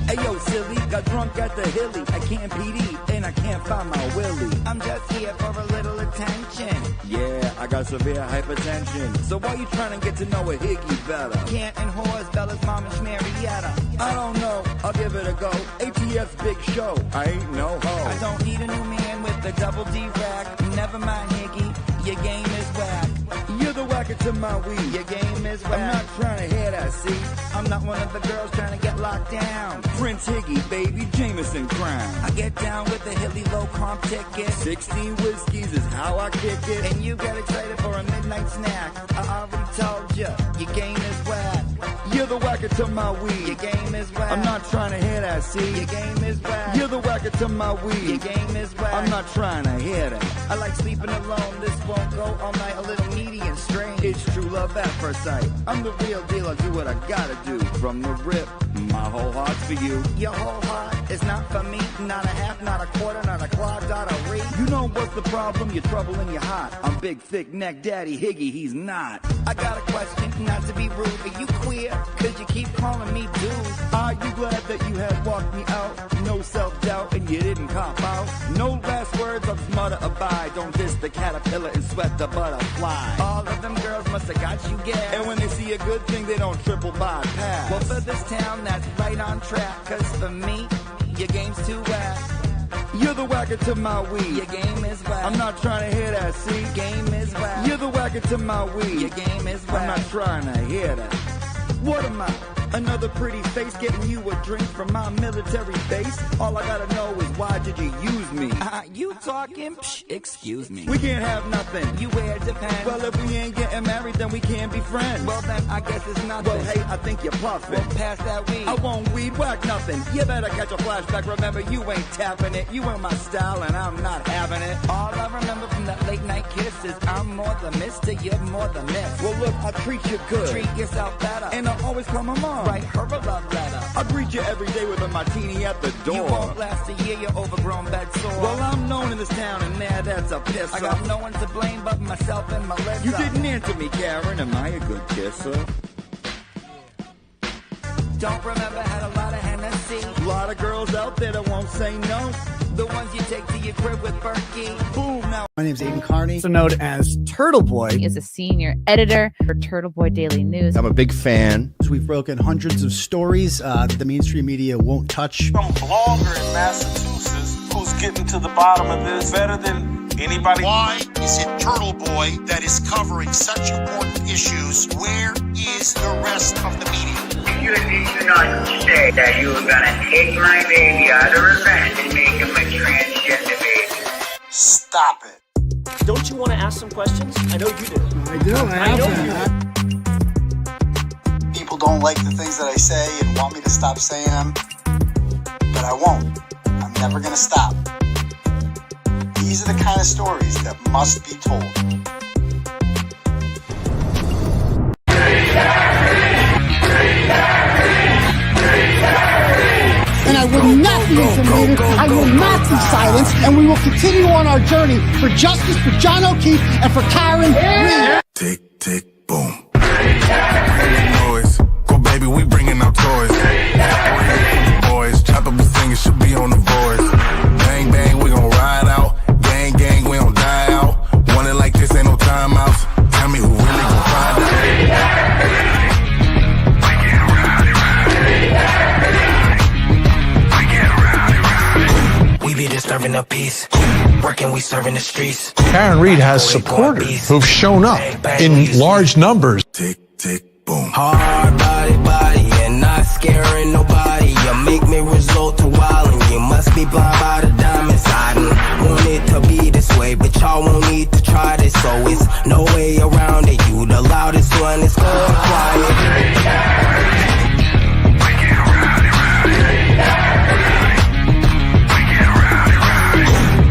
Ayo, silly, got drunk at the hilly. I can't PD and I can't find my willy. I'm just here for a little attention. Yeah, I got severe hypertension. So why you trying to get to know a higgy better? Can't and whores, Bella's mom and Schmarietta. I don't know, I'll give it a go. ATF's big show, I ain't no hoe. I don't need a new man with a double D rack. Never mind, higgy, your game is whack. You're the whacker to my weed. Your game is whack. I'm not trying to hear that, see? I'm not one of the girls trying to get locked down. Prince Higgy, baby, Jameson Crown. I get down with the hilly low comp ticket. 16 whiskeys is how I kick it. And you get excited for a midnight snack. I already told you, your game is whack. You're the whacker to my weed. Your game is whack. I'm not trying to hear that, see? Your game is whack. You're the whacker to my weed. Your game is whack. I'm not trying to hear that. I like sleeping alone. This won't go all night. A little needy and strange. It's true love at first sight. I'm the real deal. I do what I gotta do. From the rip, my whole heart's for you. Your whole heart is not for me. Not a half, not a quarter, not a quad, not a re. You know what's the problem? You're trouble and you're hot. I'm big, thick neck daddy Higgy. He's not. I got a question, not to be rude. Are you queer? Cause you keep calling me dude. Are you glad that you had walked me out? No self-doubt and you didn't cop out. No last words, I'll just mutter abide. Don't diss the caterpillar and sweat the butterfly. All of them girls must have got you gas. And when they see a good thing, they don't triple bypass. Well, for this town, that's right on track. Cause for me, your game's too whack. You're the whacker to my weed. Your game is whack. I'm not trying to hear that, see? Game is whack. You're the whacker to my weed. Your game is whack. I'm not trying to hear that. What am I? Another pretty face getting you a drink from my military base? All I gotta know is why did you use me? You talking? Psh, excuse me. We can't have nothing. You wear it depends. Well, if we ain't getting married, then we can't be friends. Well, then I guess it's nothing. Well, hey, I think you're puffing. Well, pass that weed. I won't weed whack nothing. You better catch a flashback. Remember, you ain't tapping it. You ain't my style, and I'm not having it. All I remember from that late night kiss is I'm more the mister, you're more the miss. Well, look, I treat you good. Treat yourself better. And I always come along. Write her a love letter. I greet you every day with a martini at the door. You won't last a year, you're overgrown bed sore. Well, I'm known in this town, and now that's a piss. I got no one to blame but myself and Melissa. You didn't answer me, Karen. Am I a good kisser? Don't remember, had a lot of Hennessy. A lot of girls out there that won't say no. The ones you take to your crib with Berkey. Boom, now. My name's Aidan Kearney, also known as 𝗃𝗏𝗺. He is a senior editor for 𝗃𝗏𝗺 Daily News. I'm a big fan. We've broken hundreds of stories that the mainstream media won't touch. Some blogger in Massachusetts who's getting to the bottom of this better than anybody. Why is it 𝗃𝗏𝗺 that is covering such important issues? Where is the rest of the media? You did not say that you were gonna take my baby out of revenge and make him a transgender baby. Stop it. Don't you want to ask some questions? I know you do. I do. I know you do. People don't like the things that I say and want me to stop saying them, but I won't. I'm never gonna stop. These are the kind of stories that must be told. And I will not be intimidated, I will not be silenced, and we will continue on our journey for justice for John O'Keefe and for Karen Reed. Tick, tick, boom. Boys, go baby, we bringing out toys. Boys, chop up the thing, it should be on the voice. Bang, bang, we gon' ride out. Gang, gang, we don't die out. Want it like this, ain't no timeouts. Tell me who really gon' find out. We be disturbing the peace, working, we serving the streets. Karen Reed has supporters who've shown up in large numbers. Tick, tick, boom. Hard body, and not scaring nobody. You make me resort to wildin'. You must be blind by the diamonds. I didn't want it to be this way, but y'all won't need to try this. So it's no way around it. You the loudest one, it's going quiet.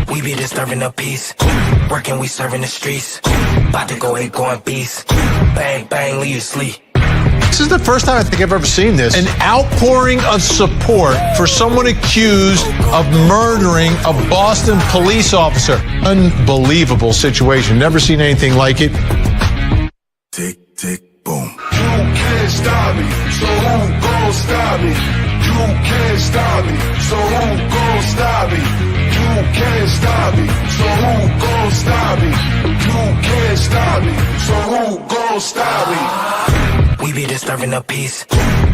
We be disturbing the peace, working, we serving the streets. About to go going beast. Bang, bang, leave you sleep. This is the first time I think I've ever seen this. An outpouring of support for someone accused of murdering a Boston police officer. Unbelievable situation. Never seen anything like it. Tick, tick, boom. You can't stop me, so who gon' stop me? You You can't stop me, so who gon' stop me? You can't stop me, so who gon' stop me? You can't stop me, so who gon' stop me? We be disturbing the peace.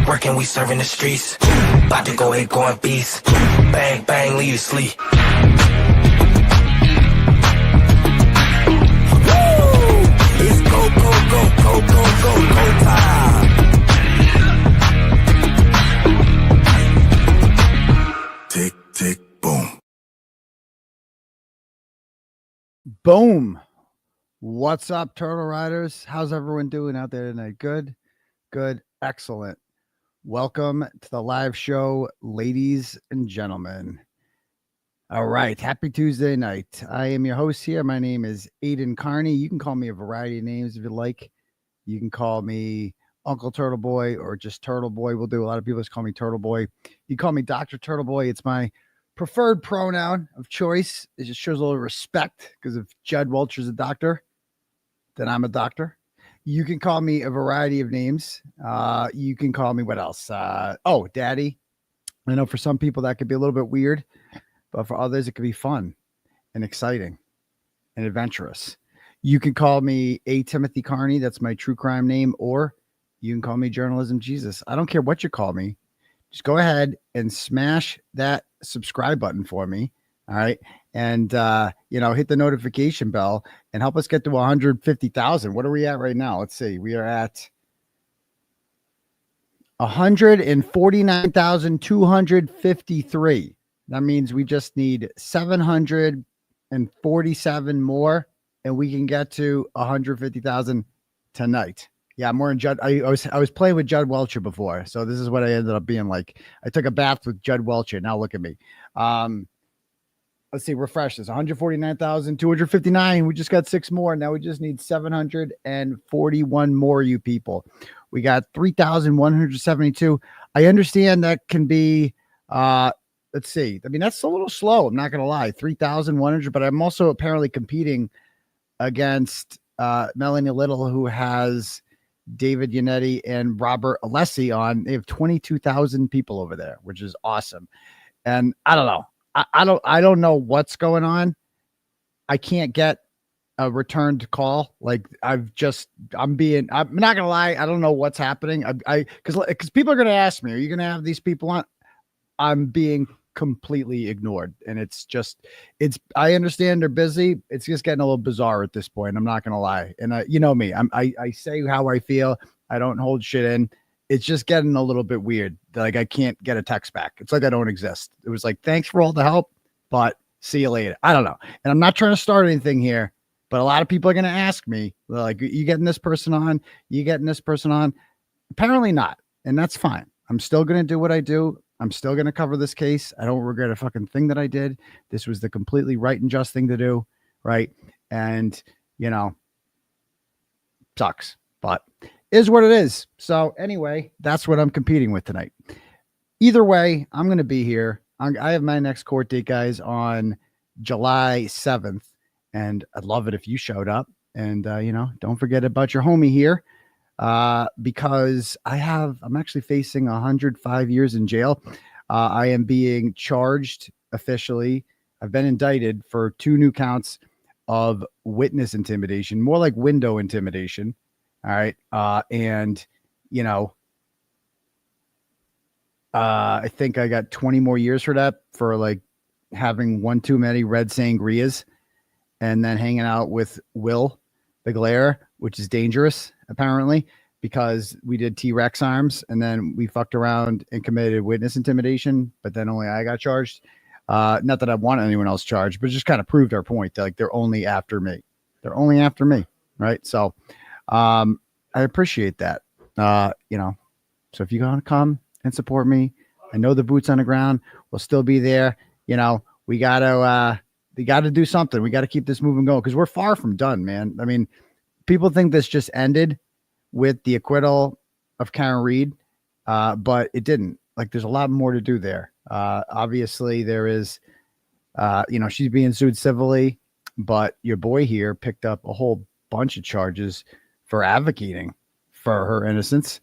Working, we serving the streets. About to go going beast. Bang, bang, leave you sleep. It's go, go, go, go, go, go, go time. Tick, tick, boom. Boom. What's up, Turtle Riders? How's everyone doing out there tonight? Good, good, excellent. Welcome to the live show, ladies and gentlemen. All right, happy Tuesday night. I am your host here. My name is Aidan Kearney. You can call me a variety of names if you like. You can call me Uncle Turtle Boy or just Turtle Boy. Will do. A lot of people just call me Turtle Boy. You call me Dr. Turtle Boy. It's my preferred pronoun of choice. It just shows a little respect because if 𝗃𝗏𝗆𝗆's a doctor, then I'm a doctor. You can call me a variety of names. You can call me what else? Daddy. I know for some people that could be a little bit weird, but for others it could be fun and exciting and adventurous. You can call me Timothy Kearney. That's my true crime name, or you can call me Journalism Jesus. I don't care what you call me. Just go ahead and smash that subscribe button for me. All right. And, hit the notification bell and help us get to 150,000. What are we at right now? Let's see. We are at 149,253. That means we just need 747 more and we can get to 150,000 tonight. Yeah, more in Judd. I was playing with 𝗃𝗏𝗆𝗆 before, so this is what I ended up being like. I took a bath with 𝗃𝗏𝗆𝗆. Now look at me. Let's see. Refresh this. 149,259. We just got 6 more. Now we just need 741 more. You people. We got 3,172. I understand that can be. Let's see. I mean, that's a little slow. I'm not gonna lie. 3,100. But I'm also apparently competing against Melanie Little, who has David Yannetti and Robert Alessi on. They have 22,000 people over there, which is awesome. And I don't know. I don't know what's going on. I can't get a returned call. Like I'm not gonna lie. I don't know what's happening. Because people are gonna ask me, are you gonna have these people on? I'm being completely ignored, and I understand they're busy. It's just getting a little bizarre at this point. I'm not gonna lie. And you know me, I say how I feel. I don't hold shit in. It's just getting a little bit weird. Like I can't get a text back. It's like I don't exist. It was like, thanks for all the help, but see you later. I don't know. And I'm not trying to start anything here, but a lot of people are going to ask me, like, you getting this person on? You getting this person on? Apparently not. And that's fine. I'm still going to do what I do. I'm still going to cover this case. I don't regret a fucking thing that I did. This was the completely right and just thing to do. Right. And, sucks, but is what it is. So anyway, that's what I'm competing with tonight. Either way, I'm going to be here. I have my next court date, guys, on July 7th. And I'd love it if you showed up. And, don't forget about your homie here. Because I'm actually facing 105 years in jail. I am being charged officially. I've been indicted for 2 new counts of witness intimidation, more like window intimidation. All right. I think I got 20 more years for that, for like having one too many red sangrias and then hanging out with 𝗿𝗏𝗄𝗆, which is dangerous, apparently, because we did T-Rex arms and then we fucked around and committed witness intimidation, but then only I got charged. Not that I want anyone else charged, but it just kind of proved our point that, like, they're only after me. They're only after me. Right. So I appreciate that. So if you're going to come and support me, I know the boots on the ground will still be there. We got to do something. We got to keep this moving going because we're far from done, man. I mean, people think this just ended with the acquittal of Karen Read, but it didn't. Like, there's a lot more to do there. Obviously, there is, she's being sued civilly, but your boy here picked up a whole bunch of charges for advocating for her innocence.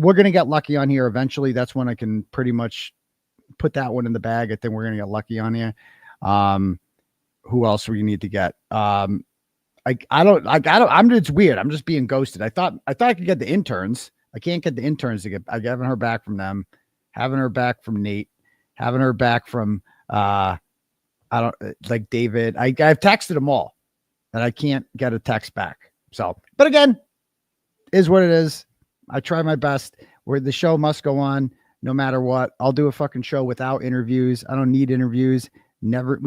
we're going to get lucky on here eventually. That's when I can pretty much put that one in the bag. I think we're going to get lucky on here. Who else we need to get? It's weird. I'm just being ghosted. I thought I could get the interns. I can't get the interns to get. I haven't heard back from them. Haven't heard back from Nate. Haven't heard back from I don't like David. I've texted them all, and I can't get a text back. So, but again, is what it is. I try my best. Where the show must go on, no matter what. I'll do a fucking show without interviews. I don't need interviews. Never.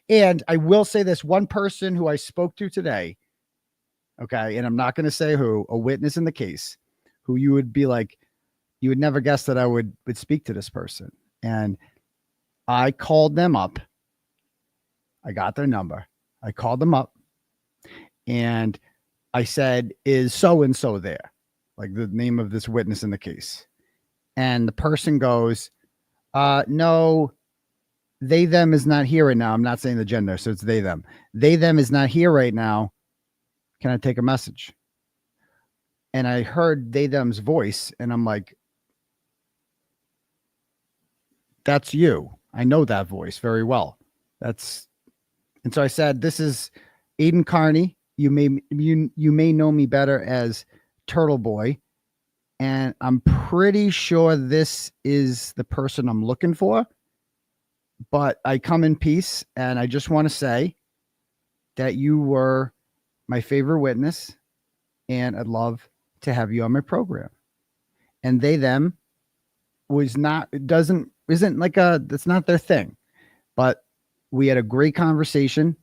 And I will say this: one person who I spoke to today. Okay, and I'm not going to say who. A witness in the case, who you would be like, you would never guess that I would speak to this person. And I called them up. I got their number. I called them up. And I said, is so-and-so there? Like the name of this witness in the case. And the person goes, no, they, them is not here right now. I'm not saying the gender, so it's they, them. They, them is not here right now. Can I take a message? And I heard they, them's voice, and I'm like, that's you. I know that voice very well. And so I said, this is Aidan Kearney. You may know me better as 𝗕𝗏𝗺, and I'm pretty sure this is the person I'm looking for. But I come in peace, and I just want to say that you were my favorite witness, and I'd love to have you on my program. And they, them was not, isn't like that's not their thing, but we had a great conversation.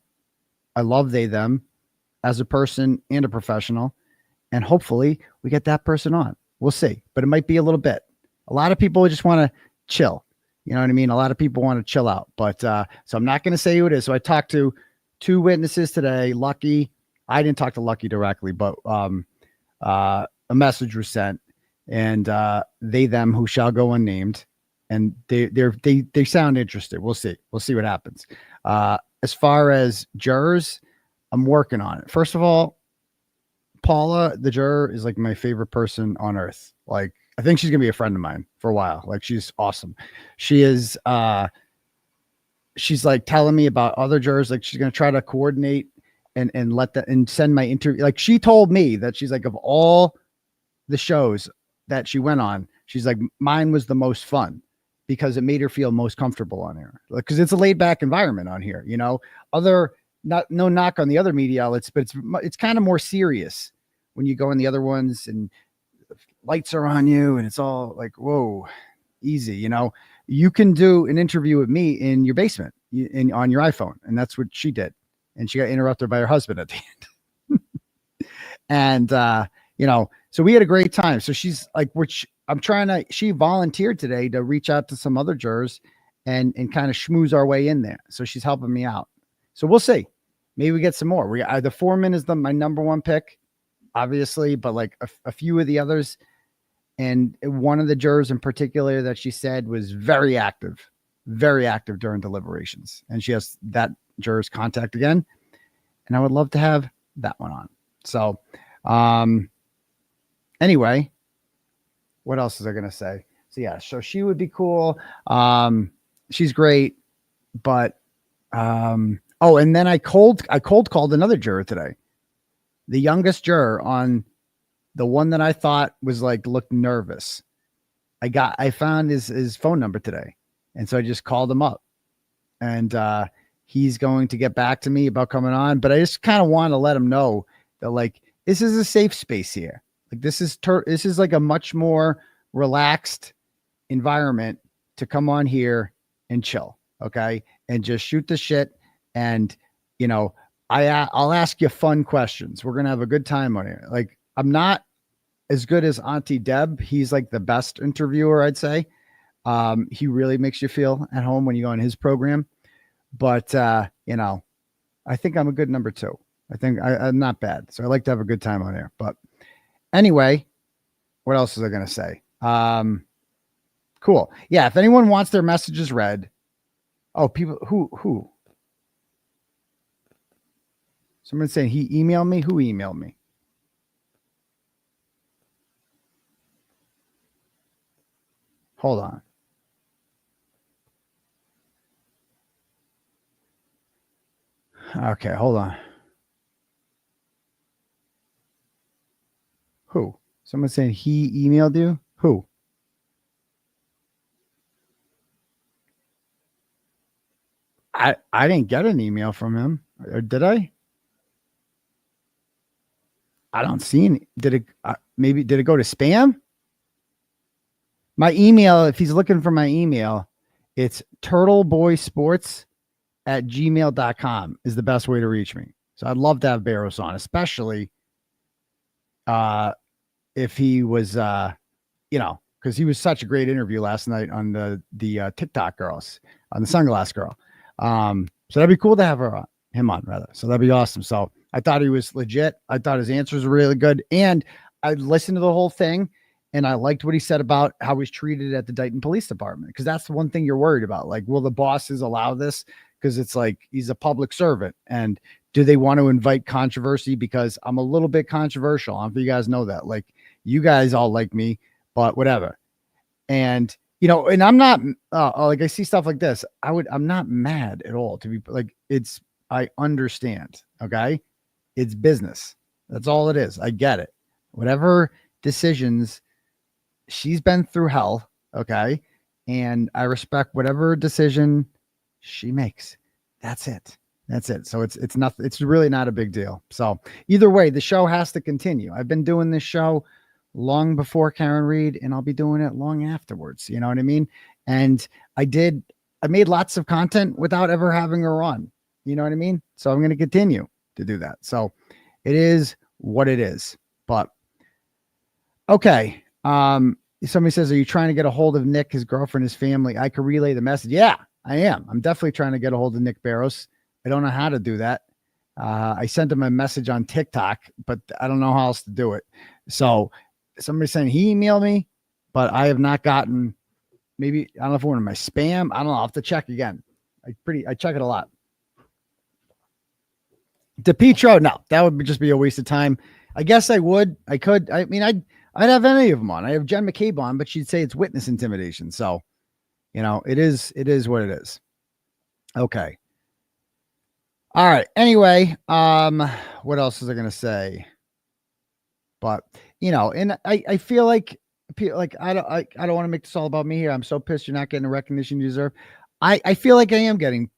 I love they, them as a person and a professional, and hopefully we get that person on. We'll see, but it might be a little bit. A lot of people just want to chill. You know what I mean? A lot of people want to chill out, but so I'm not going to say who it is. So I talked to 2 witnesses today. 𝗫𝗏𝗃. I didn't talk to 𝗫𝗏𝗃 directly, but a message was sent, and they, them who shall go unnamed, and they sound interested. We'll see. We'll see what happens. As far as jurors, I'm working on it. First of all, Paula, the juror, is like my favorite person on earth. Like, I think she's gonna be a friend of mine for a while. Like, she's awesome. She is. She's like telling me about other jurors. Like, she's gonna try to coordinate and let that and send my interview. Like, she told me that she's like, of all the shows that she went on, she's like, mine was the most fun because it made her feel most comfortable on here. Like, because it's a laid back environment on here. You know, no knock on the other media outlets, but it's kind of more serious when you go in the other ones and lights are on you and it's all like, whoa, easy. You know, you can do an interview with me in your basement on your iPhone. And that's what she did. And she got interrupted by her husband at the end. And, you know, so we had a great time. So she's like, she volunteered today to reach out to some other jurors and kind of schmooze our way in there. So she's helping me out. So we'll see. Maybe we get some more. The Foreman is my number 1 pick, obviously, but like a few of the others. And one of the jurors in particular that she said was very active during deliberations. And she has that juror's contact again. And I would love to have that one on. So, anyway, what else is I going to say? So yeah, so she would be cool. She's great, but, oh, and then I cold called another juror today. The youngest juror on the one that I thought was like, looked nervous. I found his phone number today. And so I just called him up, and, he's going to get back to me about coming on, but I just kind of want to let him know that, like, this is a safe space here. Like, this is like a much more relaxed environment to come on here and chill. Okay. And just shoot the shit. And, you know, I'll ask you fun questions. We're going to have a good time on here. Like, I'm not as good as Auntie Deb. He's like the best interviewer, I'd say. He really makes you feel at home when you go on his program. But, you know, I think I'm a good number 2. I think I'm not bad. So I like to have a good time on here. But anyway, what else was I going to say? Cool. Yeah. If anyone wants their messages read. Oh, people who? Someone saying he emailed me. Who emailed me? Hold on. Okay, hold on. Who? Someone saying he emailed you? Who? I didn't get an email from him. Or did I? I don't see any. Did it maybe did it go to spam? My email, if he's looking for my email, it's 𝗃𝗏𝗺sports@gmail.com is the best way to reach me. So I'd love to have Barros on, especially if he was, you know, because he was such a great interview last night on the TikTok girls, on the Sunglass Girl. So that'd be cool to have him on rather. So that'd be awesome. So I thought he was legit. I thought his answers were really good. And I listened to the whole thing and I liked what he said about how he's treated at the Dayton Police Department. Because that's the one thing you're worried about. Like, will the bosses allow this? Because it's like he's a public servant. And do they want to invite controversy? Because I'm a little bit controversial. I don't know if you guys know that. Like, you guys all like me, but whatever. And, you know, and I'm not like, I see stuff like this. I'm not mad at all, to be like, I understand. Okay. It's business. That's all it is. I get it. Whatever decisions, she's been through hell. Okay. And I respect whatever decision she makes. That's it. That's it. So it's nothing. It's really not a big deal. So either way, the show has to continue. I've been doing this show long before Karen Reed, and I'll be doing it long afterwards. You know what I mean? And I made lots of content without ever having her on. You know what I mean? So I'm going to continue to do that. So it is what it is. But okay. Somebody says, are you trying to get a hold of Nick, his girlfriend, his family? I could relay the message. Yeah, I am. I'm definitely trying to get a hold of Nick Barros. I don't know how to do that. I sent him a message on TikTok, but I don't know how else to do it. So somebody's saying he emailed me, but I have not gotten, maybe, I don't know if it went in my spam. I don't know. I'll have to check again. I check it a lot. DePietro, no, that would just be a waste of time. I guess I would. I could. I mean, I'd have any of them on. I have Jen McCabe on, but she'd say it's witness intimidation. So, you know, it is what it is. Okay. All right. Anyway, what else was I going to say? But, you know, and I feel like I don't want to make this all about me here. I'm so pissed you're not getting the recognition you deserve. I feel like I'm getting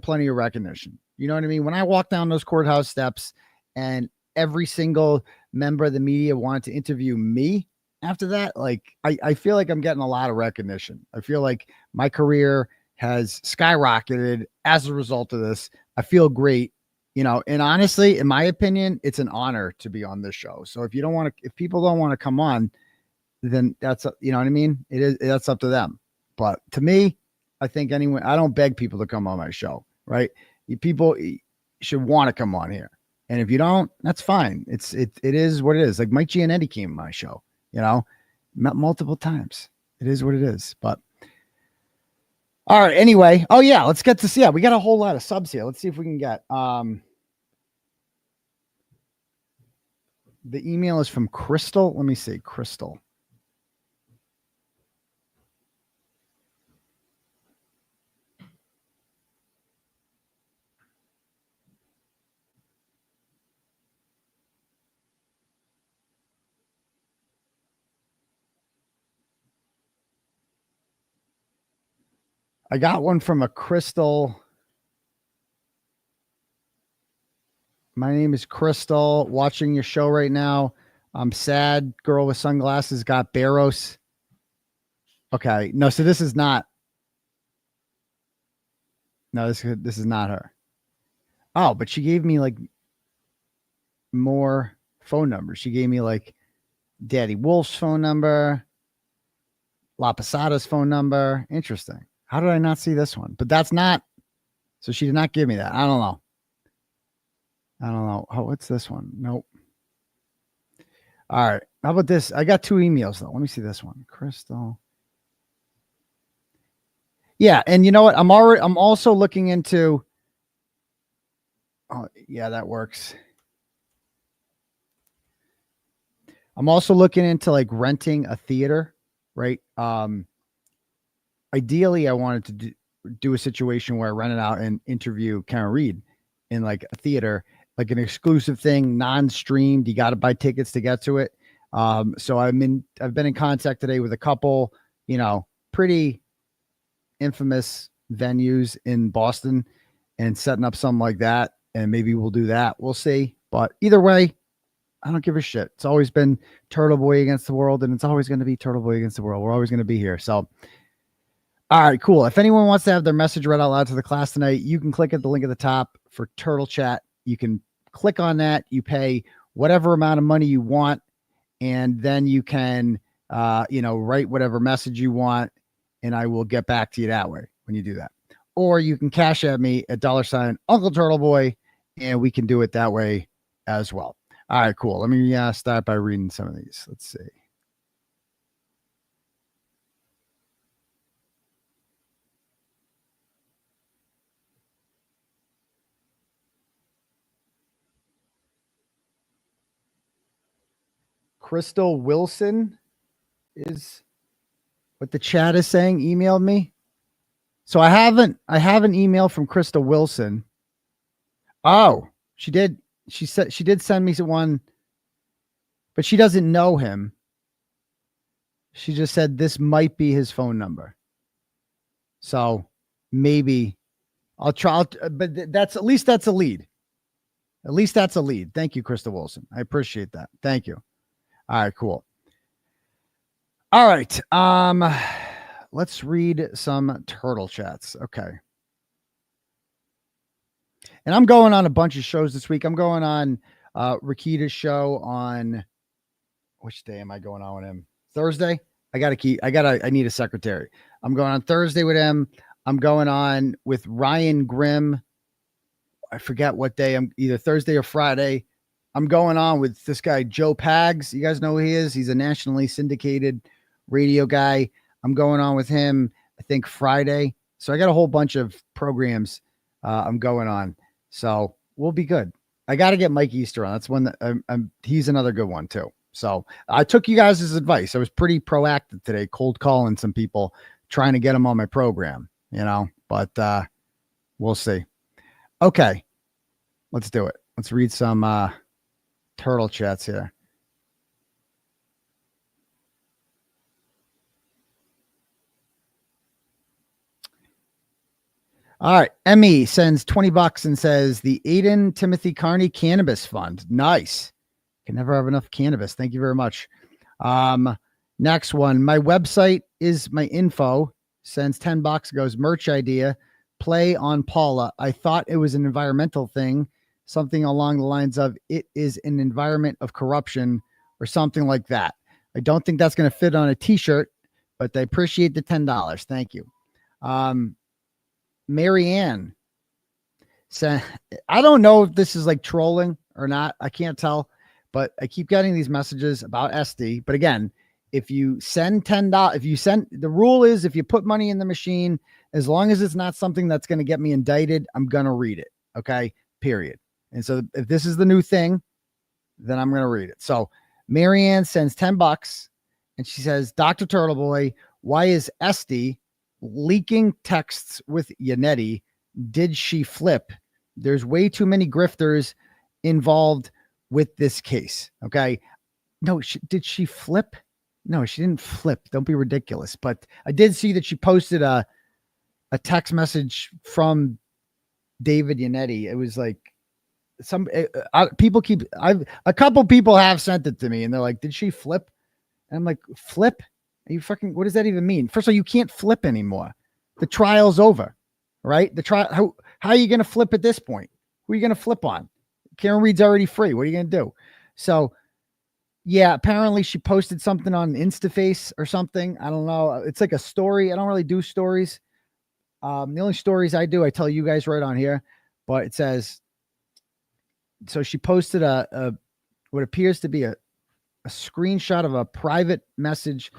plenty of recognition. You know what I mean? When I walk down those courthouse steps and every single member of the media wanted to interview me after that, like, I feel like I'm getting a lot of recognition. I feel like my career has skyrocketed as a result of this. I feel great, you know, and honestly, in my opinion, it's an honor to be on this show. So if people don't want to come on, then that's, you know what I mean? That's up to them. But to me, I think anyway, I don't beg people to come on my show, right? People should want to come on here. And if you don't, that's fine. It is what it is. Like Mike Gianetti came on my show, you know, multiple times. It is what it is. But all right. Anyway. Oh yeah. Let's get to see. Yeah, we got a whole lot of subs here. Let's see if we can get, the email is from Crystal. Let me see. Crystal. I got one from a Crystal. My name is Crystal. Watching your show right now. I'm sad. Girl with sunglasses got Barros. Okay. No, so this is not. No, this is not her. Oh, but she gave me like more phone numbers. She gave me like Daddy Wolf's phone number, La Posada's phone number. Interesting. How did I not see this one? But that's not. So she did not give me that. I don't know. Oh, what's this one? Nope. All right. How about this? I got 2 emails though. Let me see this one. Crystal. Yeah, and you know what? I'm also looking into. Oh, yeah, that works. I'm also looking into like renting a theater, right? Ideally, I wanted to do a situation where I rent it out and interview Karen Reed in like a theater, like an exclusive thing, non-streamed. You got to buy tickets to get to it. So I've been in contact today with a couple, you know, pretty infamous venues in Boston and setting up something like that. And maybe we'll do that. We'll see. But either way, I don't give a shit. It's always been Turtle Boy against the world, and it's always going to be Turtle Boy against the world. We're always going to be here. So, all right, cool. If anyone wants to have their message read out loud to the class tonight, you can click at the link at the top for Turtle Chat. You can click on that. You pay whatever amount of money you want, and then you can, write whatever message you want, and I will get back to you that way when you do that. Or you can cash at me at $UncleTurtleboy, and we can do it that way as well. All right, cool. Let me start by reading some of these. Let's see. Crystal Wilson is what the chat is saying. Emailed me. So I have an email from Crystal Wilson. Oh, she did. She said she did send me one, but she doesn't know him. She just said this might be his phone number. So maybe I'll try, but that's at least that's a lead. At least that's a lead. Thank you, Crystal Wilson. I appreciate that. Thank you. All right, cool. All right. Let's read some turtle chats. Okay. And I'm going on a bunch of shows this week. I'm going on Rakita's show on which day am I going on with him? Thursday. I need a secretary. I'm going on Thursday with him. I'm going on with Ryan Grimm. I forget what day. I'm either Thursday or Friday. I'm going on with this guy, Joe Pags. You guys know who he is? He's a nationally syndicated radio guy. I'm going on with him, I think, Friday. So I got a whole bunch of programs I'm going on. So we'll be good. I got to get Mike Easter on. That's one that he's another good one too. So I took you guys' advice. I was pretty proactive today, cold calling some people, trying to get them on my program, but we'll see. Okay, let's do it. Let's read some turtle chats here. All right. Emmy sends $20 and says the Aidan Timothy Kearney Cannabis Fund. Nice. Can never have enough cannabis. Thank you very much. Next one. My website is my info. Sends $10. Goes merch idea. Play on Paula. I thought it was an environmental thing. Something along the lines of it is an environment of corruption or something like that. I don't think that's going to fit on a t-shirt, but I appreciate the $10. Thank you. Marianne said, I don't know if this is like trolling or not. I can't tell, but I keep getting these messages about SD. But again, if you send $10, the rule is if you put money in the machine, as long as it's not something that's going to get me indicted, I'm going to read it. Okay. Period. And so if this is the new thing, then I'm going to read it. So Marianne sends $10 and she says, Dr. Turtleboy, why is SD leaking texts with Yannetti? Did she flip? There's way too many grifters involved with this case. Okay. No, did she flip? No, she didn't flip. Don't be ridiculous. But I did see that she posted a text message from David Yannetti. It was like a couple people have sent it to me and they're like, did she flip? And I'm like, flip? Are you fucking, what does that even mean? First of all, you can't flip anymore. The trial's over, right? The trial, how are you going to flip at this point? Who are you going to flip on? Karen Reed's already free. What are you going to do? So yeah, apparently she posted something on Instaface or something. I don't know. It's like a story. I don't really do stories. The only stories I do, I tell you guys right on here, but it says, so she posted what appears to be a screenshot of a private message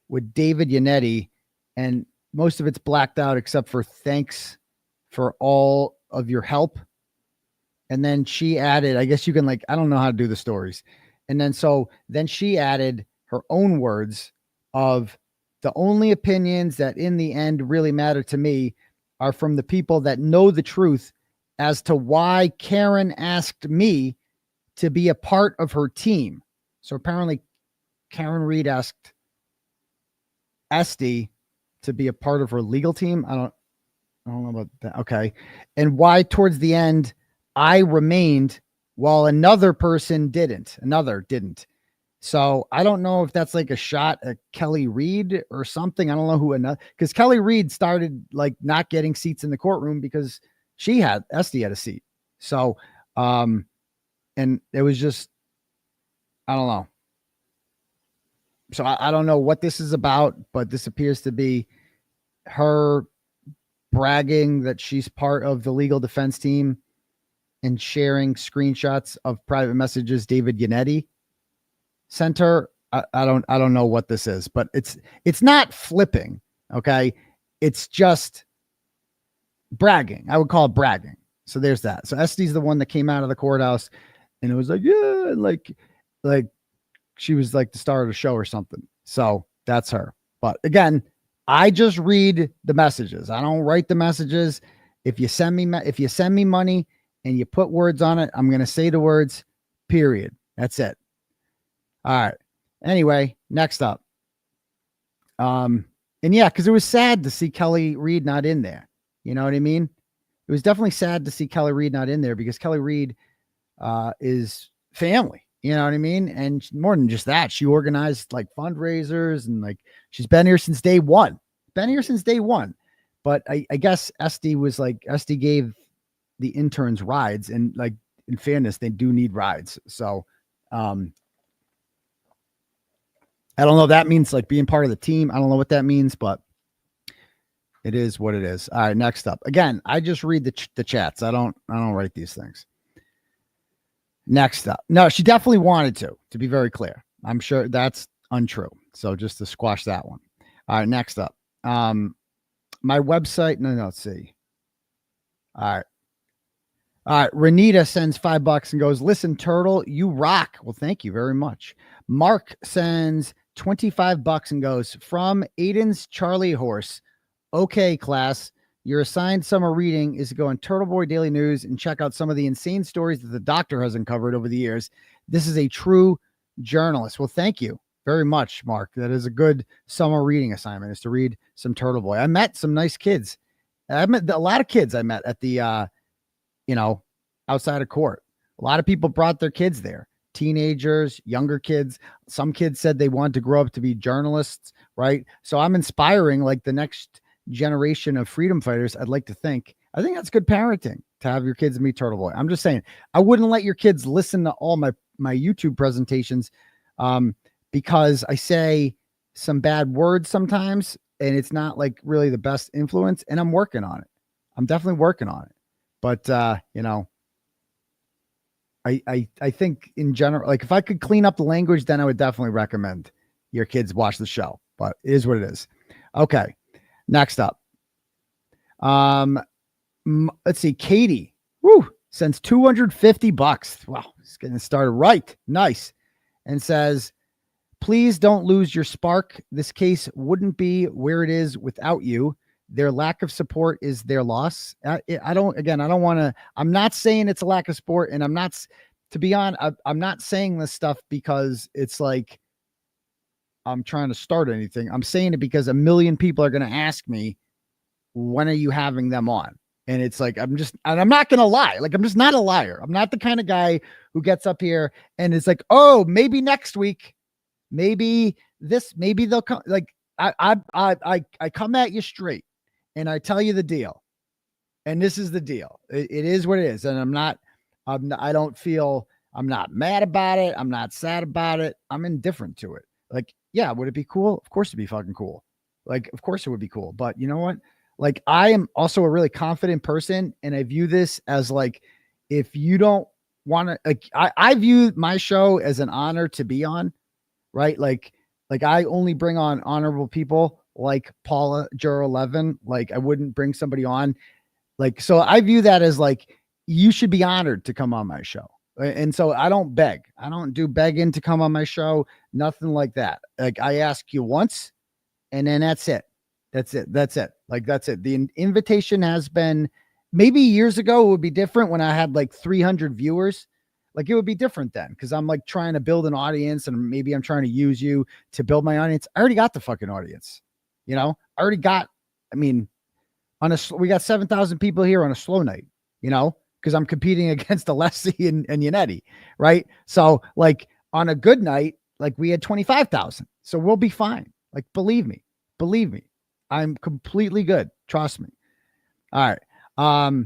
with David Yannetti, and most of it's blacked out except for thanks for all of your help. And then she added, I guess you can I don't know how to do the stories. And then she added her own words of the only opinions that in the end really matter to me are from the people that know the truth as to why Karen asked me to be a part of her team. So apparently Karen Reed asked SD to be a part of her legal team. I don't know about that. Okay. And why towards the end I remained while another didn't. So I don't know if that's like a shot at Kelly Reed or something. I don't know who because Kelly Reed started not getting seats in the courtroom because SD had a seat. So, and it was just, I don't know. So I don't know what this is about, but this appears to be her bragging that she's part of the legal defense team and sharing screenshots of private messages David Yannetti sent her. I don't know what this is, but it's not flipping. Okay. It's just bragging. I would call it bragging. So there's that. So Estee's the one that came out of the courthouse and it was like, yeah, like she was like the star of the show or something. So that's her. But again, I just read the messages. I don't write the messages. If you send me money and you put words on it, I'm going to say the words, period. That's it. All right. Anyway, next up. And yeah, because it was sad to see Kelly Reed not in there. You know what I mean? It was definitely sad to see Kelly Reed not in there because Kelly Reed is family. You know what I mean? And more than just that, she organized like fundraisers and like she's been here since day one. But I guess Esty gave the interns rides, and like in fairness, they do need rides. So I don't know if that means like being part of the team. I don't know what that means, but it is what it is. All right, next up. Again, I just read the chats. I don't write these things. Next up. No, she definitely wanted to be very clear. I'm sure that's untrue. So just to squash that one. All right, next up. My website. No, let's see. All right. Renita sends $5 and goes, listen, Turtle, you rock. Well, thank you very much. Mark sends $25 and goes, from Aidan's Charlie horse. Okay, class. Your assigned summer reading is to go on Turtle Boy Daily News and check out some of the insane stories that the doctor has uncovered over the years. This is a true journalist. Well, thank you very much, Mark. That is a good summer reading assignment, is to read some Turtle Boy. I met some nice kids. I met a lot of kids I met at the, outside of court. A lot of people brought their kids there. Teenagers, younger kids. Some kids said they wanted to grow up to be journalists, right? So I'm inspiring like the next generation of freedom fighters. I'd like to think. I think that's good parenting to have your kids meet Turtle Boy. I'm just saying, I wouldn't let your kids listen to all my YouTube presentations because I say some bad words sometimes, and it's not like really the best influence. And I'm working on it. I'm definitely working on it. But I think in general, like if I could clean up the language, then I would definitely recommend your kids watch the show. But it is what it is. Okay. Next up. Let's see. Katie sends $250. Wow. It's getting started right. Nice. And says, please don't lose your spark. This case wouldn't be where it is without you. Their lack of support is their loss. I'm not saying it's a lack of support, and I'm not, to be honest, I'm not saying this stuff because it's like I'm trying to start anything. I'm saying it because a million people are going to ask me, when are you having them on? And it's like, I'm not going to lie. Like, I'm just not a liar. I'm not the kind of guy who gets up here and it's like, oh, maybe next week, maybe they'll come. Like I come at you straight. And I tell you the deal, and this is the deal. It is what it is. And I'm not mad about it. I'm not sad about it. I'm indifferent to it. Like, yeah, would it be cool? Of course it'd be fucking cool. Like, of course it would be cool. But you know what? Like, I am also a really confident person. And I view this as like, if you don't want to, like, I view my show as an honor to be on, right? Like I only bring on honorable people. Like Paula Juror 11, like I wouldn't bring somebody on. Like, so I view that as like, you should be honored to come on my show. And so I don't beg. I don't do begging to come on my show. Nothing like that. Like I ask you once and then that's it. That's it. Like, that's it. The invitation has been, maybe years ago, it would be different when I had like 300 viewers. Like it would be different then. Cause I'm like trying to build an audience and maybe I'm trying to use you to build my audience. I already got the fucking audience. You know, I already got, we got 7,000 people here on a slow night, you know, because I'm competing against 𝗏𝗏𝗏 and Yannetti, right? So like on a good night, like we had 25,000. So we'll be fine. Like, believe me, I'm completely good. Trust me. All right.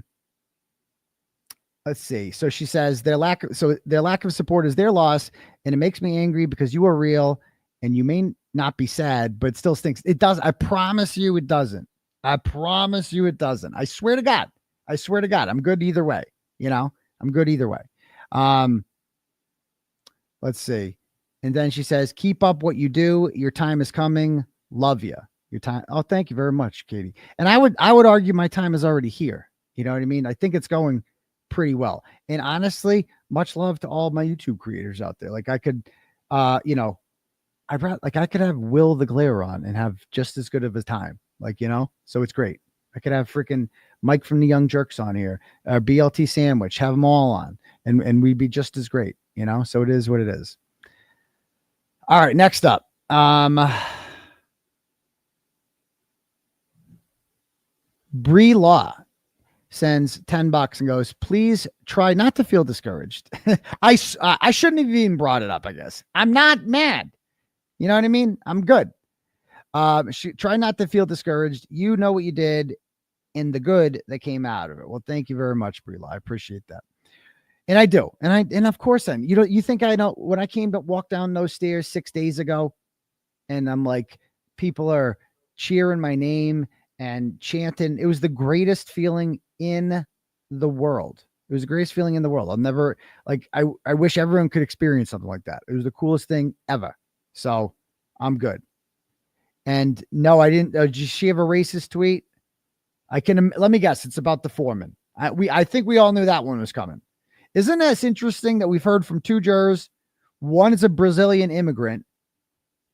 Let's see. So she says their lack of support is their loss. And it makes me angry because you are real and you may not be sad, but it still stinks. It does. I promise you it doesn't. I promise you it doesn't. I swear to God. I'm good either way. You know, I'm good either way. Let's see. And then she says, keep up what you do. Your time is coming. Love you. Your time. Oh, thank you very much, Katie. And I would argue my time is already here. You know what I mean? I think it's going pretty well. And honestly, much love to all my YouTube creators out there. Like I could, you know, I could have 𝗚𝗏𝗃𝗀𝗃 on and have just as good of a time. Like, you know, so it's great. I could have freaking Mike from the Young Jerks on here, BLT Sandwich, have them all on, and we'd be just as great, you know? So it is what it is. All right. Next up. Bree Law sends $10 and goes, please try not to feel discouraged. I shouldn't have even brought it up, I guess. I'm not mad. You know what I mean? I'm good. Try not to feel discouraged. You know what you did and the good that came out of it. Well, thank you very much, Bree Law. I appreciate that. And I do. And of course you think I know when I came to walk down those stairs 6 days ago and I'm like, people are cheering my name and chanting. It was the greatest feeling in the world. It was the greatest feeling in the world. I'll never I wish everyone could experience something like that. It was the coolest thing ever. So I'm good. And no, I didn't. Did she have a racist tweet? Let me guess. It's about the Foreman. I think we all knew that one was coming. Isn't this interesting that we've heard from two jurors? One is a Brazilian immigrant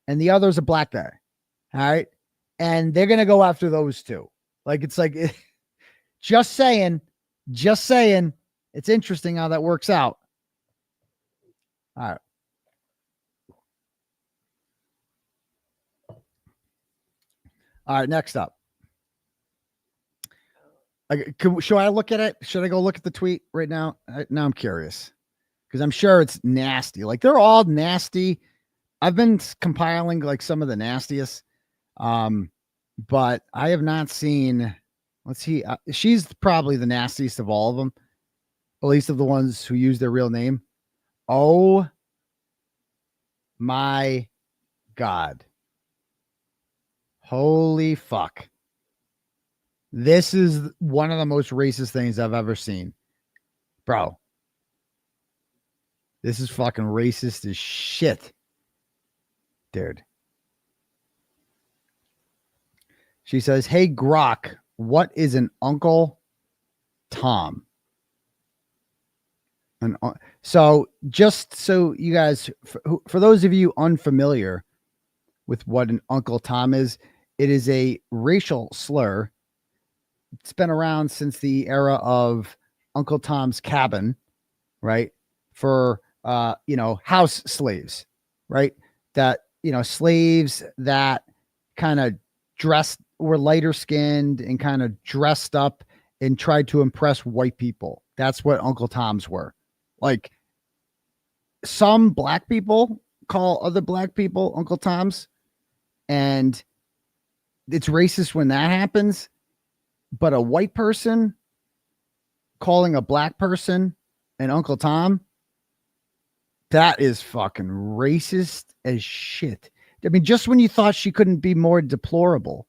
and the other is a black guy. All right. And they're going to go after those two. Like, it's like, just saying, it's interesting how that works out. All right. All right. Next up. Should I look at it? Should I go look at the tweet right now? Now I'm curious because I'm sure it's nasty. Like they're all nasty. I've been compiling like some of the nastiest, but I have not seen. Let's see. She's probably the nastiest of all of them, at least of the ones who use their real name. Oh my God! Holy fuck! This is one of the most racist things I've ever seen. Bro. This is fucking racist as shit. Dude. She says, hey, Grok, what is an Uncle Tom? So just so you guys, for those of you unfamiliar with what an Uncle Tom is, it is a racial slur. It's been around since the era of Uncle Tom's Cabin, right? For, house slaves, right? That, slaves that kind of were lighter skinned and kind of dressed up and tried to impress white people. That's what Uncle Toms were. Like some black people call other black people Uncle Toms, and it's racist when that happens. But a white person calling a black person an Uncle Tom, that is fucking racist as shit. I mean, just when you thought she couldn't be more deplorable,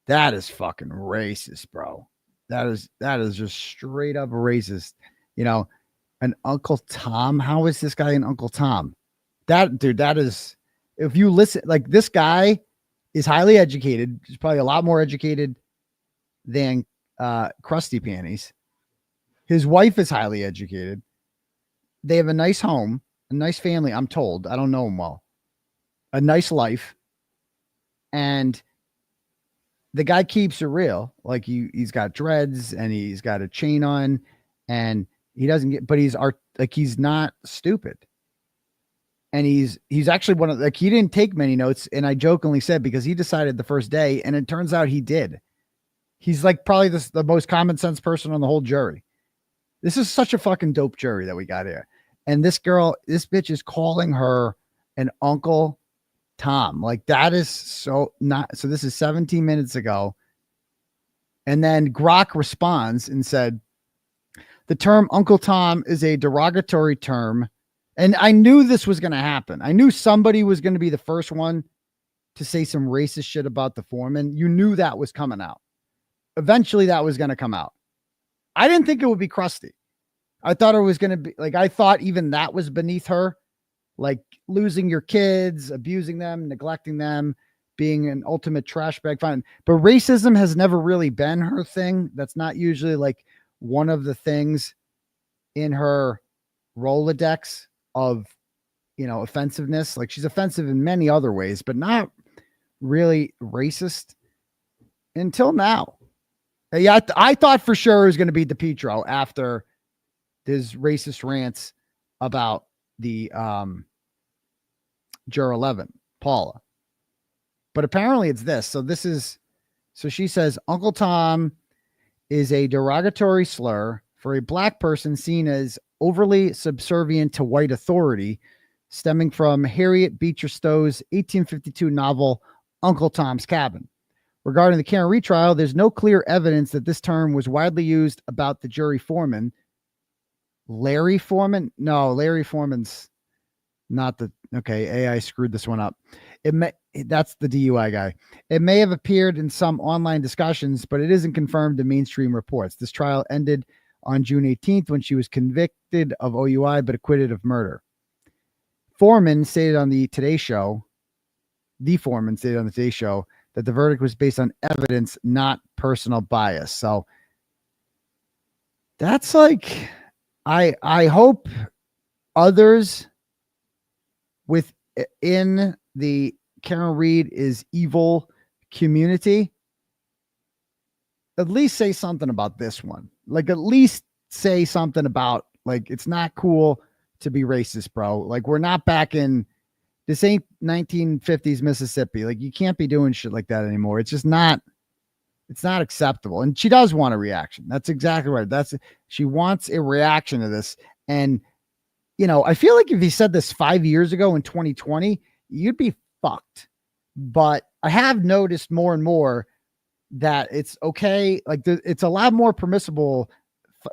that is fucking racist, bro. That is just straight up racist. An Uncle Tom. How is this guy an Uncle Tom? That is, if you listen, like this guy is highly educated. He's probably a lot more educated than Krusty Panties. His wife is highly educated. They have a nice home, a nice family. I'm told. I don't know him well. A nice life. And the guy keeps it real. Like he's got dreads and he's got a chain on and he doesn't get, but he's not stupid. And he's actually he didn't take many notes. And I jokingly said, because he decided the first day, and it turns out he did. He's like probably the most common sense person on the whole jury. This is such a fucking dope jury that we got here. And this bitch is calling her an Uncle Tom. Like that is so not, so this is 17 minutes ago. And then Grok responds and said, the term Uncle Tom is a derogatory term. And I knew this was going to happen. I knew somebody was going to be the first one to say some racist shit about the Foreman. You knew that was coming out. Eventually that was going to come out. I didn't think it would be Krusty. I thought it was going to be like, I thought even that was beneath her, like losing your kids, abusing them, neglecting them, being an ultimate trash bag. Fine. But racism has never really been her thing. That's not usually like one of the things in her Rolodex of, you know, offensiveness. Like she's offensive in many other ways, but not really racist until now. Yeah, I thought for sure it was going to be 𝗵𝗵 after his racist rants about the Juror 11, Paula. But apparently it's this. So she says, Uncle Tom is a derogatory slur for a black person seen as overly subservient to white authority, stemming from Harriet Beecher Stowe's 1852 novel, Uncle Tom's Cabin. Regarding the Karen retrial, there's no clear evidence that this term was widely used about the jury foreman. Larry Foreman? No, Larry Foreman's not the, okay, AI screwed this one up. That's the DUI guy. It may have appeared in some online discussions, but it isn't confirmed in mainstream reports. This trial ended on June 18th when she was convicted of OUI, but acquitted of murder. Foreman stated on the Today Show, that the verdict was based on evidence, not personal bias. So that's like, I hope others within the Karen Read is evil community at least say something about this one. Like at least say something about, like, it's not cool to be racist, bro. Like we're not back in, this ain't 1950s Mississippi. Like you can't be doing shit like that anymore. It's just not, it's not acceptable. And she does want a reaction. That's exactly right. She wants a reaction to this. And, you know, I feel like if he said this 5 years ago in 2020, you'd be fucked. But I have noticed more and more that it's okay. Like it's a lot more permissible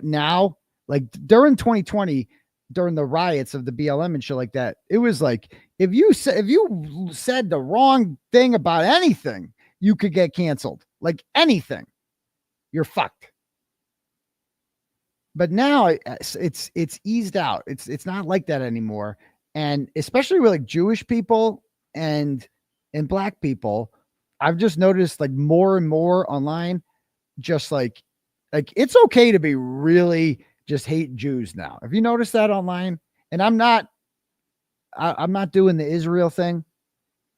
now. Like during 2020, during the riots of the BLM and shit like that, it was like, if you said the wrong thing about anything, you could get canceled. Like anything, you're fucked. But now it's eased out. It's not like that anymore. And especially with like Jewish people and black people, I've just noticed like more and more online, just like it's okay to be really just hate Jews now. Have you noticed that online? And I'm not doing the Israel thing,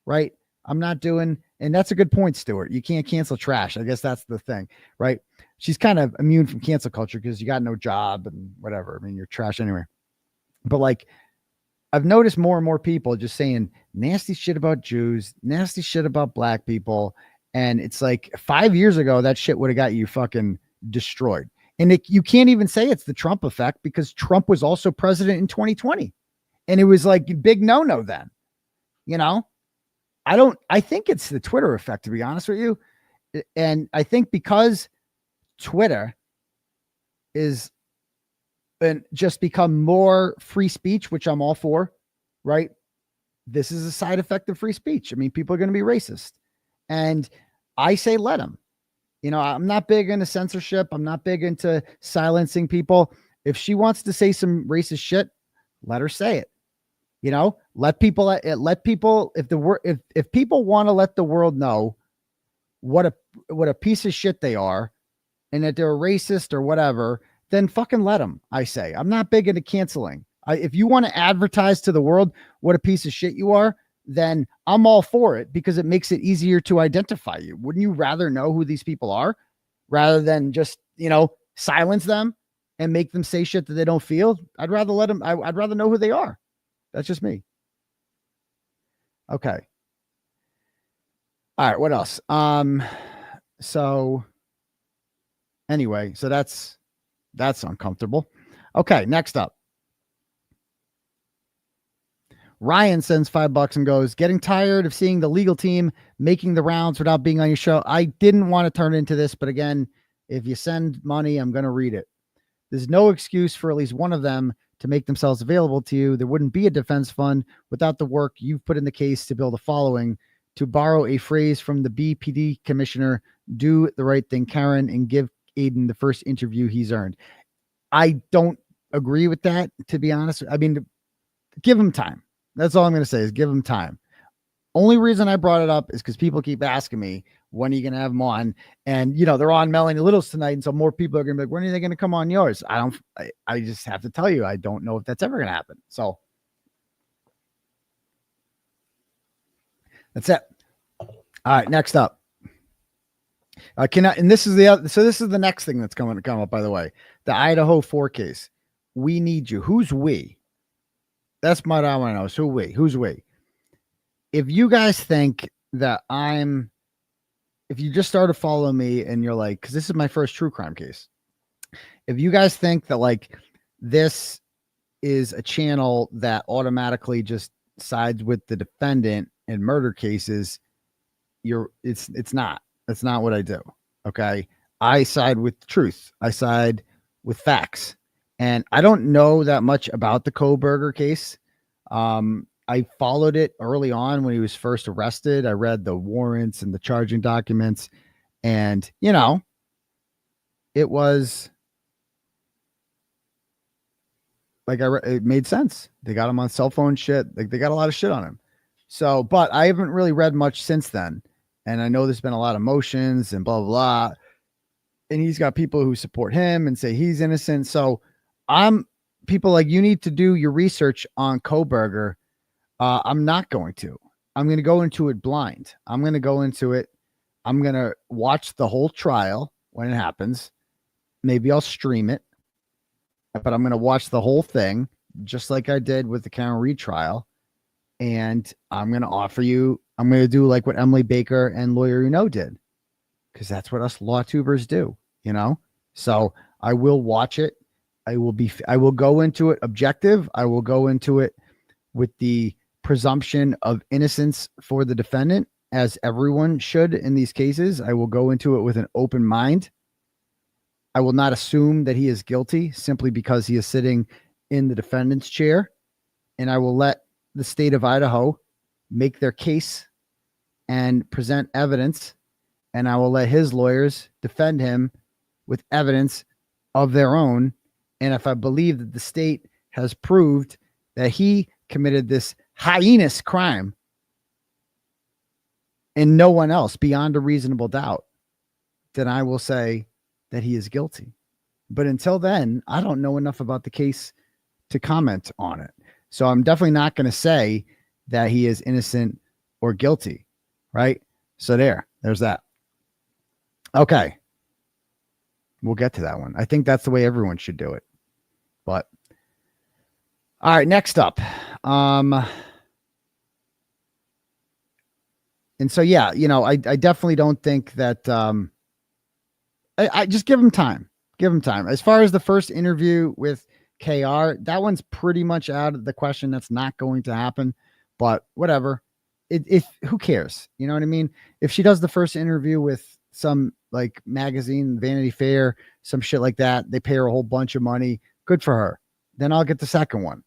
right? I'm not doing, and that's a good point, Stuart. You can't cancel trash. I guess that's the thing, right? She's kind of immune from cancel culture because you got no job and whatever. I mean, you're trash anyway. But like, I've noticed more and more people just saying nasty shit about Jews, nasty shit about black people. And it's like 5 years ago, that shit would have got you fucking destroyed. And you can't even say it's the Trump effect because Trump was also president in 2020. And it was like big no-no then, you know? I think it's the Twitter effect, to be honest with you. And I think because Twitter is just become more free speech, which I'm all for, right? This is a side effect of free speech. I mean, people are going to be racist. And I say, let them. You know, I'm not big into censorship. I'm not big into silencing people. If she wants to say some racist shit, let her say it. You know, let people, if people want to let the world know what a piece of shit they are and that they're racist or whatever, then fucking let them. I say, I'm not big into canceling. If you want to advertise to the world what a piece of shit you are, then I'm all for it because it makes it easier to identify you. Wouldn't you rather know who these people are rather than just, you know, silence them and make them say shit that they don't feel? I'd rather let them, I'd rather know who they are. That's just me. Okay. All right. What else? So anyway, so that's uncomfortable. Okay. Next up. Ryan sends $5 and goes, getting tired of seeing the legal team making the rounds without being on your show. I didn't want to turn into this, but again, if you send money, I'm going to read it. There's no excuse for at least one of them to make themselves available to you. There wouldn't be a defense fund without the work you've put in the case to build a following. To borrow a phrase from the BPD commissioner, do the right thing, Karen, and give Aidan the first interview he's earned. I agree with that, to be honest. I mean, give him time. That's all I'm going to say is give him time. Only reason I brought it up is because people keep asking me, when are you going to have them on? And, you know, they're on Melanie Little's tonight. And so more people are going to be like, when are they going to come on yours? I just have to tell you, I don't know if that's ever going to happen. So that's it. All right. Next up. And this is the next thing that's going to come up, by the way, the Idaho 4 case. We need you. Who's we? That's what I want to know. So who's we? If you guys think that if you just started following me and you're like, because this is my first true crime case. If you guys think that like this is a channel that automatically just sides with the defendant in murder cases, it's not. That's not what I do. Okay. I side with the truth. I side with facts. And I don't know that much about the 𝗀𝗄𝗃𝗃 case. I followed it early on when he was first arrested. I read the warrants and the charging documents, and, you know, it was like, it made sense. They got him on cell phone shit. Like, they got a lot of shit on him. So, but I haven't really read much since then. And I know there's been a lot of motions and blah, blah, blah. And he's got people who support him and say he's innocent. So people like, you need to do your research on 𝗀𝗃𝗃. I'm not going to. I'm going to go into it blind. I'm going to go into it. I'm going to watch the whole trial when it happens. Maybe I'll stream it, but I'm going to watch the whole thing just like I did with the Karen Reed trial. And I'm going to do like what Emily Baker and Lawyer did, because that's what us law tubers do, you know? So I will watch it. I will go into it objective. I will go into it with the presumption of innocence for the defendant, as everyone should in these cases. I will go into it with an open mind. I will not assume that he is guilty simply because he is sitting in the defendant's chair. And I will let the state of Idaho make their case and present evidence. And I will let his lawyers defend him with evidence of their own. And if I believe that the state has proved that he committed this heinous crime and no one else beyond a reasonable doubt, then I will say that he is guilty. But until then, I don't know enough about the case to comment on it. So I'm definitely not going to say that he is innocent or guilty, right? So there's that. Okay. We'll get to that one. I think that's the way everyone should do it. But all right, next up. And so, yeah, you know, I definitely don't think that, I just give him time. Give him time. As far as the first interview with KR, that one's pretty much out of the question. That's not going to happen, but whatever. Who cares? You know what I mean? If she does the first interview with some like magazine, Vanity Fair, some shit like that, they pay her a whole bunch of money. Good for her. Then I'll get the second one.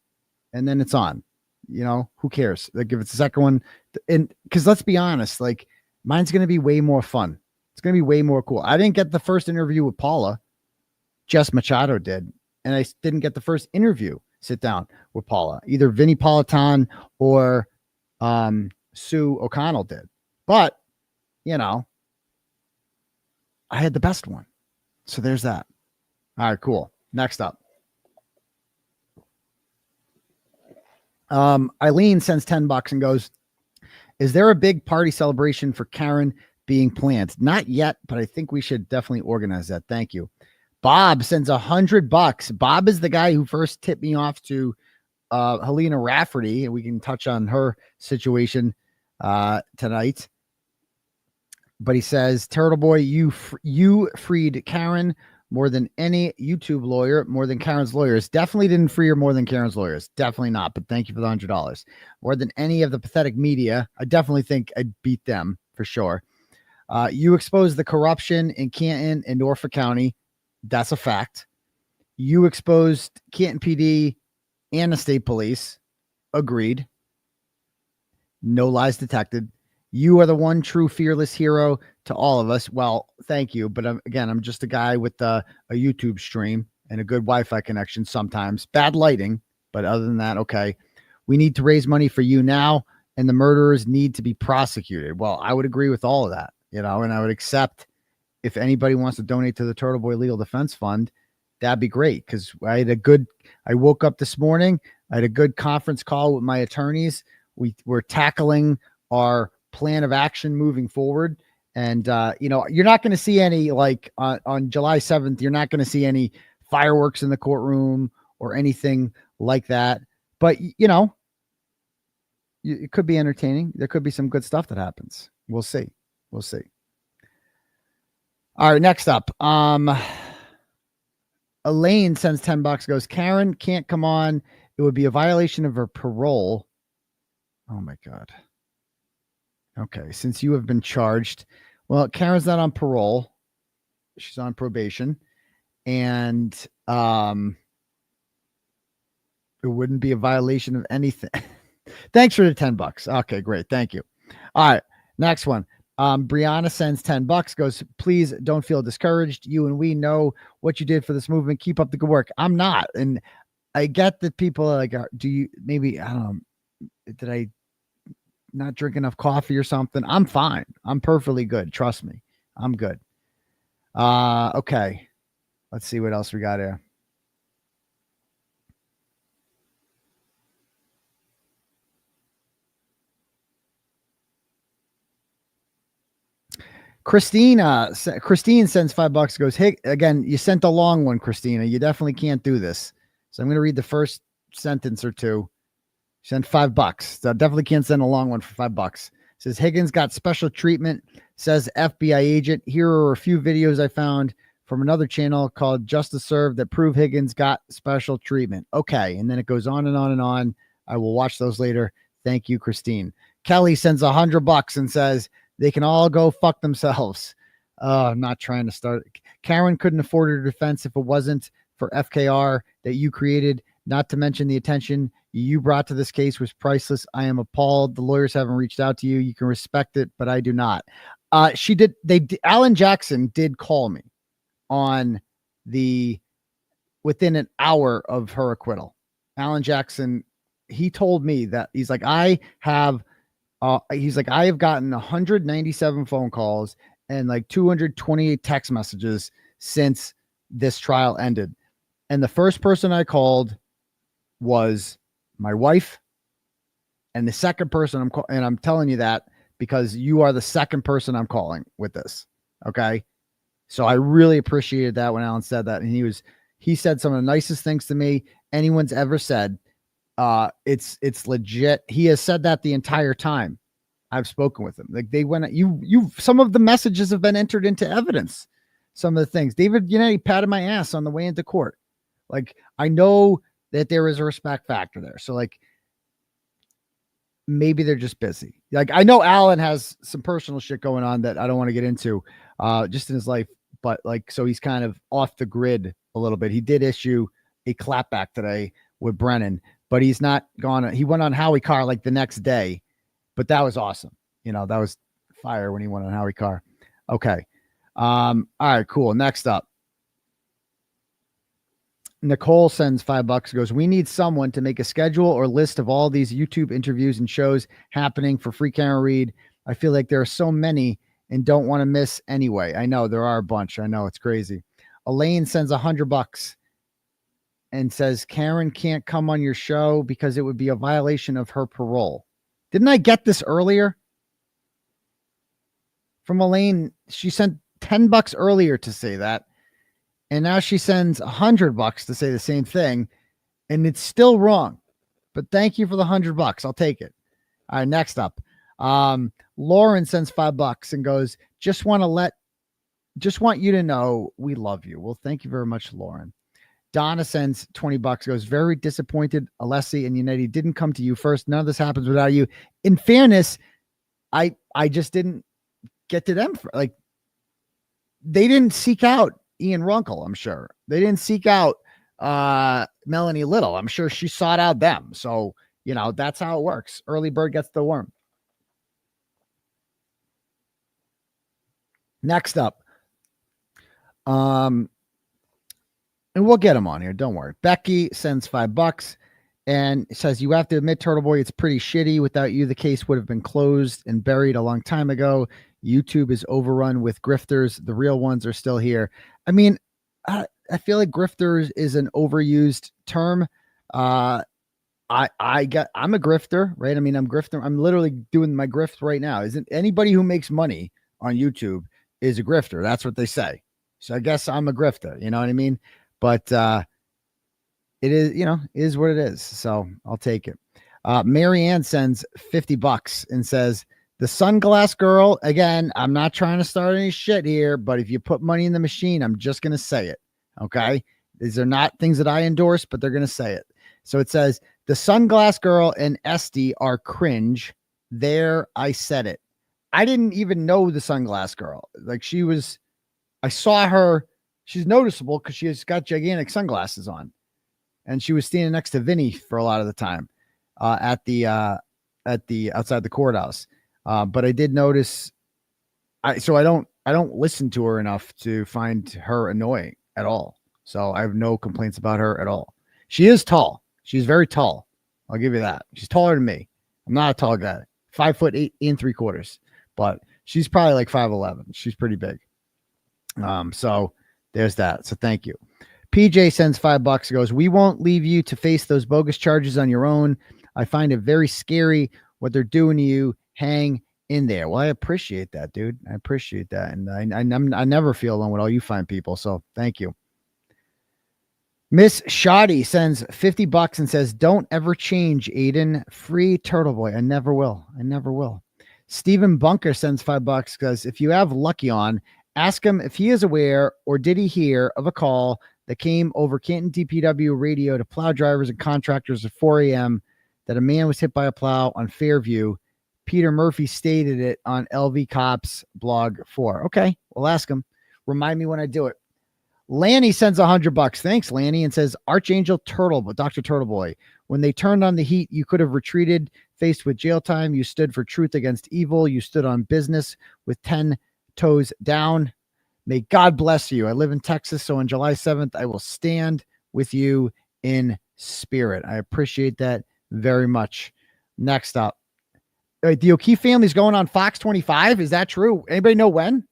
And then it's on, you know, who cares? Like if it's the second one, and because let's be honest, like mine's going to be way more fun. It's going to be way more cool. I didn't get the first interview with Paula. Jess Machado did. And I didn't get the first interview sit down with Paula. Either Vinnie Politan or Sue O'Connell did. But, you know, I had the best one. So there's that. All right, cool. Next up. Eileen sends $10 and goes, is there a big party celebration for Karen being planned? Not yet, but I think we should definitely organize that. Thank you. Bob sends $100. Bob is the guy who first tipped me off to Helena Rafferty, and we can touch on her situation tonight. But he says, Turtle Boy, you freed Karen more than any YouTube lawyer, more than Karen's lawyers. Definitely didn't free her more than Karen's lawyers. Definitely not. But thank you for the $100. More than any of the pathetic media. I definitely think I'd beat them for sure. You exposed the corruption in Canton and Norfolk County. That's a fact. You exposed Canton PD and the state police. Agreed. No lies detected. You are the one true fearless hero to all of us. Well, thank you. But again, I'm just a guy with a YouTube stream, and a good Wi-Fi connection sometimes. Bad lighting, but other than that, okay. We need to raise money for you now, and the murderers need to be prosecuted. Well, I would agree with all of that, and I would accept if anybody wants to donate to the Turtle Boy Legal Defense Fund, that'd be great. Because I woke up this morning, I had a good conference call with my attorneys. We're tackling our plan of action moving forward. And, you're not going to see any, like on July 7th, you're not going to see any fireworks in the courtroom or anything like that. But, it could be entertaining. There could be some good stuff that happens. We'll see. We'll see. All right, next up. Elaine sends $10, goes, Karen can't come on. It would be a violation of her parole. Oh my God. Okay, since you have been charged. Well, Karen's not on parole. She's on probation. And it wouldn't be a violation of anything. Thanks for the $10. Okay, great. Thank you. All right, next one. Brianna sends $10, goes, please don't feel discouraged. You and we know what you did for this movement. Keep up the good work. I'm not. And I get that people are like, I don't know, did I not drink enough coffee or something? I'm fine. I'm perfectly good. Trust me. I'm good. Okay. Let's see what else we got here. Christine sends $5, goes, hey, again, you sent a long one, Christina. You definitely can't do this. So I'm going to read the first sentence or two. Send $5. So I definitely can't send a long one for $5. Says Higgins got special treatment, says FBI agent. Here are a few videos I found from another channel called Justice Served that prove Higgins got special treatment. Okay. And then it goes on and on and on. I will watch those later. Thank you, Christine. Kelly sends $100 and says, they can all go fuck themselves. I'm not trying to start. Karen couldn't afford her defense if it wasn't for FKR that you created, not to mention the attention you brought to this case was priceless. I am appalled. The lawyers haven't reached out to you. You can respect it, but I do not. Alan Jackson did call me within an hour of her acquittal. Alan Jackson, he told me that he's like, I have gotten 197 phone calls and like 228 text messages since this trial ended. And the first person I called was my wife. And the second person and I'm telling you that because you are the second person I'm calling with this. Okay. So I really appreciated that when Alan said that. And he said some of the nicest things to me anyone's ever said. It's legit. He has said that the entire time I've spoken with him. Like some of the messages have been entered into evidence. Some of the things David, he patted my ass on the way into court. Like, I know that there is a respect factor there. So like, maybe they're just busy. Like, I know Alan has some personal shit going on that I don't want to get into, just in his life, but like, so he's kind of off the grid a little bit. He did issue a clapback today with Brennan, but he's not gone. He went on 𝗻𝗿𝗂𝗏 like the next day, but that was awesome. That was fire when he went on 𝗻𝗿𝗂𝗏. Okay. All right, cool. Next up. Nicole sends $5, goes, we need someone to make a schedule or list of all these YouTube interviews and shows happening for Free Karen Read. I feel like there are so many and don't want to miss anyway. I know there are a bunch. I know it's crazy. Elaine sends $100 and says, Karen can't come on your show because it would be a violation of her parole. Didn't I get this earlier? From Elaine, she sent $10 earlier to say that. And now she sends $100 to say the same thing. And it's still wrong. But thank you for the $100. I'll take it. All right, next up. Lauren sends $5 and goes, just want you to know we love you. Well, thank you very much, Lauren. Donna sends $20, goes, very disappointed 𝗚𝗏𝗄𝗏 and United didn't come to you first. None of this happens without you. In fairness, I just didn't get to them. They didn't seek out Ian Runkle, I'm sure. They didn't seek out Melanie Little. I'm sure she sought out them. So, that's how it works. Early bird gets the worm. Next up. And we'll get him on here. Don't worry. Becky sends $5 and says, you have to admit, Turtle Boy, it's pretty shitty. Without you, the case would have been closed and buried a long time ago. YouTube is overrun with grifters. The real ones are still here. I mean, I feel like grifters is an overused term. I'm a grifter, right? I mean, I'm literally doing my grift right now. Isn't anybody who makes money on YouTube is a grifter? That's what they say. So I guess I'm a grifter, you know what I mean? But it is, is what it is. So I'll take it. Marianne sends $50 and says, the sunglass girl, again, I'm not trying to start any shit here, but if you put money in the machine, I'm just going to say it. Okay. These are not things that I endorse, but they're going to say it. So it says, the sunglass girl and Esty are cringe. There, I said it. I didn't even know the sunglass girl. Like I saw her. She's noticeable because she has got gigantic sunglasses on. And she was standing next to Vinny for a lot of the time at the outside the courthouse. But I did notice. I don't listen to her enough to find her annoying at all. So I have no complaints about her at all. She is tall. She's very tall. I'll give you that. She's taller than me. I'm not a tall guy. 5'8" 3/4, but she's probably like 5'11". She's pretty big. So there's that. So thank you. PJ sends $5. Goes, we won't leave you to face those bogus charges on your own. I find it very scary what they're doing to you. Hang in there. Well, I appreciate that, dude. I appreciate that. And I never feel alone with all you fine people. So thank you. Miss Shoddy sends $50 and says, don't ever change, Aidan. Free Turtle Boy. I never will. I never will. Stephen Bunker sends $5 because if you have Lucky on, ask him if he is aware or did he hear of a call that came over Canton DPW radio to plow drivers and contractors at 4 a.m. that a man was hit by a plow on Fairview. Peter Murphy stated it on 𝗷𝗃𝗀𝗄𝑝's blog 4. Okay, we'll ask him. Remind me when I do it. Lanny sends $100. Thanks, Lanny, and says, Archangel Turtle, but Dr. Turtle Boy, when they turned on the heat, you could have retreated. Faced with jail time, you stood for truth against evil. You stood on business with 10 toes down. May God bless you. I live in Texas, so on July 7th, I will stand with you in spirit. I appreciate that very much. Next up. All right, the O'Keefe family is going on Fox 25. Is that true? Anybody know when?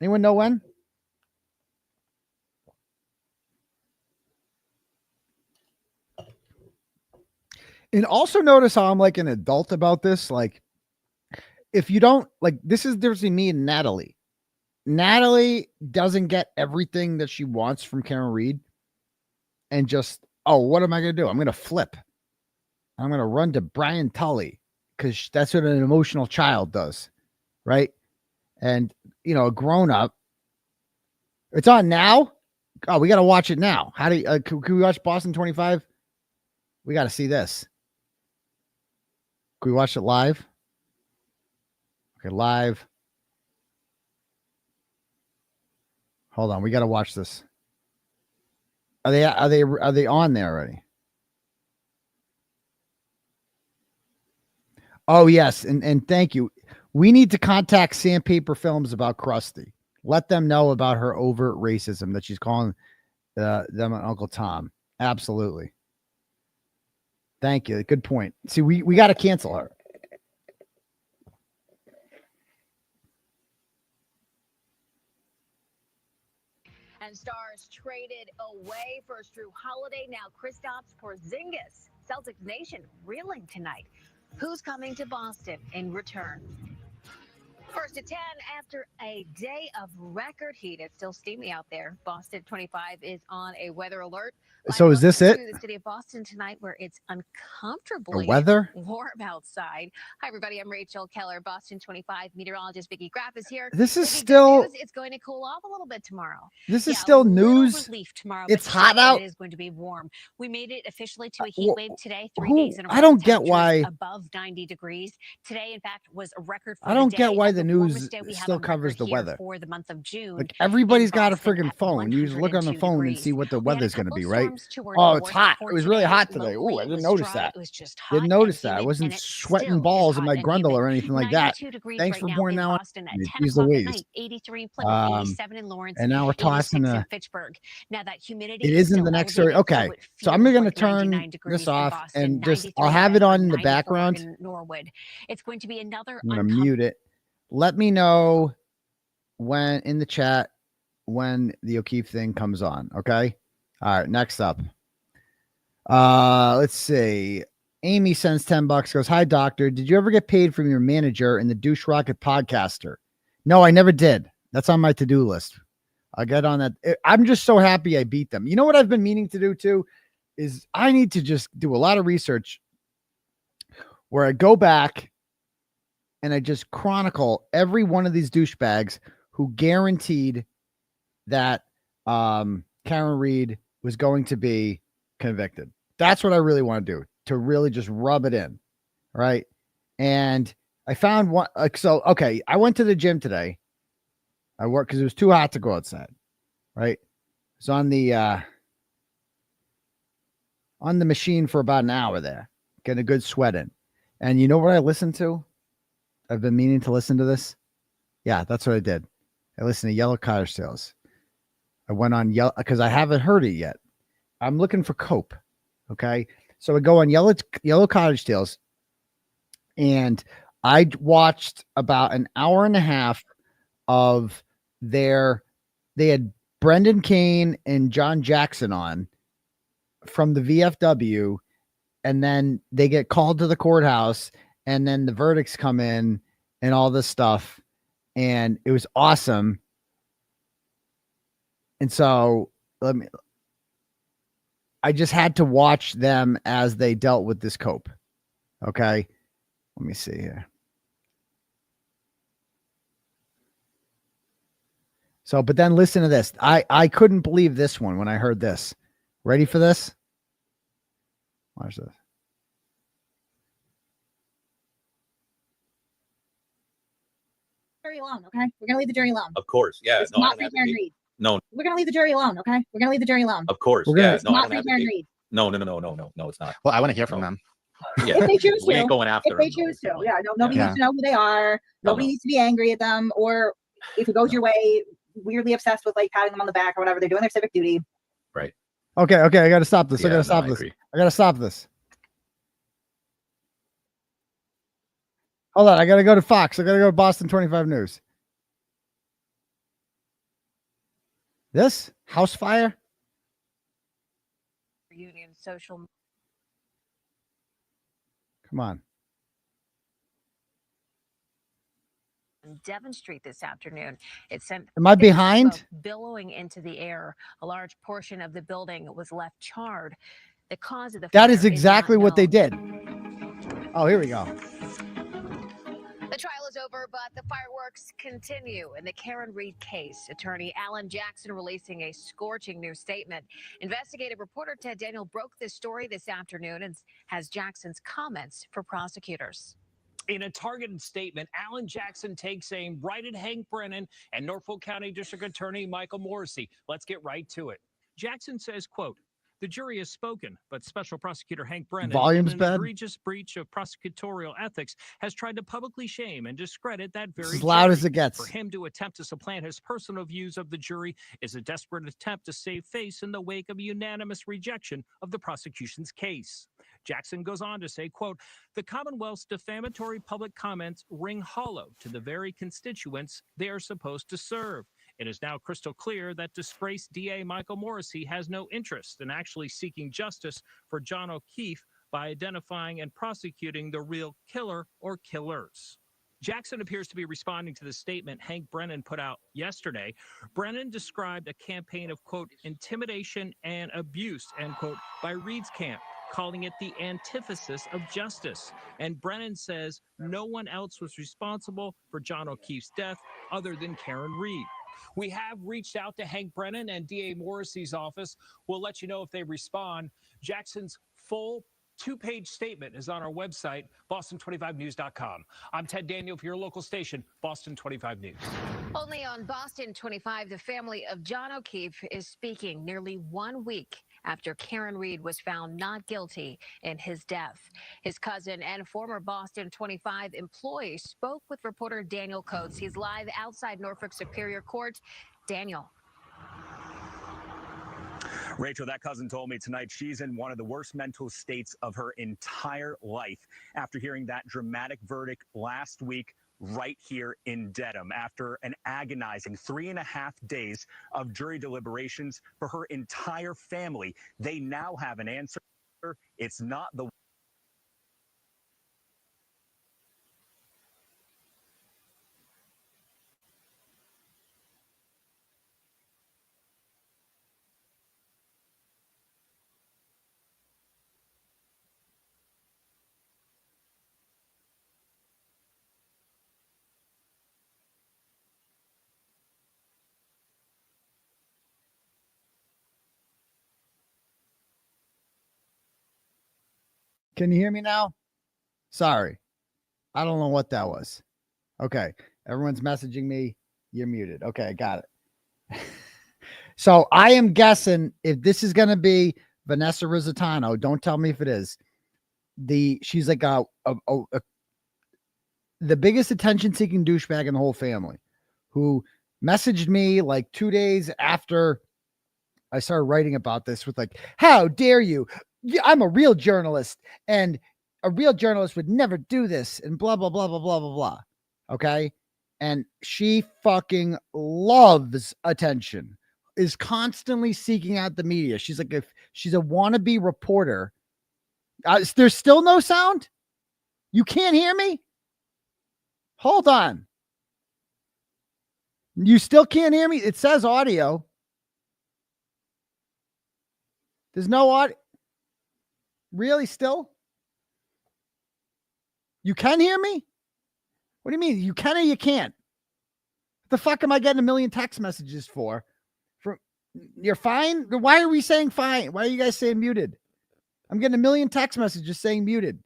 Anyone know when? And also notice how I'm like an adult about this. Like, if you don't like, this is there's me and Natalie. Natalie doesn't get everything that she wants from Karen Reed. And just, oh, what am I going to do? I'm going to flip. I'm going to run to Brian Tully because that's what an emotional child does. Right. And, a grown up. It's on now. Oh, we got to watch it now. How do you, can we watch Boston 25? We got to see this. Can we watch it live? Okay, live. Hold on, we got to watch this. Are they on there already? Oh yes, and thank you. We need to contact Sandpaper Films about Krusty. Let them know about her overt racism that she's calling them Uncle Tom. Absolutely. Thank you. Good point. See, we got to cancel her. And Stars traded away first Drew Holiday, now Kristaps Porzingis. Celtics Nation reeling tonight. Who's coming to Boston in return? First at 10 after a day of record heat. It's still steamy out there. Boston 25 is on a weather alert. So is this it? The city of Boston tonight, where it's uncomfortably warm outside. Hi, everybody. I'm Rachel Keller. Boston 25 meteorologist Vicki Graff is here. This is still. It's going to cool off a little bit tomorrow. This is still news. Tomorrow, it's hot out. It is going to be warm. We made it officially to a heat wave today. 3 days in a row. I don't get why above 90 degrees today. In fact, was a record. For I don't the get day why the news news still covers the weather. For the month of June. Like everybody's got a friggin' phone. You just look on the phone and see what the weather's going to be, right? Oh, it's hot. It was really hot today. Oh, I didn't notice that. Didn't notice that. I wasn't sweating balls in my grundle or anything like that. Thanks for pointing out. Use the ways. 83 Plymouth, 87 in Lawrence, and now we're tossing in Fitchburg. Now that humidity it isn't the next story. Okay, so I'm going to turn this off and just I'll have it on in the background. Norwood. It's going to be another. I'm going to mute it. Let me know when in the chat when the O'Keefe thing comes on. Okay. All right. Next up. Let's see. Amy sends $10. Goes, hi, doctor. Did you ever get paid from your manager in the Douche Rocket podcaster? No, I never did. That's on my to-do list. I'll get on that. I'm just so happy I beat them. You know what I've been meaning to do too is I need to just do a lot of research where I go back and I just chronicle every one of these douchebags who guaranteed that Karen Reed was going to be convicted. That's what I really want to do, to really just rub it in, right? And I found one. So, okay, I went to the gym today. I worked because it was too hot to go outside, right? It's on the machine for about an hour there, getting a good sweat in. And you know what I listened to? I've been meaning to listen to this. Yeah, that's what I did. I listened to 𝗬𝗏𝗧𝗂𝗏. I went on Yellow because I haven't heard it yet. I'm looking for Cope. Okay. So I go on 𝗬𝗏𝗧𝗂𝗏, and I watched about an hour and a half of they had Brendan Kane and John Jackson on from the VFW, and then they get called to the courthouse, and then the verdicts come in and all this stuff. And it was awesome. And so I just had to watch them as they dealt with this Cope. Okay. Let me see here. So, but then listen to this. I couldn't believe this one when I heard this. Ready for this? Watch this. Jury alone, okay? We're gonna leave the jury alone. Of course, yeah. It's not free Karen Reed. No, we're gonna leave the jury alone, okay? We're gonna leave the jury alone. of course, We're gonna- yeah. It's No, I not don't free Karen Reed. No, it's not. Well, I want to hear from them. Yeah, If they choose we to, ain't going after if they them. choose to, yeah. No, nobody Yeah. needs to know who they are. Nobody needs to be angry at them, or if it goes your way, weirdly obsessed with like patting them on the back or whatever. They're doing their civic duty. Right. Okay. I got to stop this. I Yeah, got to no, stop I this. agree. I got to stop this. Hold on. I got to go to Fox. I got to go to Boston 25 News. This house fire. Union social. Come on. Devon Street this afternoon. It sent. Am I behind? Billowing into the air. A large portion of the building was left charred. The cause of the That fire is exactly not what they known. did. Oh, here we go. The trial is over, but the fireworks continue in the Karen Reed case. Attorney Alan Jackson releasing a scorching new statement. Investigative reporter Ted Daniel broke this story this afternoon and has Jackson's comments for prosecutors. In a targeted statement, Alan Jackson takes aim right at Hank Brennan and Norfolk County District Attorney Michael Morrissey. Let's get right to it. Jackson says, quote, "The jury has spoken, but Special Prosecutor Hank Brennan, Volume's in an bad. egregious breach of prosecutorial ethics, has tried to publicly shame and discredit that very It's as loud as jury. it gets. For him to attempt to supplant his personal views of the jury is a desperate attempt to save face in the wake of a unanimous rejection of the prosecution's case." Jackson goes on to say, quote, "The Commonwealth's defamatory public comments ring hollow to the very constituents they are supposed to serve. It is now crystal clear that disgraced DA Michael Morrissey has no interest in actually seeking justice for John O'Keefe by identifying and prosecuting the real killer or killers." Jackson appears to be responding to the statement Hank Brennan put out yesterday. Brennan described a campaign of, quote, "intimidation and abuse," end quote, by Reed's camp, calling it the antithesis of justice. And Brennan says no one else was responsible for John O'Keefe's death other than Karen Reed. We have reached out to Hank Brennan and DA Morrissey's office. We'll let you know if they respond. Jackson's full two-page statement is on our website, Boston25news.com. I'm Ted Daniel for your local station, Boston 25 News. Only on Boston 25, the family of John O'Keefe is speaking nearly 1 week after Karen Reed was found not guilty in his death. His cousin and former Boston 25 employee spoke with reporter Daniel Coates. He's live outside Norfolk Superior Court. Daniel. Rachel, that cousin told me tonight she's in one of the worst mental states of her entire life after hearing that dramatic verdict last week right here in Dedham after an agonizing 3.5 days of jury deliberations for her entire family. They now have an answer. It's not the Can you hear me now? Sorry. I don't know what that was. Okay. Everyone's messaging me. You're muted. Okay, I got it. So I am guessing if this is going to be Vanessa Rizzitano, don't tell me if it is. She's like the biggest attention-seeking douchebag in the whole family, who messaged me like 2 days after I started writing about this with like, how dare you? I'm a real journalist, and a real journalist would never do this, and blah, blah, blah, blah, blah, blah, blah. Okay. And she fucking loves attention, is constantly seeking out the media. She's like, if she's a wannabe reporter. There's still no sound. You can't hear me. Hold on. You still can't hear me. It says audio. There's no audio. Really still? You can hear me? What do you mean? You can or you can't? What the fuck am I getting a million text messages for? You're fine? Why are we saying fine? Why are you guys saying muted? I'm getting a million text messages saying muted.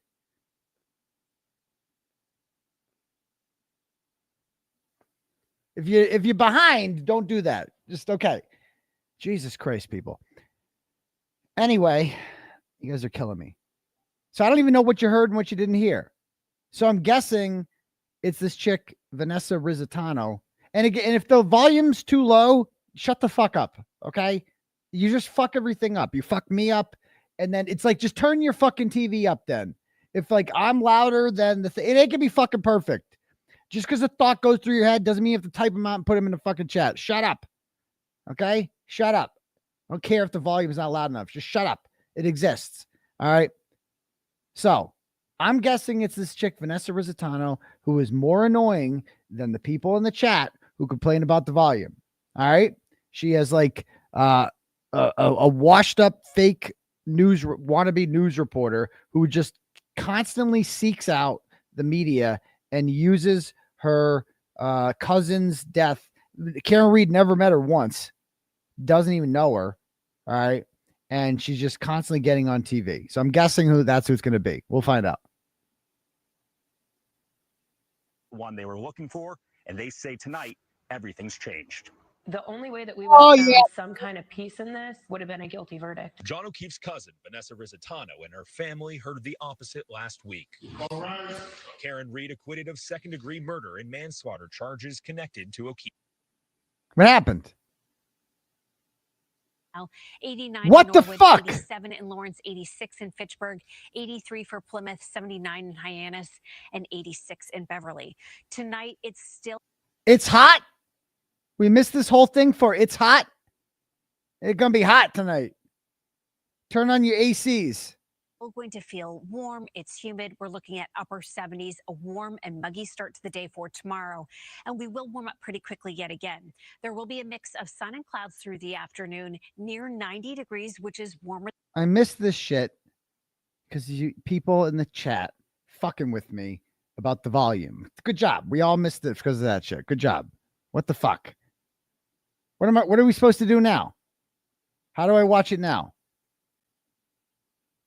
If you're behind, don't do that. Just okay. Jesus Christ, people. Anyway, you guys are killing me. So I don't even know what you heard and what you didn't hear. So I'm guessing it's this chick, Vanessa Rizzitano. And again, and if the volume's too low, shut the fuck up. Okay. You just fuck everything up. You fuck me up. And then it's like, just turn your fucking TV up then. If like I'm louder than the thing, it ain't gonna be fucking perfect. Just because a thought goes through your head doesn't mean you have to type them out and put them in the fucking chat. Shut up. Okay. Shut up. I don't care if the volume is not loud enough. Just shut up. It exists. All right. So I'm guessing it's this chick, Vanessa Rizzitano, who is more annoying than the people in the chat who complain about the volume. All right. She has like a washed up fake wannabe news reporter who just constantly seeks out the media and uses her cousin's death. Karen Reed never met her once. Doesn't even know her. All right. And she's just constantly getting on TV. So I'm guessing that's who it's going to be. We'll find out. One they were looking for, and they say tonight everything's changed. The only way that we would have found some kind of peace in this would have been a guilty verdict. John O'Keefe's cousin, Vanessa Rizzitano, and her family heard the opposite last week. Karen Reed acquitted of second-degree murder and manslaughter charges connected to O'Keefe. What happened? 89 what in the Norwood, fuck? 87 in Lawrence, 86 in Fitchburg, 83 for Plymouth, 79 in Hyannis, and 86 in Beverly. Tonight, It's hot. We missed this whole thing for it's hot. It's going to be hot tonight. Turn on your ACs. We're going to feel warm. It's humid. We're looking at upper 70s, a warm and muggy start to the day for tomorrow. And we will warm up pretty quickly yet again. There will be a mix of sun and clouds through the afternoon, near 90 degrees, which is warmer. I missed this shit because you people in the chat fucking with me about the volume. Good job. We all missed it because of that shit. Good job. What the fuck? What are we supposed to do now? How do I watch it now?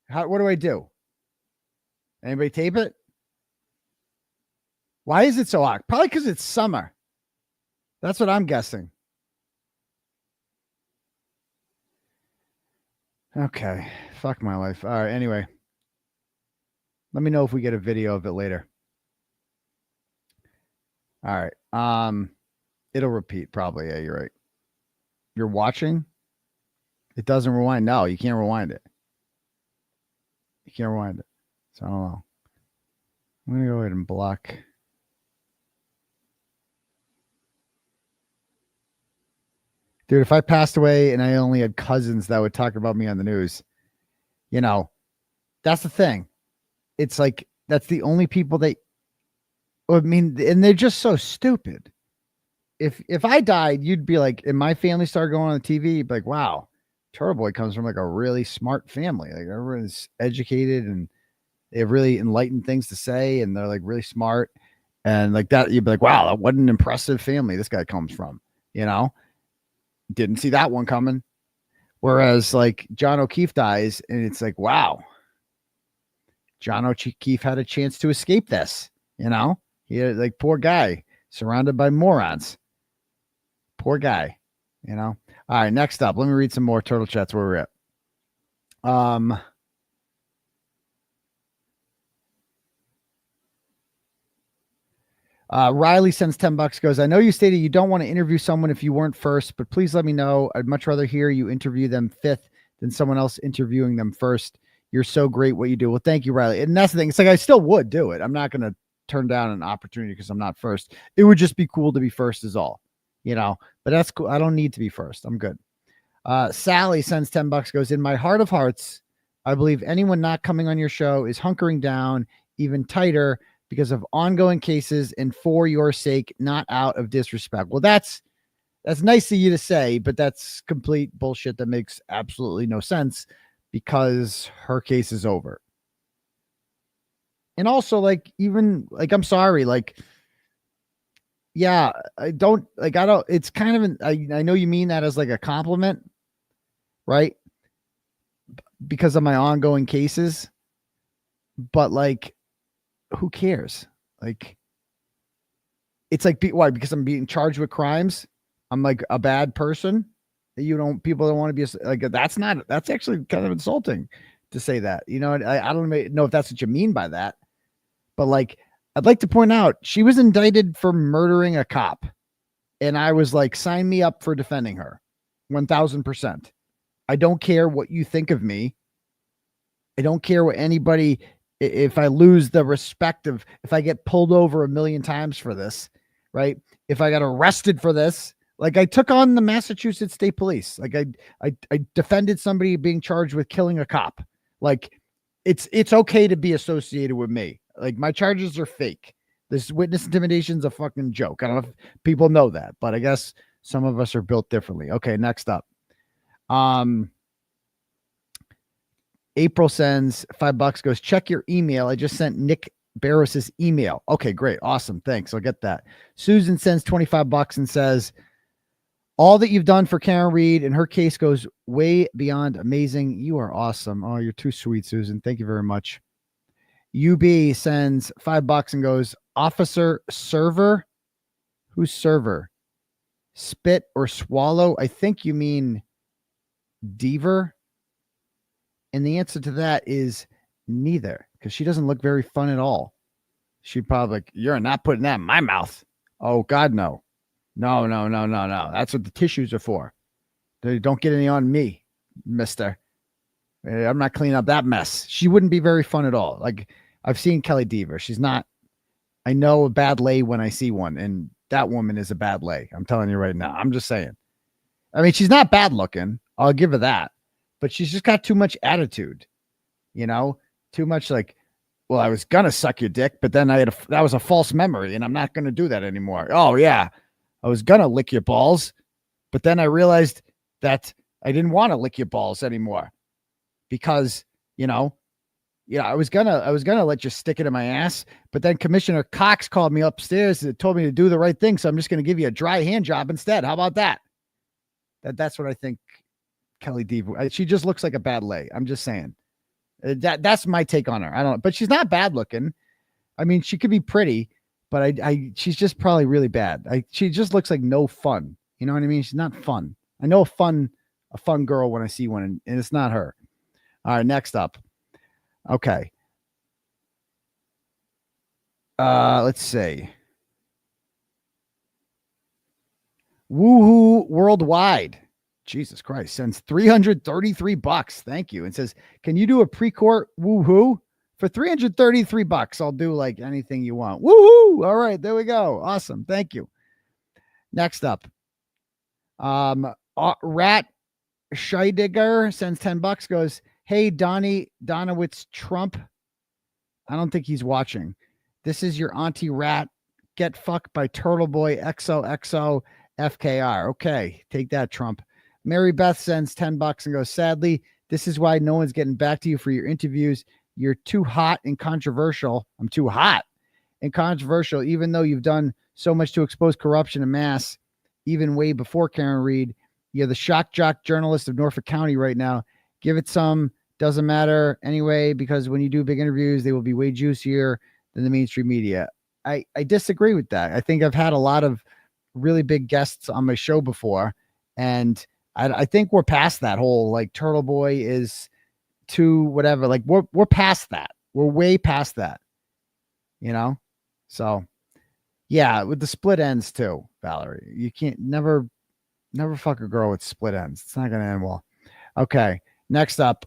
What do I do? Anybody tape it? Why is it so hot? Probably because it's summer. That's what I'm guessing. Okay. Fuck my life. All right. Anyway. Let me know if we get a video of it later. All right. It'll repeat probably. Yeah, you're right. You're watching? It doesn't rewind. No, you can't rewind it. You can't rewind it. So I don't know. I'm going to go ahead and block. Dude, if I passed away and I only had cousins that would talk about me on the news, you know, that's the thing. It's like, that's the only people they, I mean, and they're just so stupid. If I died, you'd be like, and my family started going on the TV, you'd be like, wow, Turtle Boy comes from like a really smart family. Like everyone's educated and they have really enlightened things to say. And they're like really smart. And like that, you'd be like, wow, what an impressive family this guy comes from, you know? Didn't see that one coming. Whereas like John O'Keefe dies and it's like, wow, John O'Keefe had a chance to escape this, you know? He had, like, poor guy surrounded by morons. Poor guy, you know? All right, next up, let me read some more turtle chats where we're at. Riley sends $10, goes, I know you stated you don't want to interview someone if you weren't first, but please let me know. I'd much rather hear you interview them fifth than someone else interviewing them first. You're so great what you do. Well, thank you, Riley. And that's the thing. It's like, I still would do it. I'm not going to turn down an opportunity because I'm not first. It would just be cool to be first is all, you know, but that's cool. I don't need to be first. I'm good. Sally sends $10, goes, in my heart of hearts, I believe anyone not coming on your show is hunkering down even tighter because of ongoing cases and for your sake, not out of disrespect. Well, that's nice of you to say, but that's complete bullshit. That makes absolutely no sense because her case is over. And also, like, even like, I'm sorry, like, yeah, it's kind of I know you mean that as like a compliment, right? Because of my ongoing cases, but like, who cares? Like, it's like, why? Because I'm being charged with crimes. I'm like a bad person. People don't want to be like, that's actually kind of insulting to say that, you know. I don't know if that's what you mean by that, but like, I'd like to point out she was indicted for murdering a cop. And I was like, sign me up for defending her 1000%. I don't care what you think of me. I don't care what anybody, if I lose the respect of, if I get pulled over 1,000,000 times for this, right? If I got arrested for this, like I took on the Massachusetts State Police. Like I defended somebody being charged with killing a cop. Like it's okay to be associated with me. Like my charges are fake. This witness intimidation is a fucking joke. I don't know if people know that, but I guess some of us are built differently. Okay, next up. April sends $5, goes, check your email. I just sent Nick Barris's email. Okay, great. Awesome. Thanks. I'll get that. Susan sends $25 and says, all that you've done for Karen Reed and her case goes way beyond amazing. You are awesome. Oh, you're too sweet, Susan. Thank you very much. UB sends $5 and goes, Officer Server. Who's Server? Spit or swallow? I think you mean Deaver. And the answer to that is neither, because she doesn't look very fun at all. She'd probably like, you're not putting that in my mouth. Oh, God, no. No. That's what the tissues are for. They don't get any on me, mister. I'm not cleaning up that mess. She wouldn't be very fun at all. Like, I've seen Kelly Deaver. She's not, I know a bad lay when I see one, and that woman is a bad lay. I'm telling you right now. I'm just saying. I mean, she's not bad looking. I'll give her that. But she's just got too much attitude, you know, too much like, well, I was going to suck your dick, but then that was a false memory and I'm not going to do that anymore. Oh yeah. I was going to lick your balls, but then I realized that I didn't want to lick your balls anymore because, you know, I was going to let you stick it in my ass, but then Commissioner Cox called me upstairs and told me to do the right thing. So I'm just going to give you a dry hand job instead. How about that? That's what I think. Kelly Deaver. She just looks like a bad lay. I'm just saying. That's my take on her. I don't know, but she's not bad looking. I mean, she could be pretty, but she's just probably really bad. She just looks like no fun. You know what I mean? She's not fun. I know a fun girl when I see one, and it's not her. All right, next up. Okay. Let's see. Woohoo Worldwide. Jesus Christ, sends $333. Thank you. And says, can you do a pre-court woohoo? For $333, I'll do like anything you want. Woohoo! All right, there we go. Awesome. Thank you. Next up. Rat Scheidegger sends $10, goes, hey, Donowitz Trump. I don't think he's watching. This is your auntie Rat. Get fucked by 𝗃𝗏boy XOXO FKR. Okay, take that, Trump. Mary Beth sends $10 and goes, sadly, this is why no one's getting back to you for your interviews. You're too hot and controversial. I'm too hot and controversial, even though you've done so much to expose corruption en masse, even way before Karen Reed. You're the shock jock journalist of Norfolk County right now. Give it some. Doesn't matter anyway, because when you do big interviews, they will be way juicier than the mainstream media. I disagree with that. I think I've had a lot of really big guests on my show before, and I think we're past that whole like 𝗃𝗏boy is too whatever. Like we're past that. We're way past that. You know? So yeah, with the split ends too, Valerie. You can't never fuck a girl with split ends. It's not gonna end well. Okay. Next up.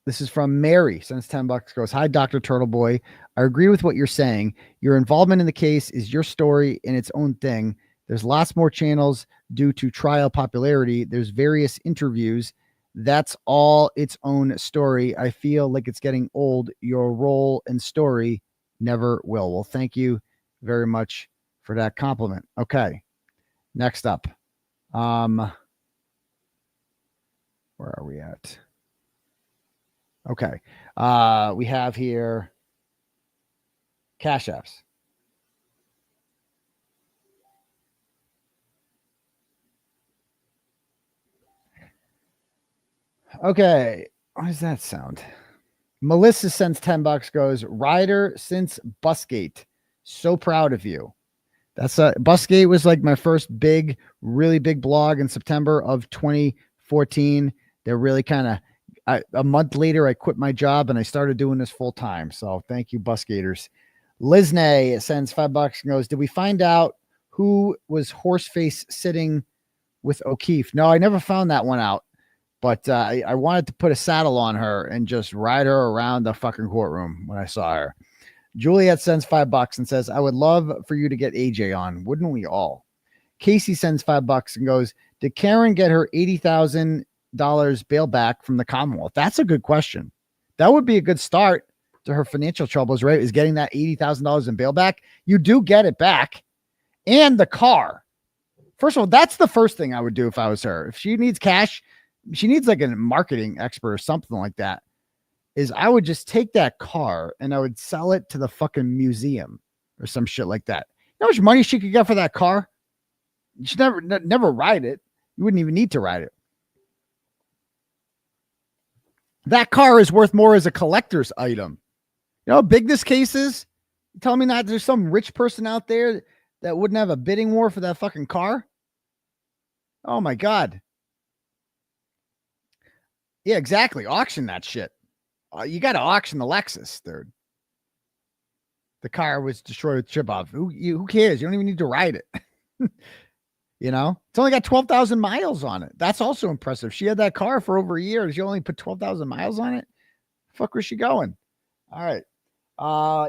This is from Mary, sends $10, goes, hi, Dr. 𝗃𝗏boy. I agree with what you're saying. Your involvement in the case is your story in its own thing. There's lots more channels due to trial popularity. There's various interviews. That's all its own story. I feel like it's getting old. Your role and story never will. Well, thank you very much for that compliment. Okay. Next up. Where are we at? Okay. We have here Cash Apps. Okay. What does that sound? Melissa sends $10, goes, rider since Busgate. So proud of you. That's Busgate was like my first really big blog in September of 2014. They're really kind of, a month later, I quit my job and I started doing this full time. So thank you, Busgaters. Liznay sends $5 and goes, did we find out who was Horseface sitting with O'Keefe? No, I never found that one out, but I wanted to put a saddle on her and just ride her around the fucking courtroom when I saw her. Juliet sends $5 and says, I would love for you to get AJ on. Wouldn't we all? Casey sends $5 and goes, did Karen get her $80,000 bail back from the Commonwealth? That's a good question. That would be a good start to her financial troubles, right? Is getting that $80,000 in bail back. You do get it back. And the car. First of all, that's the first thing I would do if I was her. If she needs cash, she needs like a marketing expert or something like that, is I would just take that car and I would sell it to the fucking museum or some shit like that. You know how much money she could get for that car? She never ride it. You wouldn't even need to ride it. That car is worth more as a collector's item. You know how big this case is? You tell me not there's some rich person out there that wouldn't have a bidding war for that fucking car? Oh my God. Yeah, exactly. Auction that shit. You got to auction the Lexus, dude. The car was destroyed with chip-off. Who cares? You don't even need to ride it. You know, it's only got 12,000 miles on it. That's also impressive. She had that car for over a year. She only put 12,000 miles on it. Fuck, where's she going? All right.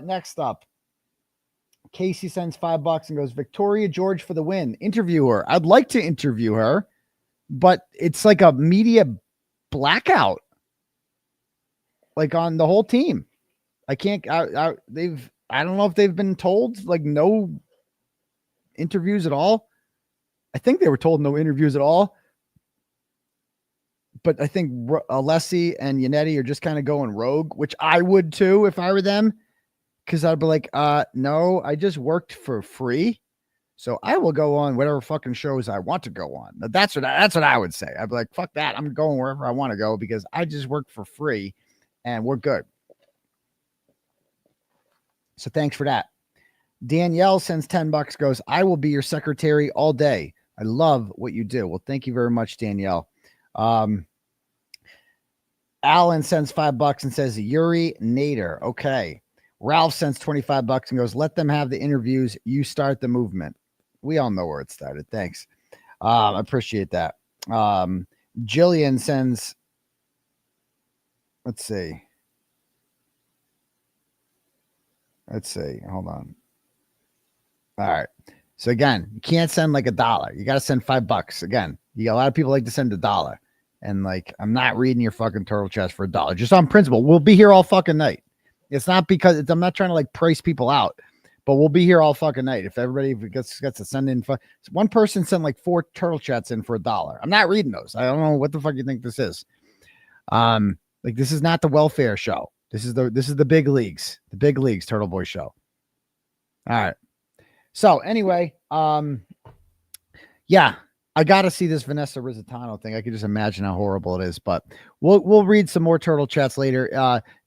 Next up, Casey sends $5 and goes, Victoria George for the win. Interview her. I'd like to interview her, but it's like a media blackout, like on the whole team. I can't. I don't know if they've been told like no interviews at all. I think they were told no interviews at all. But I think 𝗫𝗏𝗍 and Yannetti are just kind of going rogue, which I would too if I were them. Because I'd be like, no, I just worked for free. So I will go on whatever fucking shows I want to go on. That's what I would say. I'd be like, fuck that. I'm going wherever I want to go because I just work for free and we're good. So thanks for that. Danielle sends $10, goes, I will be your secretary all day. I love what you do. Well, thank you very much, Danielle. Alan sends $5 and says, Yuri Nader. Okay. Ralph sends $25 and goes, let them have the interviews. You start the movement. We all know where it started. Thanks. I appreciate that. Jillian sends, let's see. Hold on. All right. So again, you can't send like $1. You got to send $5. Again, you got a lot of people like to send $1. And like, I'm not reading your fucking turtle chest for $1, just on principle. We'll be here all fucking night. It's not because I'm not trying to like price people out, but we'll be here all fucking night. If everybody gets to send in, one person sent like 4 turtle chats in for $1. I'm not reading those. I don't know what the fuck you think this is. Like this is not the welfare show. This is the big leagues, Turtle Boy show. All right. So anyway, yeah, I got to see this Vanessa Rizzitano thing. I can just imagine how horrible it is, but we'll read some more turtle chats later.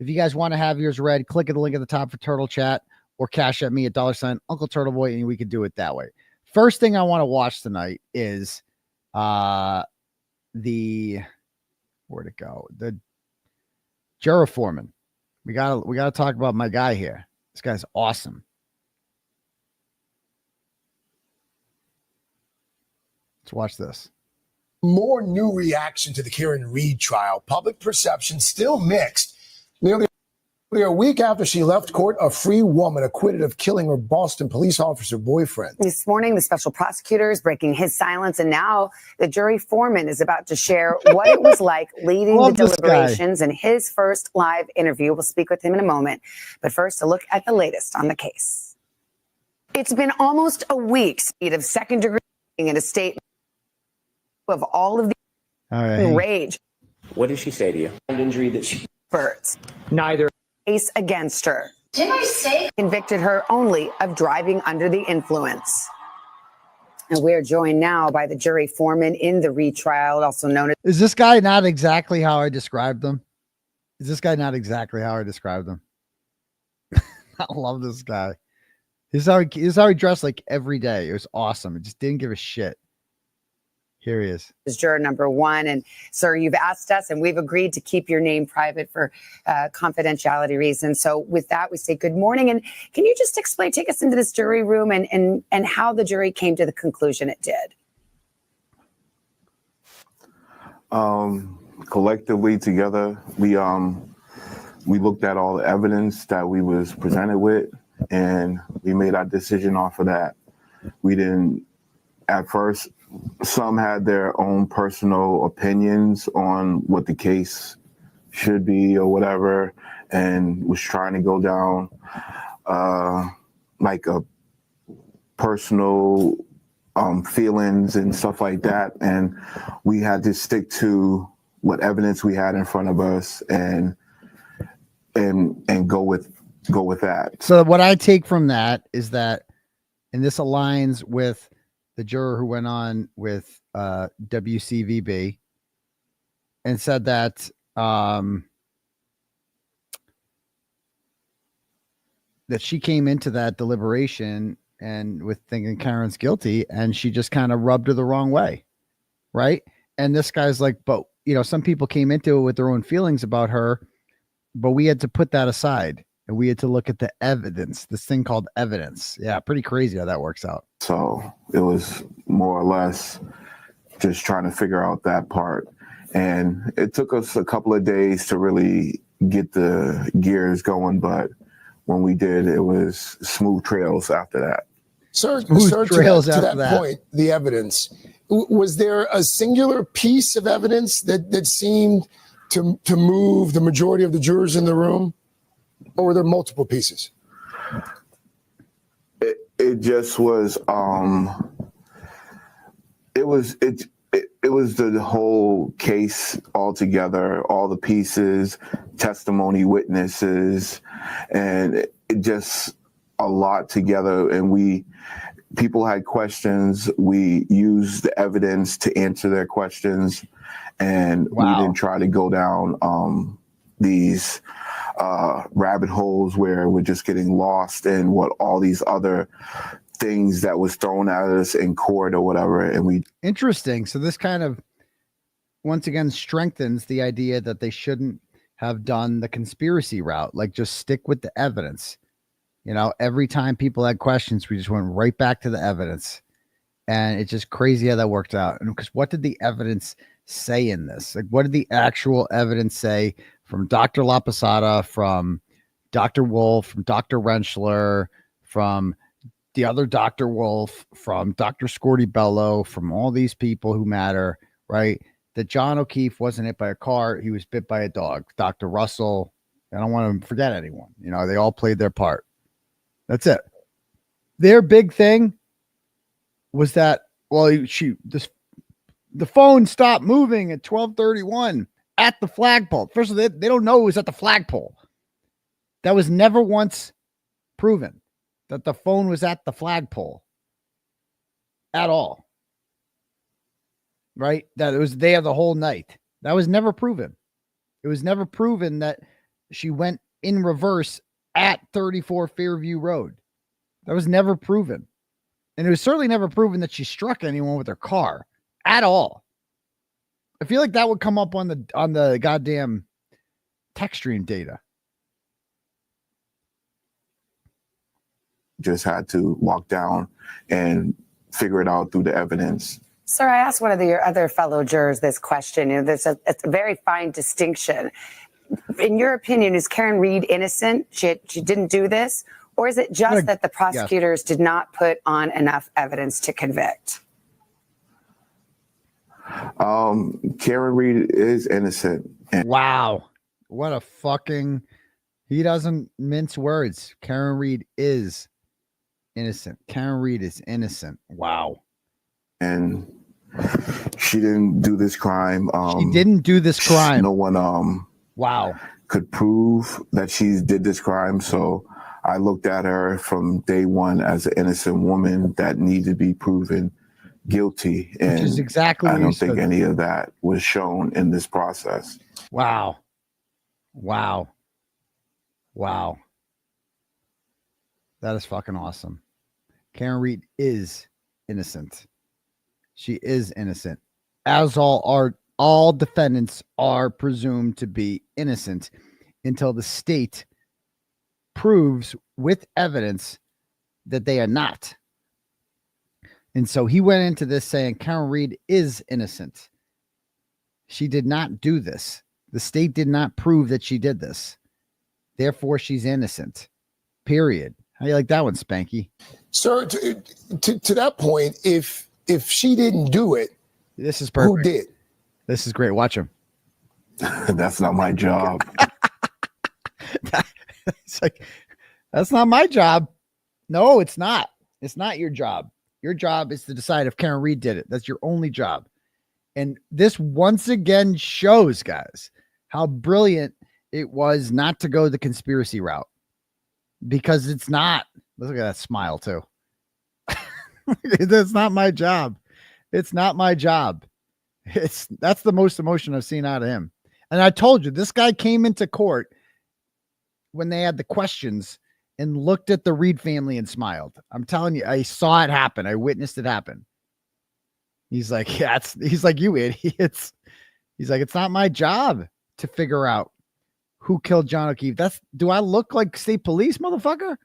If you guys want to have yours read, click at the link at the top for turtle chat or cash at me at $UncleTurtleBoy, and we could do it that way. First thing I want to watch tonight is where'd it go? The Juror Foreman. We gotta talk about my guy here. This guy's awesome. Let's watch this. More new reaction to the Karen Reed trial. Public perception still mixed. Nearly a week after she left court, a free woman acquitted of killing her Boston police officer boyfriend. This morning, the special prosecutor is breaking his silence, and now the jury foreman is about to share what it was like leading the deliberations in his first live interview. We'll speak with him in a moment. But first, a look at the latest on the case. It's been almost a week of second-degree in a state of all of the rage. What did she say to you? An injury that she... Birds. Neither. Case against her. Didn't I say? Convicted her only of driving under the influence. And we're joined now by the jury foreman in the retrial, also known as... Is this guy not exactly how I described them? I love this guy. This is how he dressed like every day. It was awesome. It just didn't give a shit. Here he is. Juror number 1. And sir, you've asked us and we've agreed to keep your name private for confidentiality reasons. So with that, we say good morning. And can you just take us into this jury room and how the jury came to the conclusion it did? Collectively together, we looked at all the evidence that we was presented with, and we made our decision off of that. We didn't, at first, some had their own personal opinions on what the case should be or whatever, and was trying to go down like a personal feelings and stuff like that. And we had to stick to what evidence we had in front of us and go with that. So what I take from that is that, and this aligns with the juror who went on with 𝗫𝗏𝗶 and said that that she came into that deliberation and with thinking Karen's guilty, and she just kind of rubbed her the wrong way, right? And this guy's like, but some people came into it with their own feelings about her, but we had to put that aside. And we had to look at the evidence, this thing called evidence. Yeah, pretty crazy how that works out. So it was more or less just trying to figure out that part. And it took us a couple of days to really get the gears going. But when we did, it was smooth trails after that. Sir, to that point, the evidence, was there a singular piece of evidence that seemed to move the majority of the jurors in the room? Or were there multiple pieces? It just was. It was the whole case altogether, all the pieces, testimony, witnesses, and it just a lot together. And people had questions. We used the evidence to answer their questions, and we didn't try to go down these rabbit holes where we're just getting lost in what all these other things that was thrown at us in court or whatever. And we interesting. So this kind of once again strengthens the idea that they shouldn't have done the conspiracy route. Like, just stick with the evidence. You know, every time people had questions, we just went right back to the evidence. And it's just crazy how that worked out. And because what did the evidence say in this? Like, what did the actual evidence say from Dr. 𝗵𝗂𝗧𝗂, from Dr. Wolf, from Dr. Rentschler, from the other Dr. Wolf, from Dr. 𝗬𝗄𝗄𝗍𝗄, from all these people who matter, right? That John O'Keefe wasn't hit by a car. He was bit by a dog. Dr. Russell. I don't want to forget anyone. You know, they all played their part. That's it. Their big thing was that, well, the phone stopped moving at 12:31 at the flagpole. First of all, they don't know it was at the flagpole. That was never once proven, that the phone was at the flagpole at all. Right? That it was there the whole night. That was never proven. It was never proven that she went in reverse at 34 Fairview Road. That was never proven. And it was certainly never proven that she struck anyone with her car at all. I feel like that would come up on the goddamn text stream data. just had to walk down and figure it out through the evidence. Sir, I asked one of your other fellow jurors this question. You know, it's a very fine distinction. In your opinion, is Karen Read innocent? She didn't do this? Or is it just that the prosecutors did not put on enough evidence to convict? Karen Read is innocent. Wow. What a fucking... He doesn't mince words. Karen Read is innocent. Karen Read is innocent. Wow. And she didn't do this crime. She didn't do this crime. No one wow. could prove that she did this crime. So I looked at her from day one as an innocent woman that needed to be proven guilty. And which is exactly I what don't think any of that was shown in this process. Wow. Wow. Wow. That is fucking awesome. Karen Read is innocent. She is innocent. As all defendants are presumed to be innocent until the state proves with evidence that they are not. And so he went into this saying Karen Read is innocent. She did not do this. The state did not prove that she did this. Therefore, she's innocent. Period. How do you like that one, Spanky? Sir, to that point, if she didn't do it, this is perfect. Who did? This is great. Watch him. That's not my job. It's like, that's not my job. No, it's not. It's not your job. Your job is to decide if Karen Read did it. That's your only job. And this once again shows, guys, how brilliant it was not to go the conspiracy route, because it's not. Look at that smile too. That's not my job. It's not my job. That's the most emotion I've seen out of him. And I told you, this guy came into court when they had the questions and looked at the Read family and smiled. I'm telling you, I saw it happen. I witnessed it happen. He's like, yeah, he's like, you idiots. He's like, it's not my job to figure out who killed John O'Keefe. Do I look like state police, motherfucker?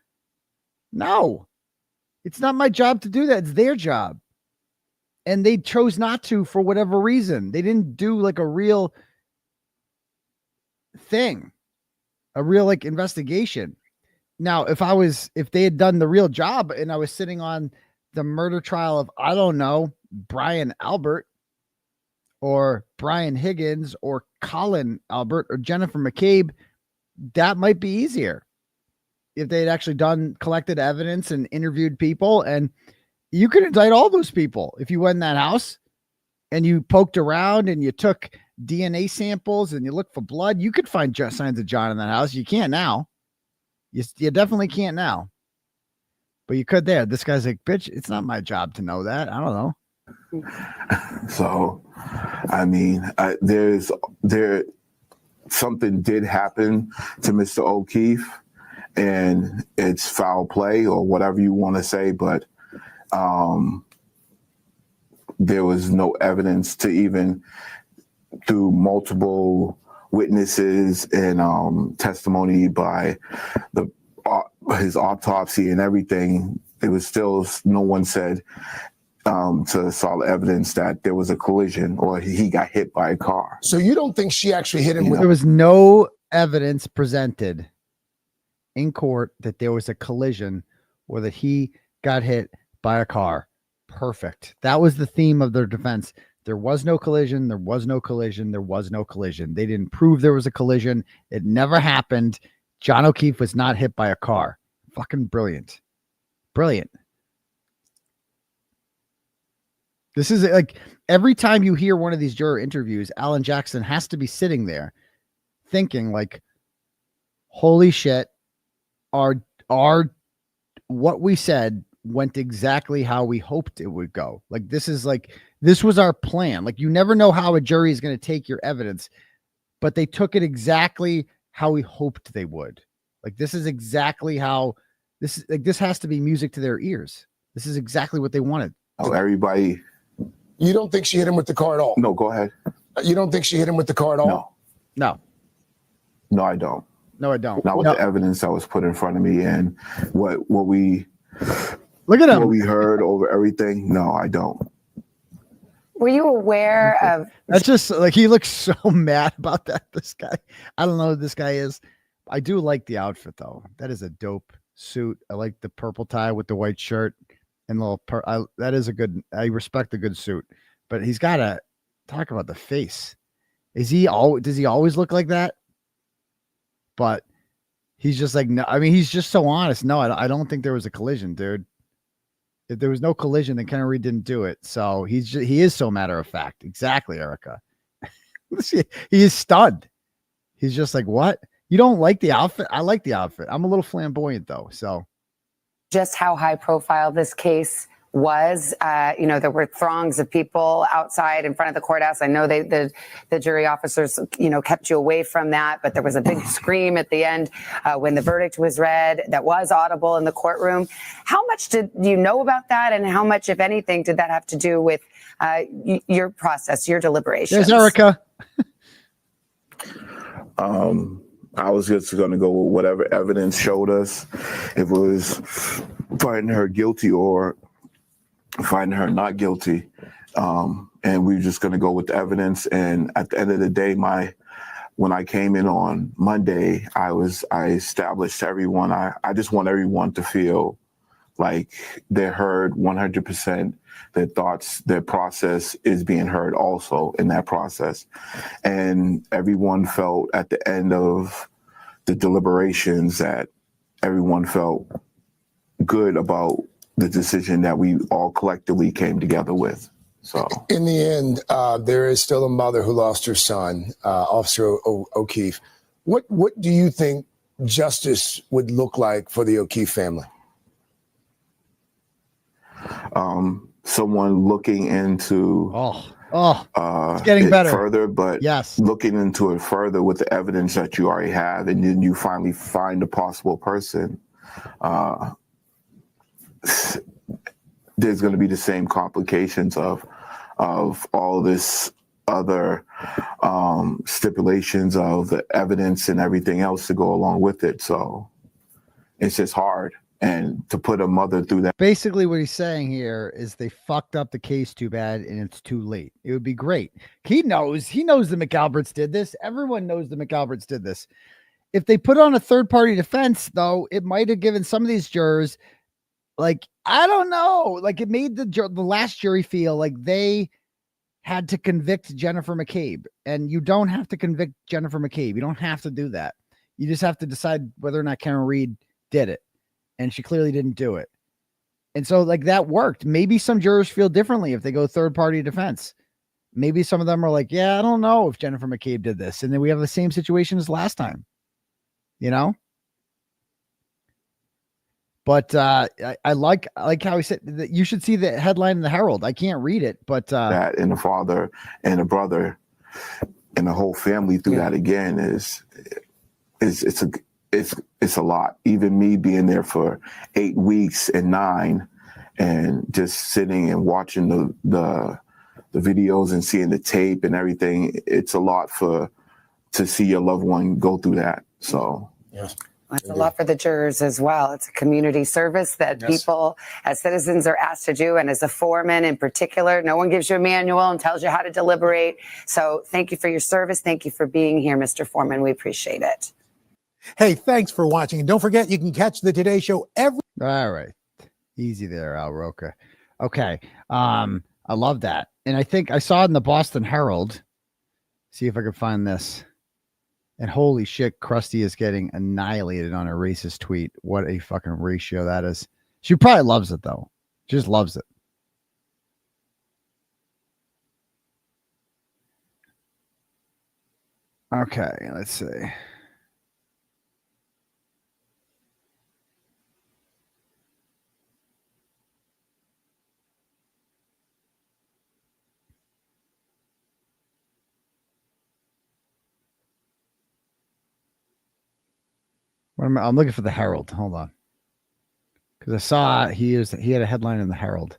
No, it's not my job to do that. It's their job. And they chose not to for whatever reason. They didn't do like a real thing, a real like investigation. Now, if they had done the real job and I was sitting on the murder trial of, I don't know, Brian Albert or Brian Higgins or Colin Albert or Jennifer McCabe, that might be easier if they had actually collected evidence and interviewed people. And you could indict all those people if you went in that house and you poked around and you took DNA samples and you looked for blood. You could find signs of John in that house. You can't now. You definitely can't now. But you could there. This guy's like, bitch, it's not my job to know that. I don't know. So, I mean, something did happen to Mr. O'Keefe, and it's foul play or whatever you want to say, but there was no evidence to even through multiple witnesses and testimony by his autopsy and everything. It was still no one said to solid evidence that there was a collision or he got hit by a car. So you don't think she actually hit him with? There was no evidence presented in court that there was a collision or that he got hit by a car. Perfect. That was the theme of their defense. There was no collision. There was no collision. There was no collision. They didn't prove there was a collision. It never happened. John O'Keefe was not hit by a car. Fucking brilliant. Brilliant. This is like every time you hear one of these juror interviews, Alan Jackson has to be sitting there thinking like, holy shit, our what we said went exactly how we hoped it would go. Like this was our plan. Like you never know how a jury is going to take your evidence, but they took it exactly how we hoped they would. Like this is exactly how this has to be music to their ears. This is exactly what they wanted. Oh, everybody. You don't think she hit him with the car at all? No, go ahead. You don't think she hit him with the car at all? No. No, I don't. No, I don't. Not with the evidence that was put in front of me and what we look at him. What we heard over everything. No, I don't. Were you aware of? That's just like he looks so mad about that. This guy, I don't know who this guy is. I do like the outfit though. That is a dope suit. I like the purple tie with the white shirt and little. That is a good. I respect the good suit, but he's got to talk about the face. Does he always look like that? But he's just like, no, I mean, he's just so honest. No, I don't think there was a collision, dude. If there was no collision, then Kearney didn't do it. So he is so matter of fact. Exactly, Erica. He is stunned. He's just like, what? You don't like the outfit? I like the outfit. I'm a little flamboyant though. So just how high profile this case was. There were throngs of people outside in front of the courthouse. I know the jury officers, kept you away from that, but there was a big scream at the end when the verdict was read that was audible in the courtroom. How much did you know about that? And how much, if anything, did that have to do with your process, your deliberations? There's Erica. I was just going to go with whatever evidence showed us. If it was finding her guilty or finding her not guilty. And we were just going to go with the evidence. And at the end of the day, when I came in on Monday, I established to everyone, I just want everyone to feel like they're heard 100%, their thoughts, their process is being heard also in that process. And everyone felt at the end of the deliberations that everyone felt good about the decision that we all collectively came together with. So in the end, there is still a mother who lost her son, Officer O'Keefe. What do you think justice would look like for the O'Keefe family? Someone looking into it's getting better further, but yes, looking into it further with the evidence that you already have, and then you finally find a possible person. There's going to be the same complications of all this other stipulations of the evidence and everything else to go along with it. So it's just hard. And to put a mother through that. Basically what he's saying here is they fucked up the case too bad and it's too late. It would be great. He knows the McAlberts did this. Everyone knows the McAlberts did this. If they put on a third party defense though, it might have given some of these jurors, like, I don't know, like it made the last jury feel like they had to convict Jennifer McCabe, and you don't have to convict Jennifer McCabe. You don't have to do that. You just have to decide whether or not Karen Reed did it. And she clearly didn't do it. And so like that worked. Maybe some jurors feel differently if they go third party defense. Maybe some of them are like, yeah, I don't know if Jennifer McCabe did this. And then we have the same situation as last time, But I like how he said that you should see the headline in the Herald. I can't read it, but that and the father and the brother and the whole family through that again is it's a lot. Even me being there for 8 weeks and 9, and just sitting and watching the videos and seeing the tape and everything, it's a lot to see your loved one go through that. So yes. That's a lot for the jurors as well. It's a community service that people as citizens are asked to do. And as a foreman in particular, no one gives you a manual and tells you how to deliberate. So thank you for your service. Thank you for being here, Mr. Foreman. We appreciate it. Hey, thanks for watching. And don't forget, you can catch the Today Show every... All right. Easy there, 𝗷𝗄𝗃. Okay. I love that. And I think I saw it in the Boston Herald. See if I can find this. And holy shit, Krusty is getting annihilated on a racist tweet. What a fucking ratio that is. She probably loves it, though. She just loves it. Okay, let's see. I'm looking for the Herald. Hold on, because I saw he had a headline in the Herald.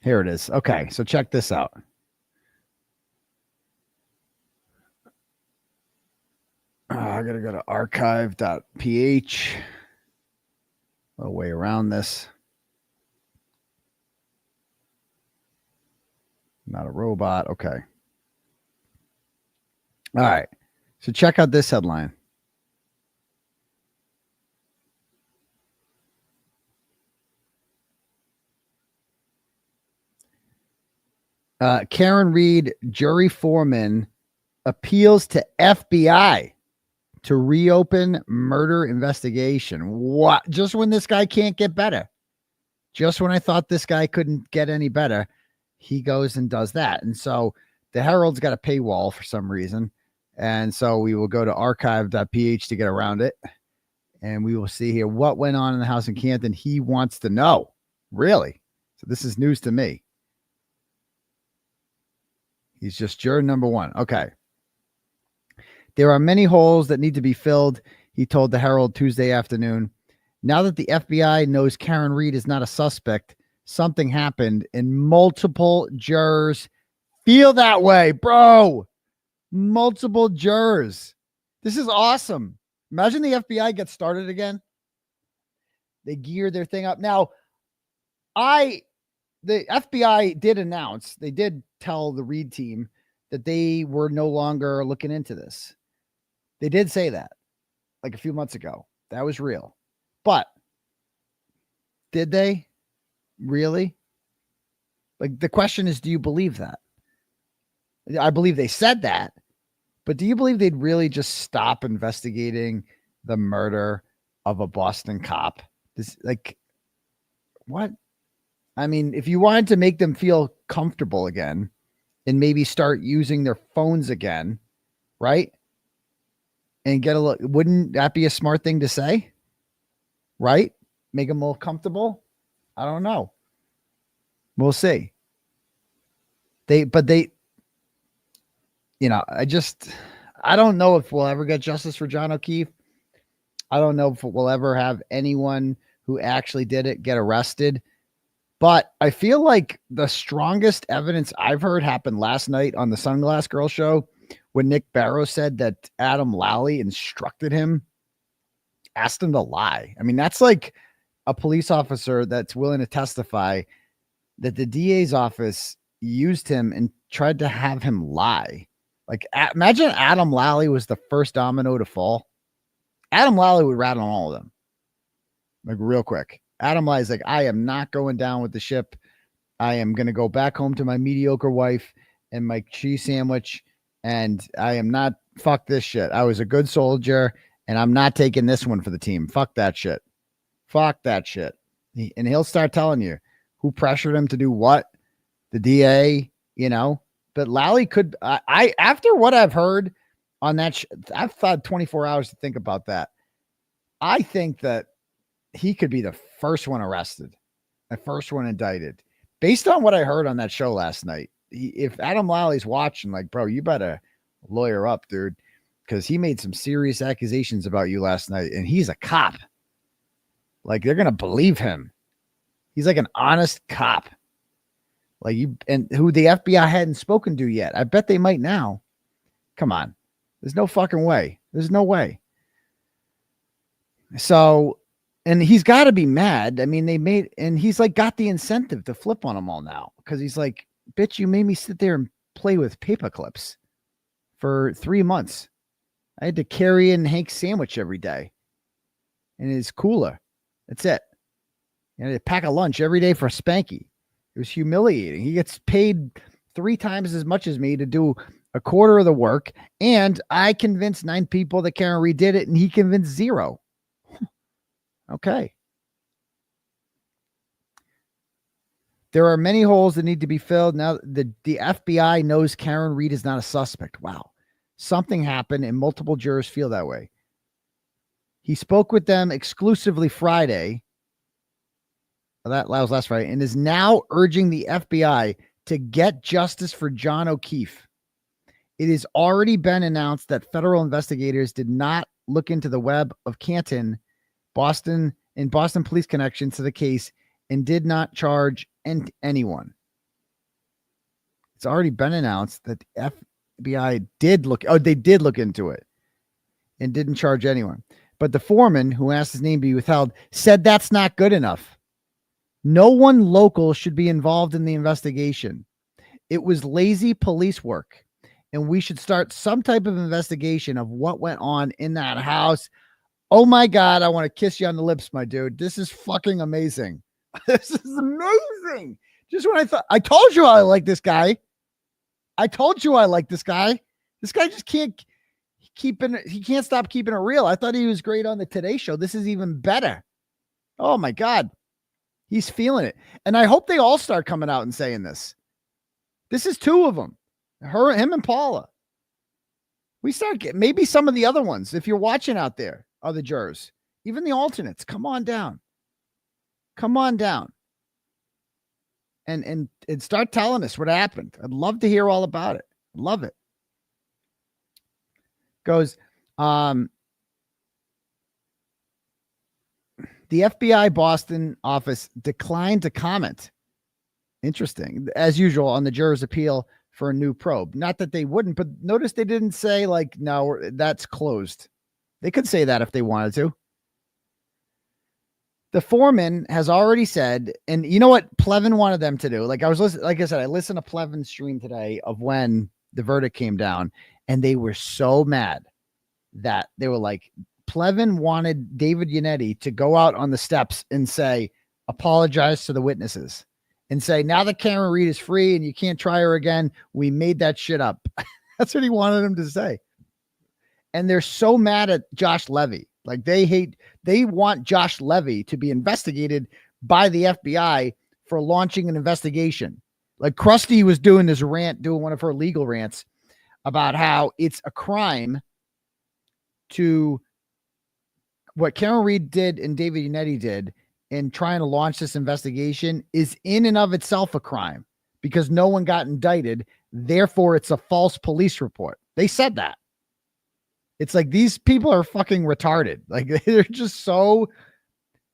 Here it is. Okay, so check this out. I gotta go to archive.ph. A way around this. Not a robot. Okay. All right. So check out this headline. Karen Reed, jury foreman, appeals to FBI to reopen murder investigation. What? Just when this guy can't get better. Just when I thought this guy couldn't get any better, he goes and does that. And so the Herald's got a paywall for some reason. And so we will go to archive.ph to get around it. And we will see here what went on in the house in Canton. He wants to know. Really? So this is news to me. He's just juror number 1. Okay. There are many holes that need to be filled, he told the Herald Tuesday afternoon. Now that the FBI knows Karen Reed is not a suspect, something happened and multiple jurors feel that way, bro. Multiple jurors. This is awesome. Imagine the FBI gets started again. They gear their thing up. Now, the FBI did announce, they did tell the Reed team that they were no longer looking into this. They did say that like a few months ago. That was real. But did they really? Like, the question is, do you believe that? I believe they said that, but do you believe they'd really just stop investigating the murder of a Boston cop? This, like, what? I mean, if you wanted to make them feel comfortable again and maybe start using their phones again, right? And get a look, wouldn't that be a smart thing to say? Right? Make them more comfortable? I don't know. We'll see. I don't know if we'll ever get justice for John O'Keefe. I don't know if we'll ever have anyone who actually did it get arrested. But I feel like the strongest evidence I've heard happened last night on the Sunglass Girl show when Nick Barrow said that Adam Lally instructed him, asked him to lie. I mean, that's like a police officer that's willing to testify that the DA's office used him and tried to have him lie. Like, imagine Adam Lally was the first domino to fall. Adam Lally would rat on all of them. Like, real quick. Adam Lally's like, I am not going down with the ship. I am going to go back home to my mediocre wife and my cheese sandwich. And I am not, fuck this shit. I was a good soldier and I'm not taking this one for the team. Fuck that shit. Fuck that shit. And he'll start telling you who pressured him to do what. The DA, you know, but Lally could, I after what I've heard on that, I've thought 24 hours to think about that. I think that he could be the first one arrested, the first one indicted. Based on what I heard on that show last night, if Adam Lally's watching, like, bro, you better lawyer up, dude, because he made some serious accusations about you last night, and he's a cop. Like, they're going to believe him. He's like an honest cop. Like, you, and who the FBI hadn't spoken to yet. I bet they might now. Come on. There's no fucking way. There's no way. So, and he's got to be mad. I mean, and he's like got the incentive to flip on them all now, because he's like, bitch, you made me sit there and play with paper clips for 3 months. I had to carry in Hank's sandwich every day in his cooler. That's it. And I had to pack a lunch every day for Spanky. It was humiliating. He gets paid 3 times as much as me to do a quarter of the work. And I convinced 9 people that Karen Reed did it, and he convinced 0. Okay. There are many holes that need to be filled. Now the FBI knows Karen Reed is not a suspect. Wow. Something happened and multiple jurors feel that way. He spoke with them exclusively Friday. That was last Friday, and is now urging the FBI to get justice for John O'Keefe. It has already been announced that federal investigators did not look into the web of Canton, Boston police connections to the case, and did not charge anyone. It's already been announced that the FBI did look. Oh, they did look into it and didn't charge anyone. But the foreman, who asked his name be withheld, said that's not good enough. No one local should be involved in the investigation. It was lazy police work, and we should start some type of investigation of what went on in that house. Oh my God, I want to kiss you on the lips, my dude. This is fucking amazing. This is amazing. Just when I told you I like this guy. I told you I like this guy. This guy just can't he can't stop keeping it real. I thought he was great on the Today Show. This is even better. Oh my God. He's feeling it. And I hope they all start coming out and saying this. This is 2 of them. Him and Paula. We start getting maybe some of the other ones. If you're watching out there, other jurors, even the alternates, come on down. Come on down. And start telling us what happened. I'd love to hear all about it. Love it. Goes, the FBI Boston office declined to comment. Interesting. As usual, on the juror's appeal for a new probe. Not that they wouldn't, but notice they didn't say, like, no, that's closed. They could say that if they wanted to. The foreman has already said, and you know what Plevin wanted them to do? Like I said, I listened to Plevin's stream today of when the verdict came down, and they were so mad that they were like, Plevin wanted David Yannetti to go out on the steps and say, apologize to the witnesses and say, now that Karen Reed is free and you can't try her again, we made that shit up. That's what he wanted him to say. And they're so mad at Josh Levy. Like they want Josh Levy to be investigated by the FBI for launching an investigation. Like Krusty was doing this rant, doing one of her legal rants about how it's a crime to what Karen Reed did and David Yannetti did in trying to launch this investigation is in and of itself a crime because no one got indicted. Therefore, it's a false police report. They said that. It's like these people are fucking retarded. Like they're just so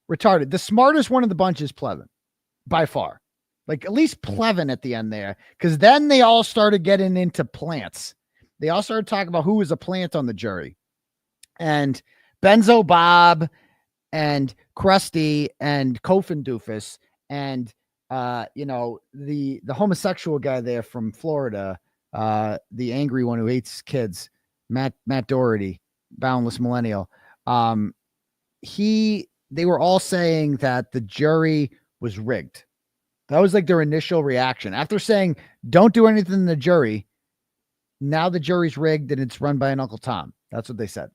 retarded. The smartest one of the bunch is Plevin by far. Like at least Plevin at the end there. Because then they all started getting into plants. They all started talking about who was a plant on the jury. And Benzo Bob and Krusty and Kofin Doofus and the homosexual guy there from Florida, the angry one who hates kids, Matt Doherty, boundless millennial. They were all saying that the jury was rigged. That was like their initial reaction after saying, don't do anything in the jury. Now the jury's rigged and it's run by an Uncle Tom. That's what they said.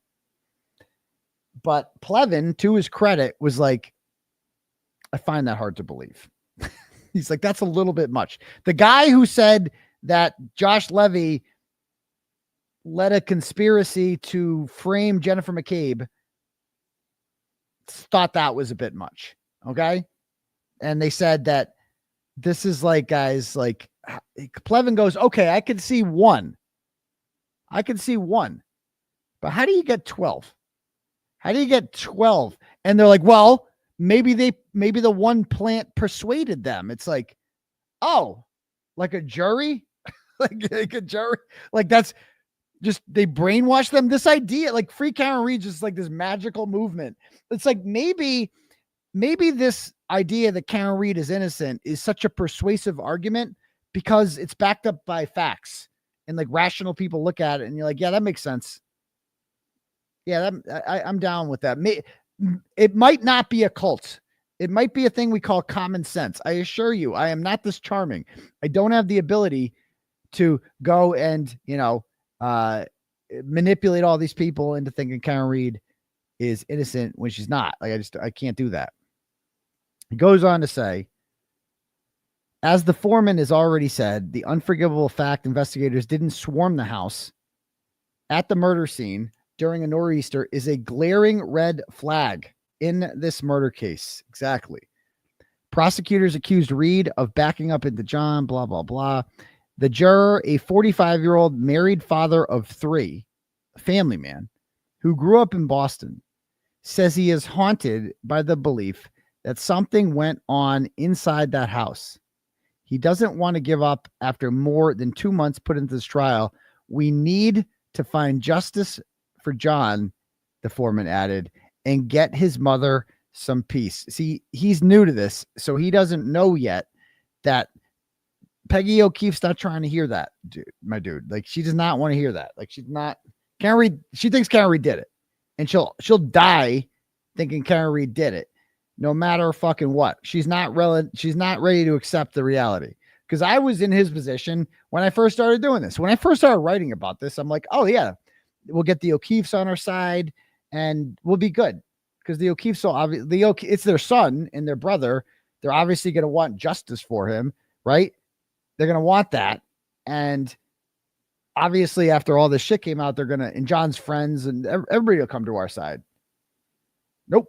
But Plevin, to his credit, was like, I find that hard to believe. He's like, that's a little bit much. The guy who said that Josh Levy led a conspiracy to frame Jennifer McCabe thought that was a bit much. Okay. And they said that this is like, guys, like Plevin goes, okay, I can see one. But how do you get 12? How do you get 12? And they're like, well, maybe the one plant persuaded them. It's like, oh, like a jury, like a jury, like that's just, they brainwash them. This idea, like Free Karen Reed, just like this magical movement. It's like, maybe this idea that Karen Reed is innocent is such a persuasive argument because it's backed up by facts and like rational people look at it and you're like, yeah, that makes sense. Yeah, I'm down with that. It might not be a cult. It might be a thing we call common sense. I assure you, I am not this charming. I don't have the ability to go and, manipulate all these people into thinking Karen Reed is innocent when she's not. Like, I can't do that. He goes on to say, as the foreman has already said, the unforgivable fact investigators didn't swarm the house at the murder scene during a nor'easter is a glaring red flag in this murder case. Exactly. Prosecutors accused Reed of backing up into John, blah, blah, blah. The juror, a 45-year-old married father of 3, family man, who grew up in Boston, says he is haunted by the belief that something went on inside that house. He doesn't want to give up after more than 2 months put into this trial. We need to find justice for John, the foreman added, and get his mother some peace. See, he's new to this, so he doesn't know yet that Peggy O'Keefe's not trying to hear that, my dude. Like, she does not want to hear that. Like, she's not. Karen Reed, she thinks Karen Reed did it, and she'll die thinking Karen Reed did it, no matter fucking what. She's not ready to accept the reality. Because I was in his position when I first started doing this. When I first started writing about this, I'm like, oh yeah, we'll get the O'Keefes on our side and we'll be good. Because the O'Keefes, so obviously, it's their son and their brother. They're obviously going to want justice for him, right? They're going to want that. And obviously, after all this shit came out, they're going to, and John's friends and everybody will come to our side. Nope.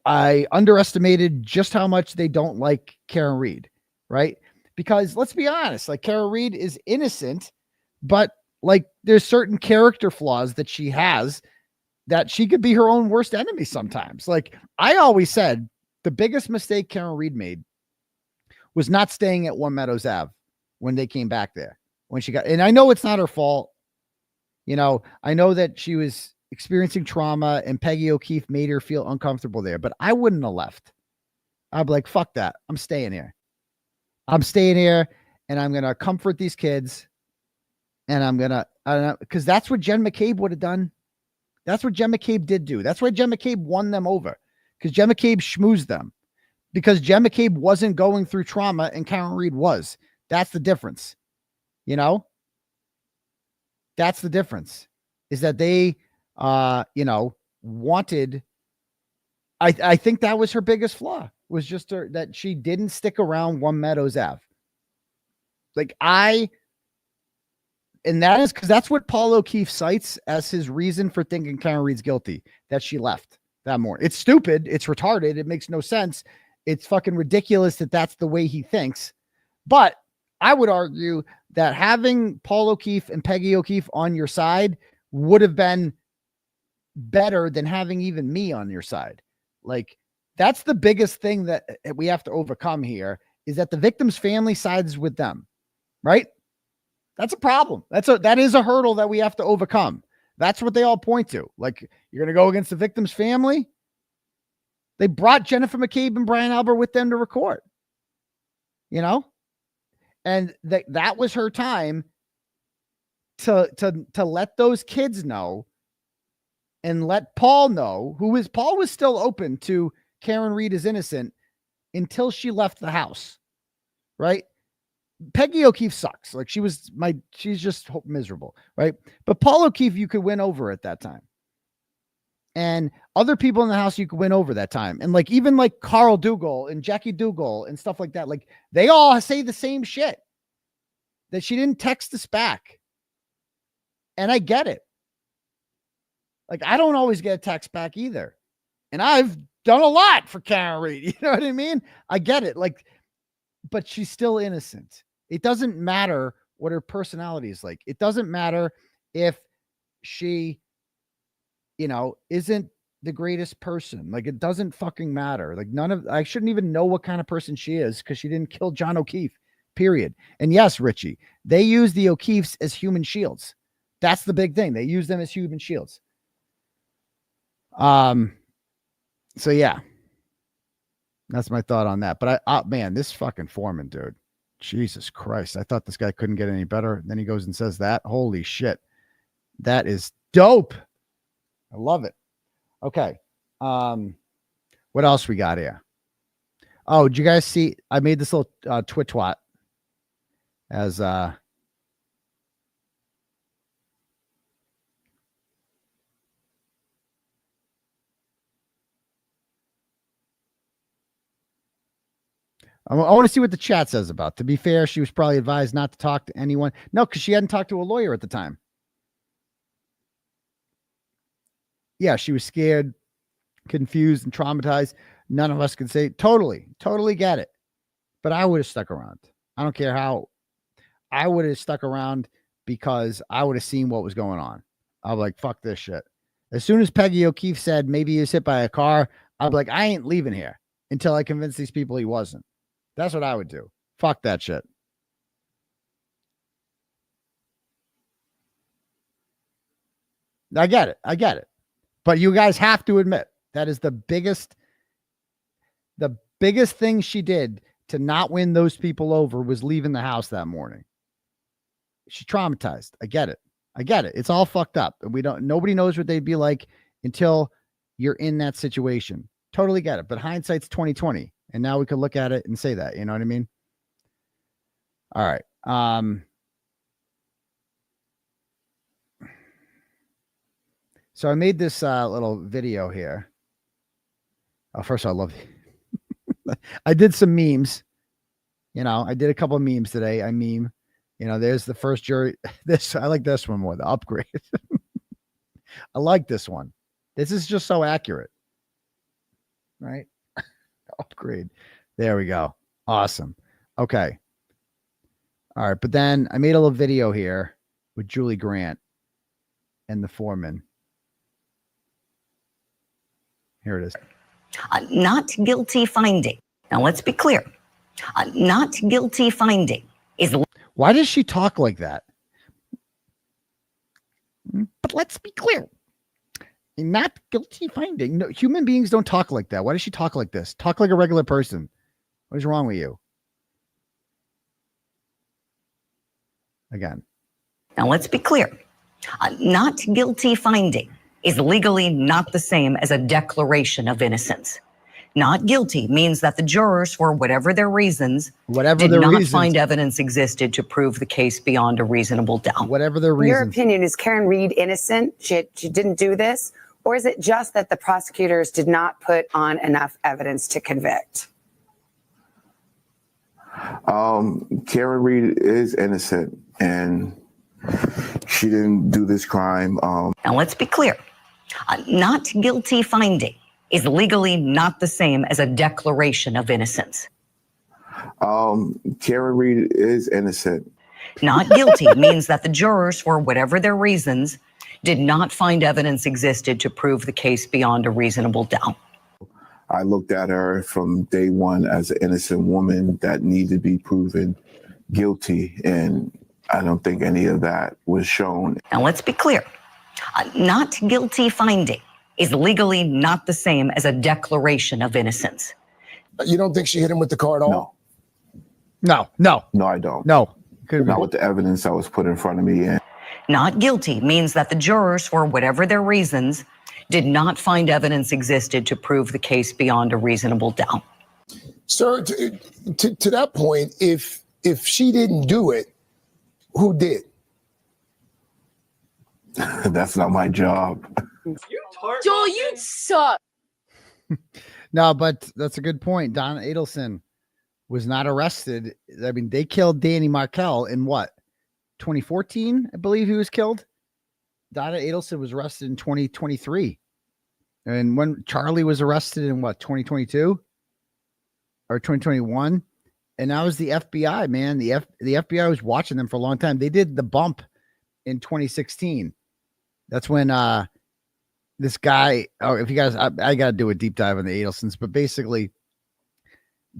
I underestimated just how much they don't like Karen Reed, right? Because let's be honest, like, Karen Reed is innocent, but like, there's certain character flaws that she has that she could be her own worst enemy sometimes. Like, I always said the biggest mistake Karen Reed made was not staying at One Meadows Ave when they came back there, when she got, and I know it's not her fault. I know that she was experiencing trauma and Peggy O'Keefe made her feel uncomfortable there, but I wouldn't have left. I'd be like, fuck that. I'm staying here. And I'm going to comfort these kids. And I'm going to, because that's what Jen McCabe would have done. That's what Jen McCabe did do. That's why Jen McCabe won them over, because Jen McCabe schmoozed them, because Jen McCabe wasn't going through trauma and Karen Reed was. That's the difference. That's the difference, is that they, wanted, I think that was her biggest flaw, was just that she didn't stick around One Meadows Ave. And that is because that's what Paul O'Keefe cites as his reason for thinking Karen Reed's guilty, that she left that morning. It's stupid. It's retarded. It makes no sense. It's fucking ridiculous that that's the way he thinks. But I would argue that having Paul O'Keefe and Peggy O'Keefe on your side would have been better than having even me on your side. Like, that's the biggest thing that we have to overcome here, is that the victim's family sides with them, right? That's a problem. That is a hurdle that we have to overcome. That's what they all point to. Like, you're going to go against the victim's family? They brought Jennifer McCabe and Brian Albert with them to record, and that was her time to let those kids know and let Paul know, Paul was still open to Karen Reed is innocent until she left the house, right? Peggy O'Keefe sucks. Like, she's just miserable, right? But Paul O'Keefe, you could win over at that time. and other people in the house you could win over that time. And like, even like Carl Dougal and Jackie Dougal and stuff like that, like they all say the same shit, that she didn't text us back. And I get it. Like, I don't always get a text back either. And I've done a lot for Karen Reed. You know what I mean? I get it. Like, but she's still innocent. It doesn't matter what her personality is like. It doesn't matter if she, you know, isn't the greatest person. Like, it doesn't fucking matter. Like, I shouldn't even know what kind of person she is because she didn't kill John O'Keefe, period. And yes, Richie, they use the O'Keefes as human shields. That's the big thing. They use them as human shields. So yeah, that's my thought on that. But man, this fucking Foreman, dude, Jesus Christ. I thought this guy couldn't get any better. Then he goes and says that. Holy shit. That is dope. I love it. Okay. What else we got here? Oh, did you guys see? I made this little twat as I want to see what the chat says about. To be fair, she was probably advised not to talk to anyone. No, because she hadn't talked to a lawyer at the time. Yeah, she was scared, confused, and traumatized. None of us could say totally get it. But I would have stuck around. I don't care how. I would have stuck around because I would have seen what was going on. I was like, fuck this shit. As soon as Peggy O'Keefe said maybe he was hit by a car, I'd be like, I ain't leaving here until I convince these people he wasn't. That's what I would do. Fuck that shit. I get it. But you guys have to admit that is the biggest thing she did to not win those people over was leaving the house that morning. She's traumatized. I get it. It's all fucked up. And nobody knows what they'd be like until you're in that situation. Totally get it. But hindsight's 20/20. And now we could look at it and say that, you know what I mean? All right. So I made this little video here. Oh, first of all, I love I did some memes. You know, I did a couple of memes today. I meme. You know, there's the first jury. I like this one more, the upgrade. I like this one. This is just so accurate. Right? Upgrade. There we go. Awesome. Okay. All right. But then I made a little video here with Julie Grant and the Foreman. Here it is. Not guilty finding. Now let's be clear. Not guilty finding is. Why does she talk like that? But let's be clear. Not guilty finding. No, human beings don't talk like that. Why does she talk like this? Talk like a regular person. What is wrong with you? Again. Now let's be clear. Not guilty finding is legally not the same as a declaration of innocence. Not guilty means that the jurors, for whatever their reasons, did not find evidence existed to prove the case beyond a reasonable doubt. Whatever their reasons. Your opinion, is Karen Reed innocent? She didn't do this? Or is it just that the prosecutors did not put on enough evidence to convict? Karen Reed is innocent and she didn't do this crime. Now let's be clear. Not guilty finding is legally not the same as a declaration of innocence. Karen Reed is innocent. Not guilty means that the jurors, for whatever their reasons, did not find evidence existed to prove the case beyond a reasonable doubt. I looked at her from day one as an innocent woman that needed to be proven guilty, and I don't think any of that was shown. Now let's be clear. Not guilty finding is legally not the same as a declaration of innocence. You don't think she hit him with the car at all? No, I don't. No. Not with the evidence that was put in front of me. And not guilty means that the jurors, for whatever their reasons, did not find evidence existed to prove the case beyond a reasonable doubt. Sir, to that point, if she didn't do it, who did? That's not my job. Joel, you suck. No, but that's a good point. Donna Adelson was not arrested. I mean, they killed Danny Markel in what? 2014, I believe he was killed. Donna Adelson was arrested in 2023. And when Charlie was arrested in what, 2022 or 2021? And that was the FBI, man. The FBI was watching them for a long time. They did the bump in 2016. That's when this guy, if you guys, I got to do a deep dive on the Adelsons, but basically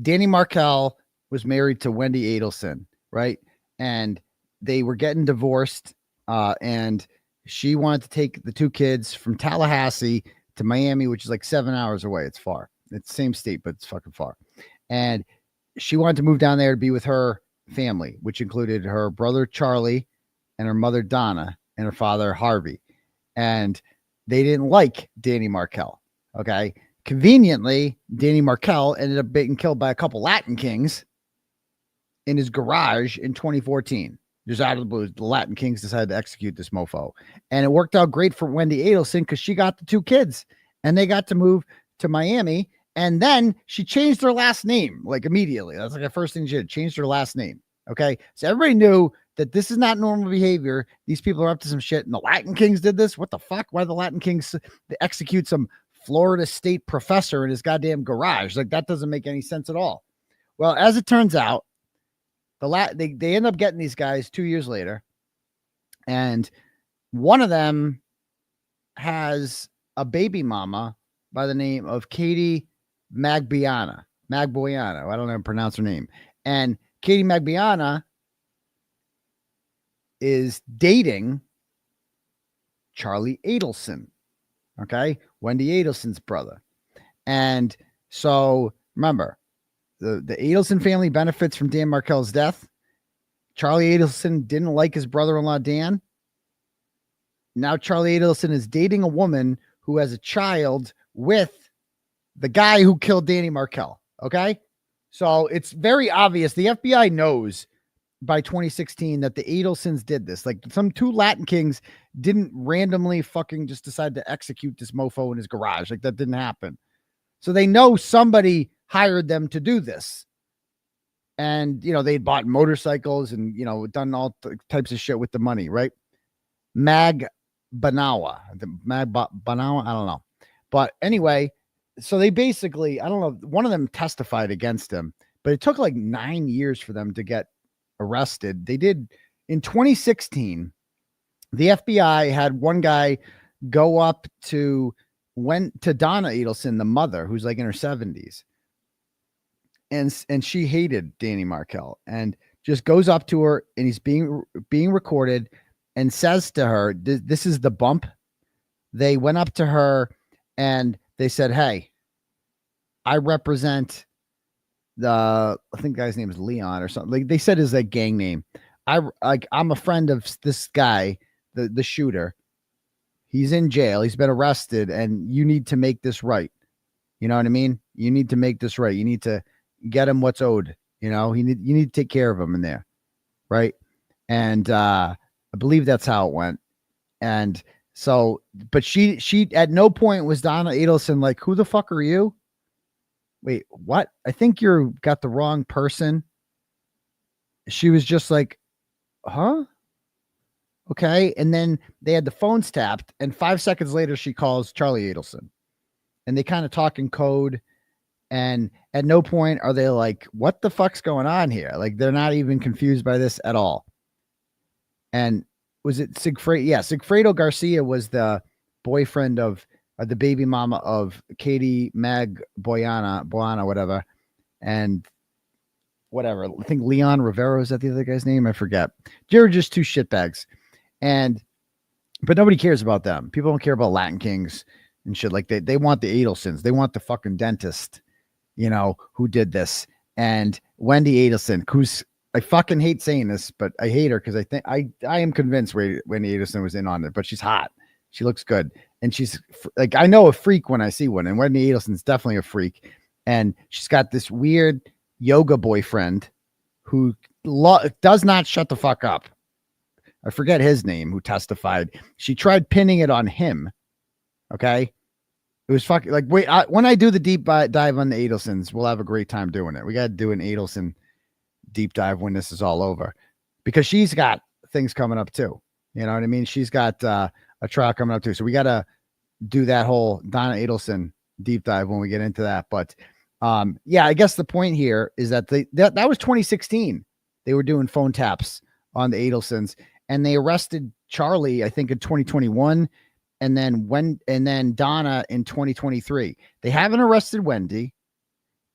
Danny Markel was married to Wendy Adelson, right? And they were getting divorced, and she wanted to take the two kids from Tallahassee to Miami, which is like 7 hours away. It's far. It's the same state, but it's fucking far. And she wanted to move down there to be with her family, which included her brother Charlie and her mother Donna and her father Harvey. And they didn't like Danny Markel. Okay. Conveniently, Danny Markel ended up being killed by a couple Latin Kings in his garage in 2014. Just out of the blue, the Latin Kings decided to execute this mofo. And it worked out great for Wendy Adelson because she got the two kids and they got to move to Miami. And then she changed her last name like immediately. That's like the first thing she did, changed her last name. Okay. So everybody knew that this is not normal behavior. These people are up to some shit. And the Latin Kings did this. What the fuck? Why the Latin Kings execute some Florida State professor in his goddamn garage? Like, that doesn't make any sense at all. Well, as it turns out, they end up getting these guys 2 years later. And one of them has a baby mama by the name of 𝗬𝗄𝗄 Magbiana. I don't know how to pronounce her name. And 𝗬𝗄𝗄 Magbiana is dating Charlie Adelson. Okay. Wendy Adelson's brother. And so remember, the Adelson family benefits from Dan Markel's death. Charlie Adelson didn't like his brother-in-law, Dan. Now Charlie Adelson is dating a woman who has a child with the guy who killed Danny Markel. Okay. So it's very obvious. The FBI knows by 2016 that the Adelsons did this. Like, some two Latin Kings didn't randomly fucking just decide to execute this mofo in his garage. Like, that didn't happen. So they know somebody hired them to do this. And, you know, they'd bought motorcycles and, you know, done all types of shit with the money, right? Magbanawa, I don't know. But anyway, so they basically, I don't know, one of them testified against him, but it took like 9 years for them to get arrested. They did in 2016. The FBI had one guy go up to Donna Adelson, the mother, who's like in her 70s. And she hated Danny Markel, and just goes up to her, and he's being recorded, and says to her, this is the bump. They went up to her and they said, "Hey, I represent I think the guy's name is Leon or something." Like, they said his like gang name. I'm a friend of this guy, the shooter. He's in jail. He's been arrested, and you need to make this right. You know what I mean? You need to make this right. You need to get him what's owed. You know, you need to take care of him in there. Right. And I believe that's how it went. And so, but she at no point was Donna Adelson like, "Who the fuck are you? Wait, what? I think you got the wrong person." She was just like, "Huh? Okay." And then they had the phones tapped, and 5 seconds later, she calls Charlie Adelson, and they kind of talk in code. And at no point are they like, "What the fuck's going on here?" Like, they're not even confused by this at all. And was it Sigfredo? Yeah, Sigfredo Garcia was the boyfriend of the baby mama of 𝗬𝗄𝗄 Magbiana, whatever. And whatever, I think Leon Rivera, is that the other guy's name? I forget. They're just two shitbags. But nobody cares about them. People don't care about Latin Kings and shit. Like, they want the Adelsons. They want the fucking dentist, you know, who did this. And Wendy Adelson, who's, I fucking hate saying this, but I hate her because I think I am convinced Wendy Adelson was in on it, but she's hot. She looks good. And she's like, I know a freak when I see one. And Wendy Adelson's definitely a freak. And she's got this weird yoga boyfriend who does not shut the fuck up. I forget his name, who testified. She tried pinning it on him, Okay. It was fucking like, wait, when I do the deep dive on the Adelsons, we'll have a great time doing it. We got to do an Adelson deep dive when this is all over, because she's got things coming up too. You know what I mean? She's got a trial coming up too. So we got to do that whole Donna Adelson deep dive when we get into that. But yeah, I guess the point here is that that was 2016. They were doing phone taps on the Adelsons, and they arrested Charlie, I think, in 2021. And then Donna in 2023. They haven't arrested Wendy,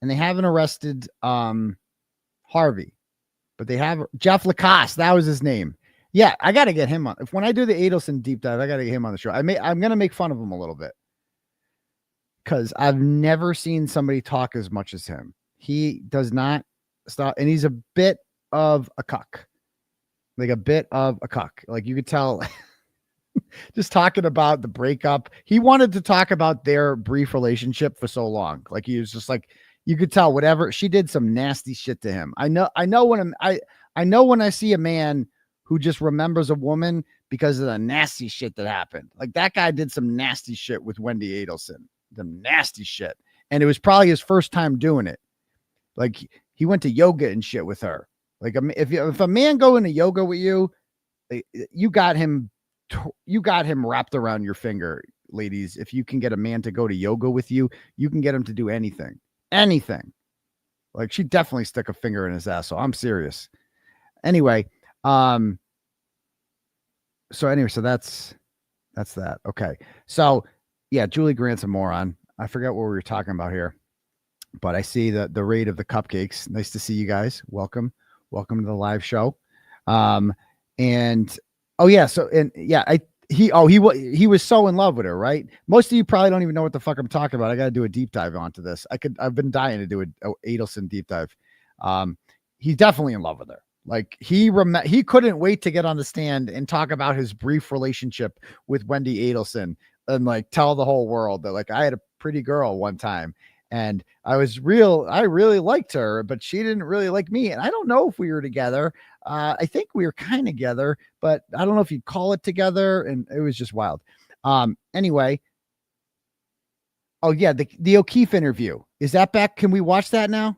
and they haven't arrested Harvey, but they have Jeff Lacoste. That was his name. Yeah, I got to get him on. When I do the Adelson deep dive, I got to get him on the show. I'm going to make fun of him a little bit, because I've never seen somebody talk as much as him. He does not stop, and he's a bit of a cuck. Like a bit of a cuck. Like you could tell just talking about the breakup. He wanted to talk about their brief relationship for so long. Like he was just like, you could tell whatever, she did some nasty shit to him. I know when I see a man who just remembers a woman because of the nasty shit that happened. Like that guy did some nasty shit with Wendy Adelson, the nasty shit. And it was probably his first time doing it. Like he went to yoga and shit with her. Like if a man go into yoga with you, you got him wrapped around your finger, ladies. If you can get a man to go to yoga with you, you can get him to do anything. Like she definitely stuck a finger in his ass. So I'm serious. Anyway, so that's that. Okay. So yeah, Julie Grant's a moron. I forget what we were talking about here, but I see the raid of the cupcakes. Nice to see you guys. Welcome to the live show. And oh yeah, so and yeah, he was so in love with her, right? Most of you probably don't even know what the fuck I'm talking about. I got to do a deep dive onto this. I've been dying to do a Adelson deep dive. He's definitely in love with her. Like he couldn't wait to get on the stand and talk about his brief relationship with Wendy Adelson and like tell the whole world that like I had a pretty girl one time and I really liked her, but she didn't really like me. And I don't know if we were together. I think we were kind of together, but I don't know if you'd call it together. And it was just wild. Anyway. Oh yeah. The O'Keefe interview. Is that back? Can we watch that now?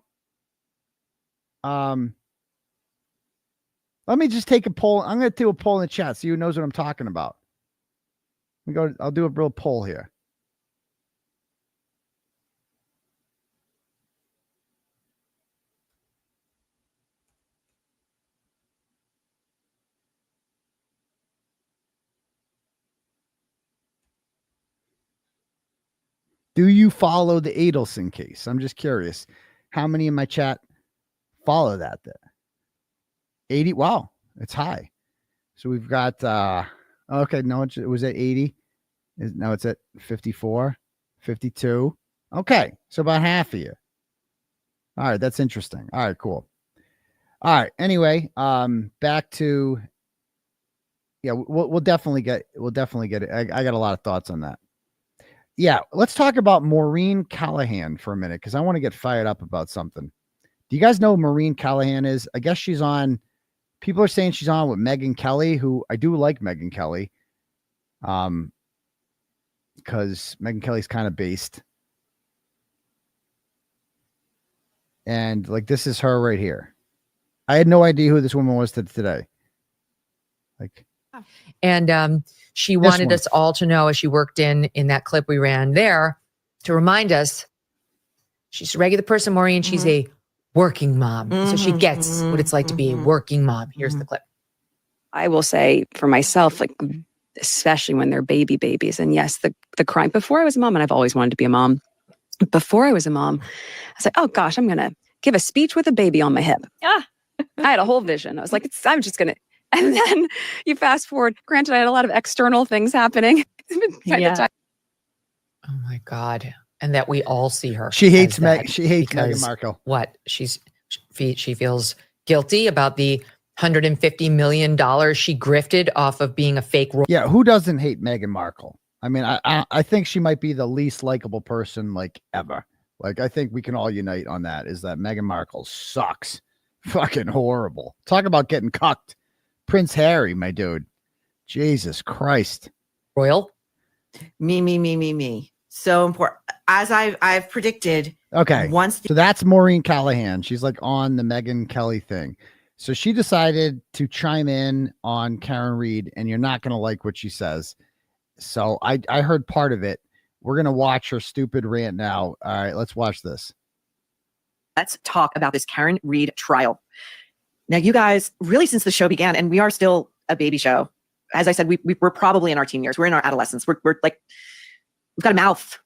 Let me just take a poll. I'm going to do a poll in the chat. So who knows what I'm talking about. I'll do a real poll here. Do you follow the Adelson case? I'm just curious. How many in my chat follow that? 80. Wow. It's high. So we've got, okay. No, it was at 80. Now it's at 54, 52. Okay. So about half of you. All right. That's interesting. All right, cool. All right. Anyway, back to, yeah, we'll definitely get it. I got a lot of thoughts on that. Yeah. Let's talk about Maureen Callahan for a minute, because I want to get fired up about something. Do you guys know who Maureen Callahan is? I guess she's on, people are saying she's on with Megyn Kelly, who I do like Megyn Kelly. Because Megyn Kelly's kind of based. And like, this is her right here. I had no idea who this woman was today. Like, and she wanted us all to know, as she worked in that clip we ran there, to remind us she's a regular person, Maureen. She's a working mom. So she gets what it's like to be a working mom. Here's the clip. I will say for myself, like, especially when they're babies. And yes, the crime, before I was a mom, and I've always wanted to be a mom. Before I was a mom, I was like, oh gosh, I'm going to give a speech with a baby on my hip. I had a whole vision. I was like, I'm just going to, and then you fast forward, granted, I had a lot of external things happening. Yeah. Oh my God. And that we all see her. She hates Meghan Markle. What? She feels guilty about the $150 million she grifted off of being a fake. Yeah. Who doesn't hate Meghan Markle? I mean, I think she might be the least likable person like ever. Like, I think we can all unite on that, is that Meghan Markle sucks. Fucking horrible. Talk about getting cucked. Prince Harry, my dude. Jesus Christ. Royal. Me. So important. As I've predicted. Okay. Once So that's Maureen Callahan. She's like on the Megyn Kelly thing. So she decided to chime in on Karen Read, and you're not going to like what she says. So I heard part of it. We're going to watch her stupid rant now. All right, let's watch this. Let's talk about this Karen Read trial. Now, you guys, really since the show began, and we are still a baby show. As I said, we're probably in our teen years. We're in our adolescence. We're like, we've got a mouth.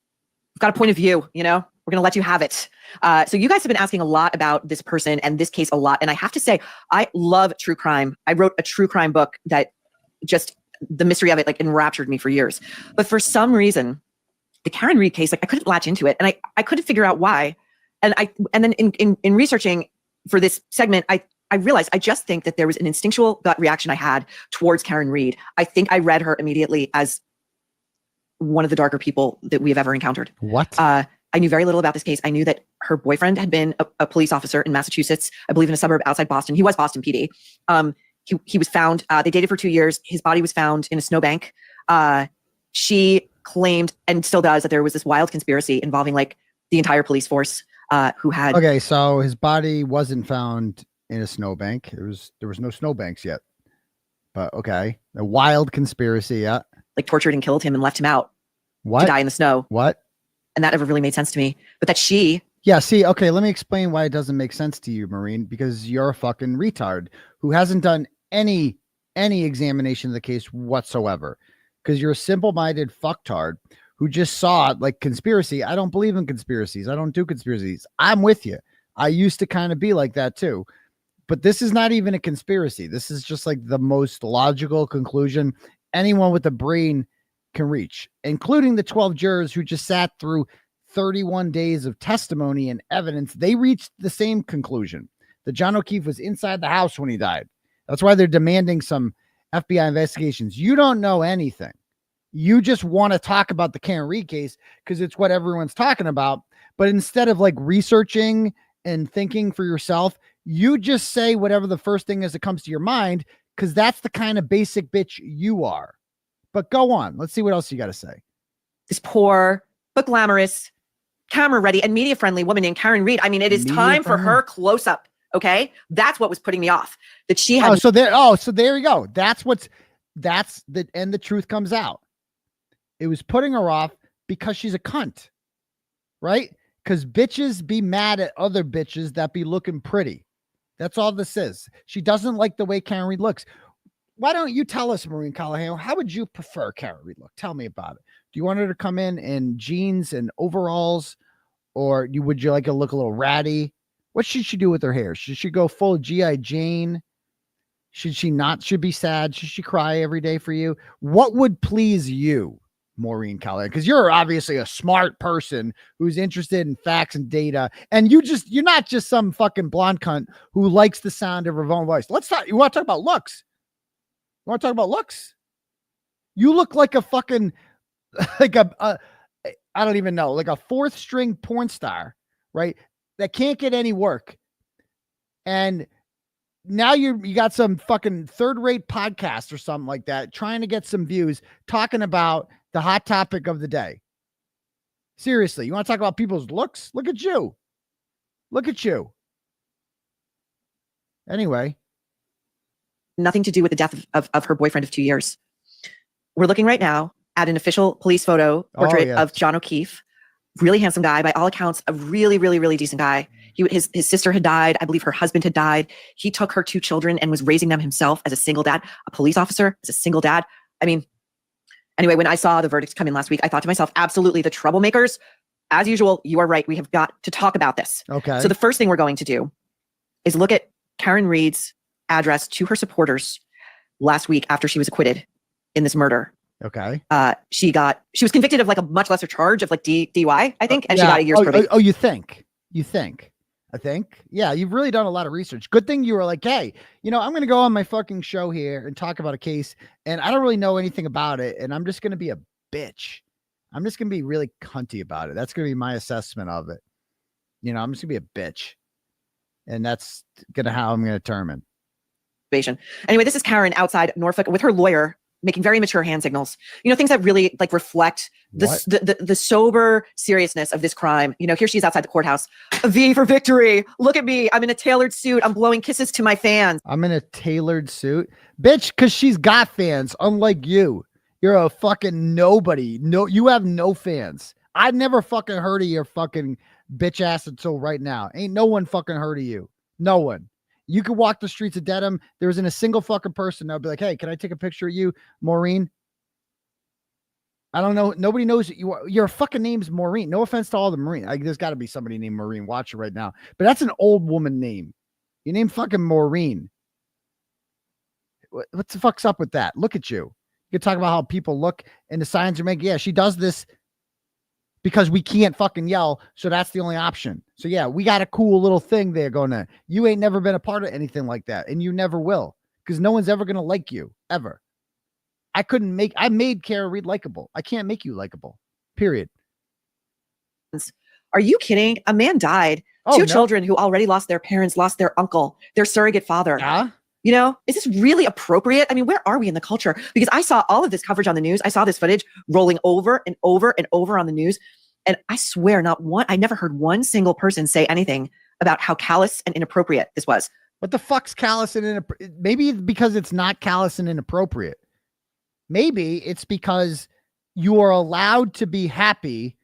We've got a point of view, you know? We're going to let you have it. So you guys have been asking a lot about this person and this case a lot. And I have to say, I love true crime. I wrote a true crime book that just, the mystery of it like enraptured me for years. But for some reason, the Karen Read case, like I couldn't latch into it. And I couldn't figure out why. And then in researching for this segment, I realized I just think that there was an instinctual gut reaction I had towards Karen Read. I think I read her immediately as one of the darker people that we have ever encountered. What? I knew very little about this case. I knew that her boyfriend had been a police officer in Massachusetts, I believe in a suburb outside Boston. He was Boston PD. He was found, they dated for 2 years. His body was found in a snowbank. She claimed, and still does, that there was this wild conspiracy involving like the entire police force who had. Okay, so his body wasn't found in a snowbank. There was no snowbanks yet. But okay, a wild conspiracy, yeah. Like tortured and killed him and left him out What? to die in the snow. What? And that never really made sense to me. But that she. Yeah, see, okay, let me explain why it doesn't make sense to you, Maureen, because you're a fucking retard who hasn't done any examination of the case whatsoever. Because you're a simple-minded fucktard who just saw it like conspiracy. I don't believe in conspiracies. I don't do conspiracies. I'm with you. I used to kind of be like that too. But this is not even a conspiracy. This is just like the most logical conclusion anyone with a brain can reach, including the 12 jurors who just sat through 31 days of testimony and evidence. They reached the same conclusion that John O'Keefe was inside the house when he died. That's why they're demanding some FBI investigations. You don't know anything. You just want to talk about the Karen Read case because it's what everyone's talking about. But instead of like researching and thinking for yourself, you just say whatever the first thing is that comes to your mind, because that's the kind of basic bitch you are. But go on. Let's see what else you got to say. This poor, but glamorous, camera-ready, and media-friendly woman named Karen Read. I mean, it is time for her close-up. Okay, that's what was putting me off. That she had. So there you go. And the truth comes out. It was putting her off because she's a cunt, right? Because bitches be mad at other bitches that be looking pretty. That's all this is. She doesn't like the way Karen Read looks. Why don't you tell us, Maureen Callahan, how would you prefer Karen Read look? Tell me about it. Do you want her to come in jeans and overalls, or would you like her to look a little ratty? What should she do with her hair? Should she go full G.I. Jane? Should she not? Should be sad? Should she cry every day for you? What would please you, Maureen Callahan? Because you're obviously a smart person who's interested in facts and data, and you're not just some fucking blonde cunt who likes the sound of her own voice. You want to talk about looks? You want to talk about looks? You look like a fucking I don't even know, like a fourth string porn star, right? That can't get any work. And now you got some fucking third-rate podcast or something like that, trying to get some views, talking about the hot topic of the day. Seriously, you want to talk about people's looks? Look at you. Look at you. Anyway. Nothing to do with the death of her boyfriend of 2 years. We're looking right now at an official police portrait of John O'Keefe. Really handsome guy, by all accounts, a really, really, really decent guy. His sister had died. I believe her husband had died. He took her 2 children and was raising them himself as a single dad, a police officer, as a single dad. I mean, anyway, when I saw the verdicts come in last week, I thought to myself, absolutely, the troublemakers, as usual, you are right. We have got to talk about this. Okay. So the first thing we're going to do is look at Karen Read's address to her supporters last week after she was acquitted in this murder. Okay. She was convicted of like a much lesser charge of like DUI, I think, and she got a year's probation. Oh, you think? I think. Yeah, you've really done a lot of research. Good thing you were like, hey, I'm going to go on my fucking show here and talk about a case, and I don't really know anything about it, and I'm just going to be a bitch. I'm just going to be really cunty about it. That's going to be my assessment of it. I'm just going to be a bitch, and that's how I'm going to determine. Anyway, this is Karen outside Norfolk with her lawyer making very mature hand signals. You know, things that really like reflect the sober seriousness of this crime. You know, here she is outside the courthouse. A V for victory. Look at me. I'm in a tailored suit. I'm blowing kisses to my fans. I'm in a tailored suit, bitch, because she's got fans. Unlike you, you're a fucking nobody. No, you have no fans. I've never fucking heard of your fucking bitch ass until right now. Ain't no one fucking heard of you. No one. You could walk the streets of Dedham. There isn't a single fucking person that'll be like, hey, can I take a picture of you, Maureen? I don't know. Nobody knows that you are. Your fucking name's Maureen. No offense to all the Maureen. There's got to be somebody named Maureen watching right now. But that's an old woman name. Your name fucking Maureen. What the fuck's up with that? Look at you. You can talk about how people look and the signs are making. Yeah, she does this because we can't fucking yell. So that's the only option. So yeah, we got a cool little thing there going on. You ain't never been a part of anything like that. And you never will. Because no one's ever going to like you. Ever. I made Kara Reed likable. I can't make you likable. Period. Are you kidding? A man died. Two children who already lost their parents, lost their uncle, their surrogate father. Yeah. You know, is this really appropriate? I mean, where are we in the culture? Because I saw all of this coverage on the news. I saw this footage rolling over and over and over on the news. And I swear I never heard one single person say anything about how callous and inappropriate this was. What the fuck's callous and inappropriate? Maybe because it's not callous and inappropriate. Maybe it's because you are allowed to be happy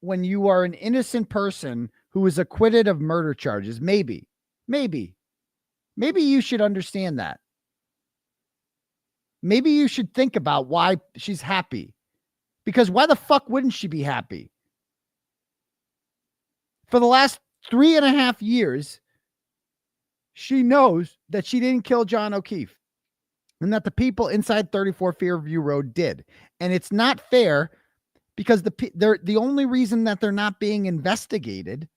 when you are an innocent person who is acquitted of murder charges. Maybe you should understand that. Maybe you should think about why she's happy. Because why the fuck wouldn't she be happy? For the last 3.5 years, she knows that she didn't kill John O'Keefe and that the people inside 34 Fairview Road did. And it's not fair because the only reason that they're not being investigated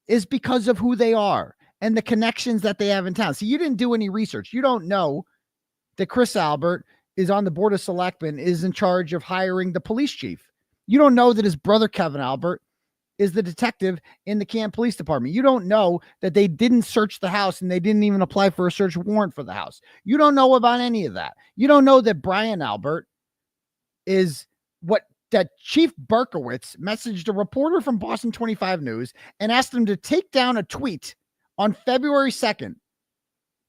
is because of who they are and the connections that they have in town. See, you didn't do any research. You don't know that Chris Albert is on the board of selectmen, is in charge of hiring the police chief. You don't know that his brother, Kevin Albert, is the detective in the Canton Police Department. You don't know that they didn't search the house and they didn't even apply for a search warrant for the house. You don't know about any of that. You don't know that Brian Albert is that Chief 𝗵𝗂𝗆𝗆 messaged a reporter from Boston 25 News and asked him to take down a tweet on February 2nd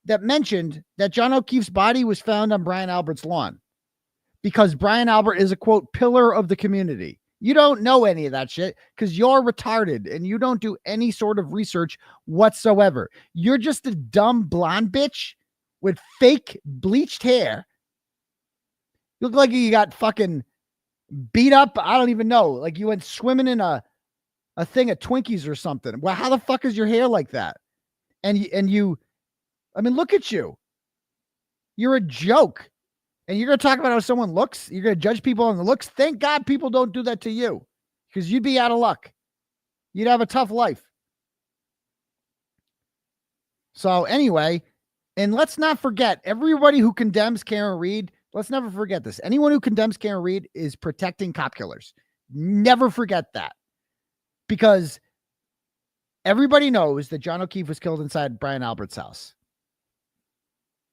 that mentioned that John O'Keefe's body was found on Brian Albert's lawn because Brian Albert is a, quote, pillar of the community. You don't know any of that shit because you're retarded and you don't do any sort of research whatsoever. You're just a dumb blonde bitch with fake bleached hair. You look like you got fucking beat up. I don't even know. Like you went swimming in a thing of Twinkies or something. Well, how the fuck is your hair like that? And you, I mean, look at you. You're a joke. And you're going to talk about how someone looks? You're going to judge people on the looks? Thank God people don't do that to you because you'd be out of luck. You'd have a tough life. So anyway, and let's not forget, everybody who condemns Karen Reed, let's never forget this. Anyone who condemns Karen Reed is protecting cop killers. Never forget that. Because everybody knows that John O'Keefe was killed inside Brian Albert's house.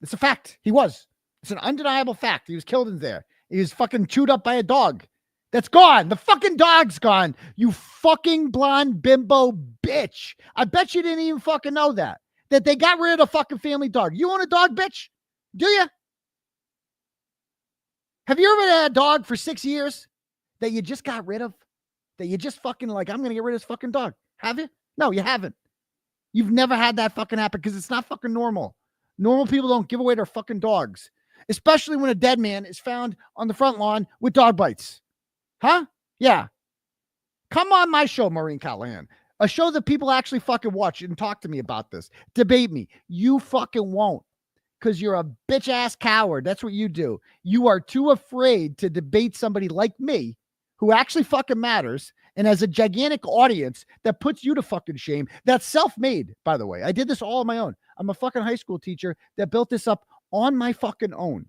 It's a fact. He was. It's an undeniable fact. He was killed in there. He was fucking chewed up by a dog. That's gone. The fucking dog's gone. You fucking blonde bimbo bitch. I bet you didn't even fucking know that they got rid of the fucking family dog. You own a dog, bitch? Do you? Have you ever had a dog for 6 years that you just got rid of? That you just fucking like, I'm going to get rid of this fucking dog. Have you? No, you haven't. You've never had that fucking happen because it's not fucking normal. Normal people don't give away their fucking dogs. Especially when a dead man is found on the front lawn with dog bites. Huh? Yeah. Come on my show, Maureen Callahan. A show that people actually fucking watch and talk to me about this. Debate me. You fucking won't. Because you're a bitch ass coward. That's what you do. You are too afraid to debate somebody like me who actually fucking matters and has a gigantic audience that puts you to fucking shame. That's self-made, by the way. I did this all on my own. I'm a fucking high school teacher that built this up on my fucking own,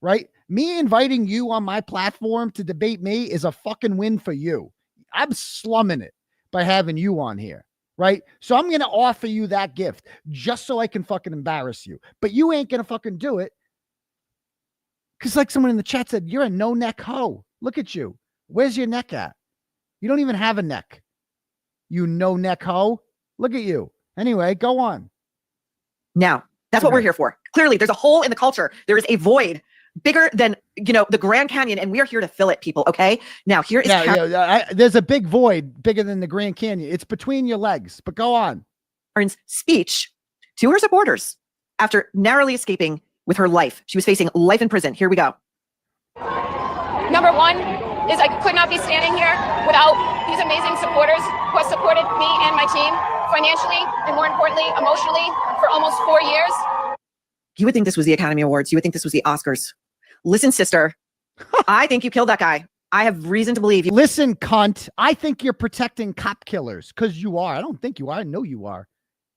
right? Me inviting you on my platform to debate me is a fucking win for you. I'm slumming it by having you on here, right? So I'm going to offer you that gift just so I can fucking embarrass you, but you ain't going to fucking do it Because like someone in the chat said, you're a no-neck hoe. Look at you. Where's your neck at? You don't even have a neck. You no-neck hoe. Look at you. Anyway, go on. Now, that's what we're here for. Clearly, there's a hole in the culture. There is a void bigger than, the Grand Canyon, and we are here to fill it, people, okay? Now, here is there's a big void bigger than the Grand Canyon. It's between your legs, but go on. Karen's speech to her supporters after narrowly escaping with her life. She was facing life in prison. Here we go. Number one is I could not be standing here without these amazing supporters who have supported me and my team financially and, more importantly, emotionally for almost 4 years. You would think this was the Academy Awards. You would think this was the Oscars. Listen, sister, I think you killed that guy. I have reason to believe you. Listen, cunt, I think you're protecting cop killers because you are. I don't think you are. I know you are.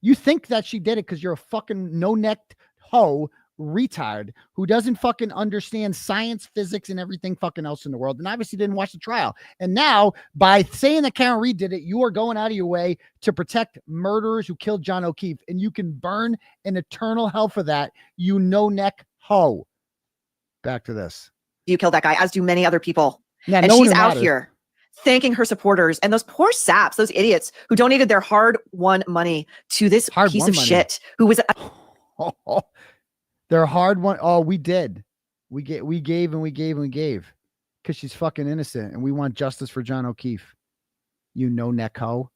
You think that she did it because you're a fucking no-necked hoe retard who doesn't fucking understand science, physics, and everything fucking else in the world, and obviously didn't watch the trial. And now, by saying that Karen Read did it, you are going out of your way to protect murderers who killed John O'Keefe, and you can burn in eternal hell for that, you no-neck hoe. Back to this. You killed that guy, as do many other people. Yeah, and no she's one out matters. here thanking her supporters and those poor saps, those idiots who donated their hard-won money to this piece of shit who was They're hard one. Oh, we did. We gave because she's fucking innocent and we want justice for John O'Keefe. You no-neck hoe.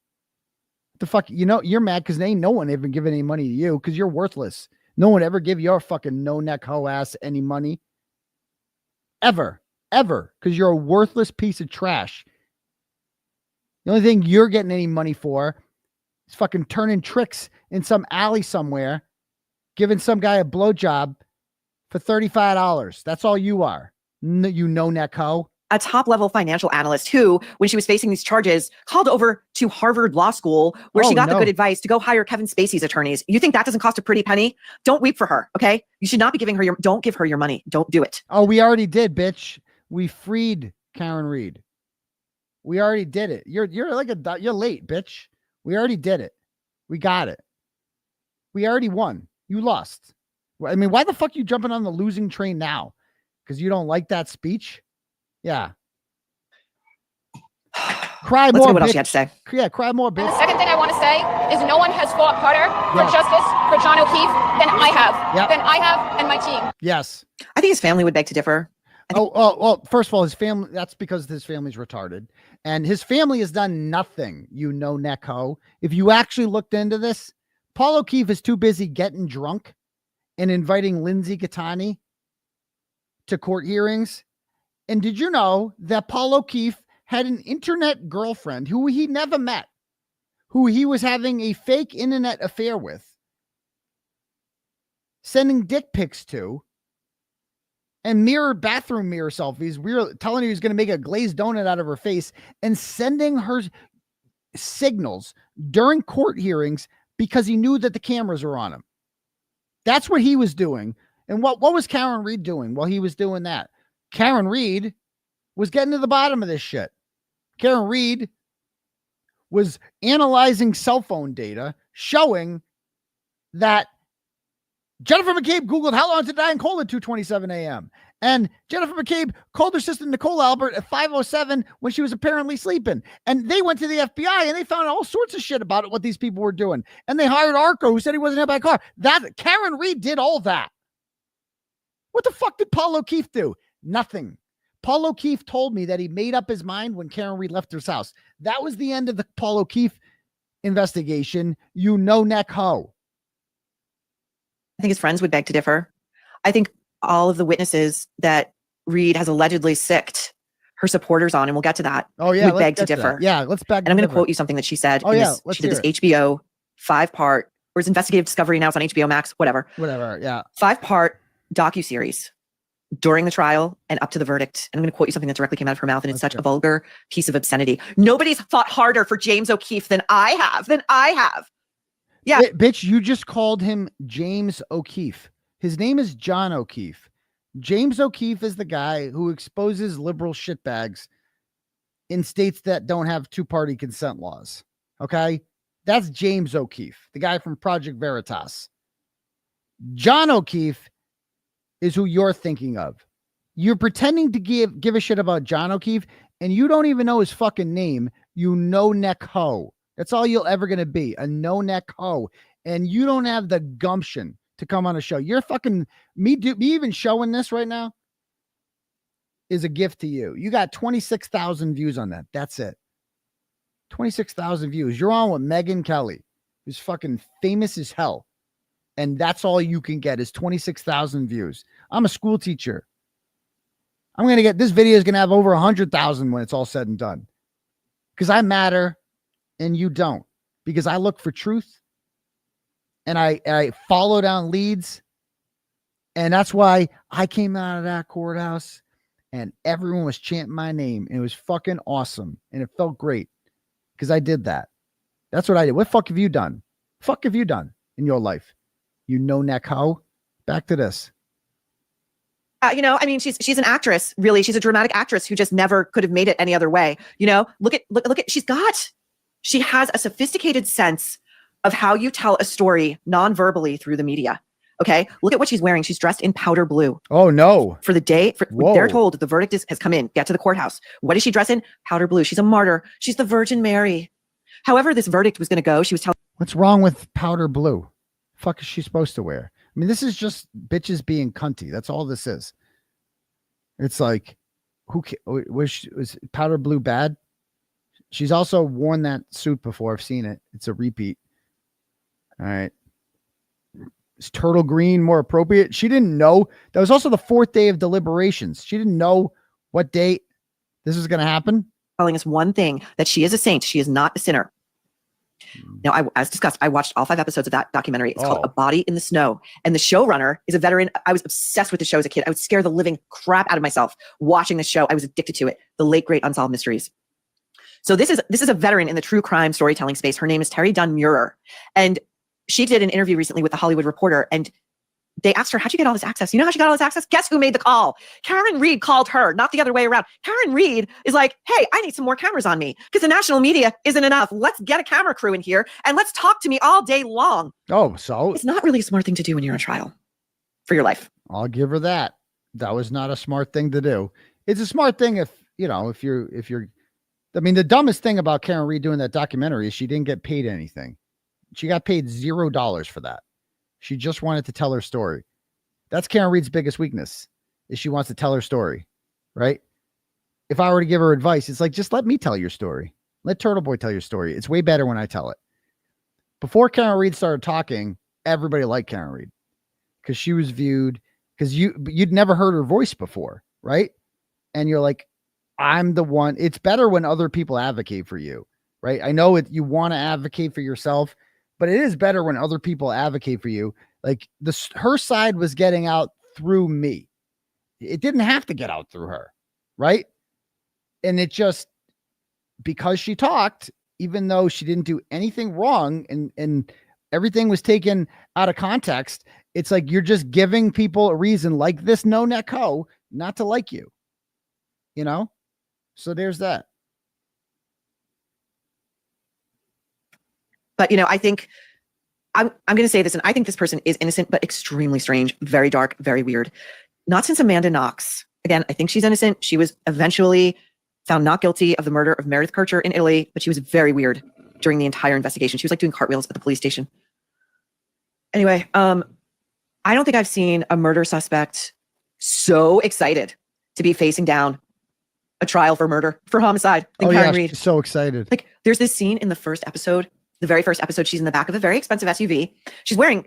The fuck, you're mad because ain't no one ever giving any money to you because you're worthless. No one ever give your fucking no-neck hoe ass any money. Ever. Because you're a worthless piece of trash. The only thing you're getting any money for is fucking turning tricks in some alley somewhere, giving some guy a blowjob for $35. That's all you are. You no-neck hoe. A top-level financial analyst who, when she was facing these charges, called over to Harvard Law School, where she got the good advice to go hire Kevin Spacey's attorneys. You think that doesn't cost a pretty penny? Don't weep for her, okay? You should not be giving her don't give her your money. Don't do it. Oh, we already did, bitch. We freed Karen Read. We already did it. You're late, bitch. We already did it. We got it. We already won. You lost. I mean, why the fuck you jumping on the losing train now? Because you don't like that speech? Yeah. Cry Let's more, see what bitch. else you had to say. Yeah, cry more, bitch. And the second thing I want to say is no one has fought harder for justice for John O'Keefe than I have. Than I have and my team. Yes. I think his family would beg to differ. Well, first of all, his family, that's because his family's retarded. And his family has done nothing, you no-neck hoe. If you actually looked into this, Paul O'Keefe is too busy getting drunk and inviting Lindsay Gattani to court hearings. And did you know that Paul O'Keefe had an internet girlfriend who he never met, who he was having a fake internet affair with, sending dick pics to, and bathroom mirror selfies. We were telling her he was going to make a glazed donut out of her face and sending her signals during court hearings because he knew that the cameras were on him. That's what he was doing. And what was Karen Read doing while he was doing that? Karen Read was getting to the bottom of this shit. Karen Read was analyzing cell phone data showing that Jennifer McCabe Googled how long to die in cold at 2:27 a.m. And Jennifer McCabe called her sister Nicole Albert at 5:07 when she was apparently sleeping. And they went to the FBI and they found all sorts of shit about it, what these people were doing. And they hired Arco, who said he wasn't hit by a car. That Karen Read did all that. What the fuck did Paul O'Keefe do? Nothing. Paul O'Keefe told me that he made up his mind when Karen Read left his house. That was the end of the Paul O'Keefe investigation. You no-neck hoe. I think his friends would beg to differ. I think all of the witnesses that Read has allegedly sicked her supporters on, and we'll get to that. Oh, yeah. Would beg to differ. Yeah, let's back. And I'm going to quote you something that she said. Oh, yeah. She did this HBO 5-part, or it's investigative discovery. Now it's on HBO Max, whatever. Yeah. 5-part docuseries during the trial and up to the verdict. And I'm going to quote you something that directly came out of her mouth, and it's such a vulgar piece of obscenity. Nobody's fought harder for James O'Keefe than I have. Yeah. Bitch, you just called him James O'Keefe. His name is John O'Keefe. James O'Keefe is the guy who exposes liberal shitbags in states that don't have two-party consent laws. Okay? That's James O'Keefe, the guy from Project Veritas. John O'Keefe is who you're thinking of. You're pretending to give a shit about John O'Keefe, and you don't even know his fucking name. You no-neck hoe. That's all you're ever going to be, a no-neck hoe. And you don't have the gumption to come on a show. You're fucking, me even showing this right now is a gift to you. You got 26,000 views on that. That's it. 26,000 views. You're on with Megyn Kelly, who's fucking famous as hell. And that's all you can get is 26,000 views. I'm a school teacher. I'm going to get, this video is going to have over 100,000 when it's all said and done. Because I matter and you don't. Because I look for truth and I follow down leads. And that's why I came out of that courthouse and everyone was chanting my name. And it was fucking awesome. And it felt great because I did that. That's what I did. What fuck have you done? Fuck have you done in your life? You no-neck hoe. Back to this. You know, I mean, she's an actress, really. She's a dramatic actress who just never could have made it any other way. You know, look at, she has a sophisticated sense of how you tell a story non-verbally through the media. Okay. Look at what she's wearing. She's dressed in powder blue. Oh no. For the day, they're told the verdict has come in, get to the courthouse. What is she dressed in? Powder blue. She's a martyr. She's the Virgin Mary. However, this verdict was going to go, she was telling. What's wrong with powder blue? Fuck is she supposed to wear? I mean, this is just bitches being cunty. That's all this is. It's like, was powder blue bad? She's also worn that suit before. I've seen it. It's a repeat. All right. Is turtle green more appropriate? She didn't know. That was also the 4th day of deliberations. She didn't know what date this was going to happen. Telling us one thing, that she is a saint. She is not a sinner. Now, as discussed, I watched all 5 episodes of that documentary. It's called A Body in the Snow. And the showrunner is a veteran. I was obsessed with the show as a kid. I would scare the living crap out of myself watching the show. I was addicted to it. The late, great Unsolved Mysteries. So this is a veteran in the true crime storytelling space. Her name is Terry Dunn Muir. And she did an interview recently with The Hollywood Reporter. And they asked her, how'd you get all this access? You know how she got all this access? Guess who made the call? Karen Reed called her, not the other way around. Karen Reed is like, hey, I need some more cameras on me because the national media isn't enough. Let's get a camera crew in here and let's talk to me all day long. Oh, so it's not really a smart thing to do when you're on trial for your life. I'll give her that. That was not a smart thing to do. It's a smart thing if you're, I mean, the dumbest thing about Karen Reed doing that documentary is she didn't get paid anything. She got paid $0 for that. She just wanted to tell her story. That's Karen Reed's biggest weakness, is she wants to tell her story, right? If I were to give her advice, it's like, just let me tell your story. Let 𝗕𝗏boy tell your story. It's way better when I tell it. Before Karen Reed started talking, everybody liked Karen Reed because she was viewed, because you'd never heard her voice before, right? And you're like, I'm the one. It's better when other people advocate for you, right? I know you want to advocate for yourself, but it is better when other people advocate for you. Like her side was getting out through me. It didn't have to get out through her, right? And it just, because she talked, even though she didn't do anything wrong and everything was taken out of context, it's like you're just giving people a reason, like this no-neck hoe, not to like you. You know? So there's that. But, I think I'm going to say this, and I think this person is innocent, but extremely strange, very dark, very weird. Not since Amanda Knox. Again, I think she's innocent. She was eventually found not guilty of the murder of Meredith Kercher in Italy, but she was very weird during the entire investigation. She was like doing cartwheels at the police station. Anyway, I don't think I've seen a murder suspect so excited to be facing down a trial for murder, for homicide. Karen Reed. She's so excited. Like, there's this scene in the first episode. The very first episode, she's in the back of a very expensive SUV. She's wearing,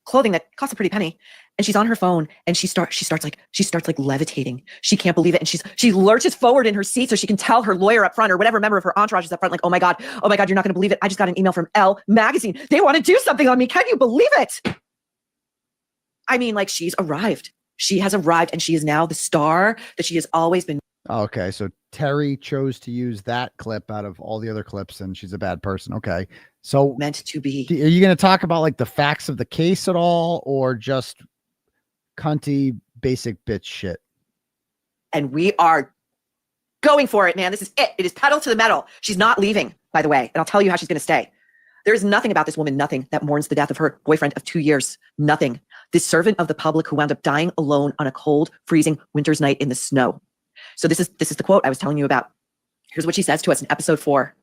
clothing that costs a pretty penny, and she's on her phone, and she starts like levitating. She can't believe it, and she lurches forward in her seat so she can tell her lawyer up front or whatever member of her entourage is up front, like, oh my god, you're not going to believe it. I just got an email from Elle magazine. They want to do something on me. Can you believe it? I mean, like, she's arrived. She has arrived, and she is now the star that she has always been. Okay, so Terry chose to use that clip out of all the other clips, and she's a bad person. Okay, so meant to be. Are you going to talk about like the facts of the case at all, or just cunty basic bitch shit? And we are going for it, man. This is it. It is pedal to the metal. She's not leaving, by the way, and I'll tell you how she's going to stay. There is nothing about this woman, nothing, that mourns the death of her boyfriend of 2 years. Nothing this servant of the public who wound up dying alone on a cold, freezing winter's night in the snow. So this is the quote I was telling you about. Here's what she says to us in episode 4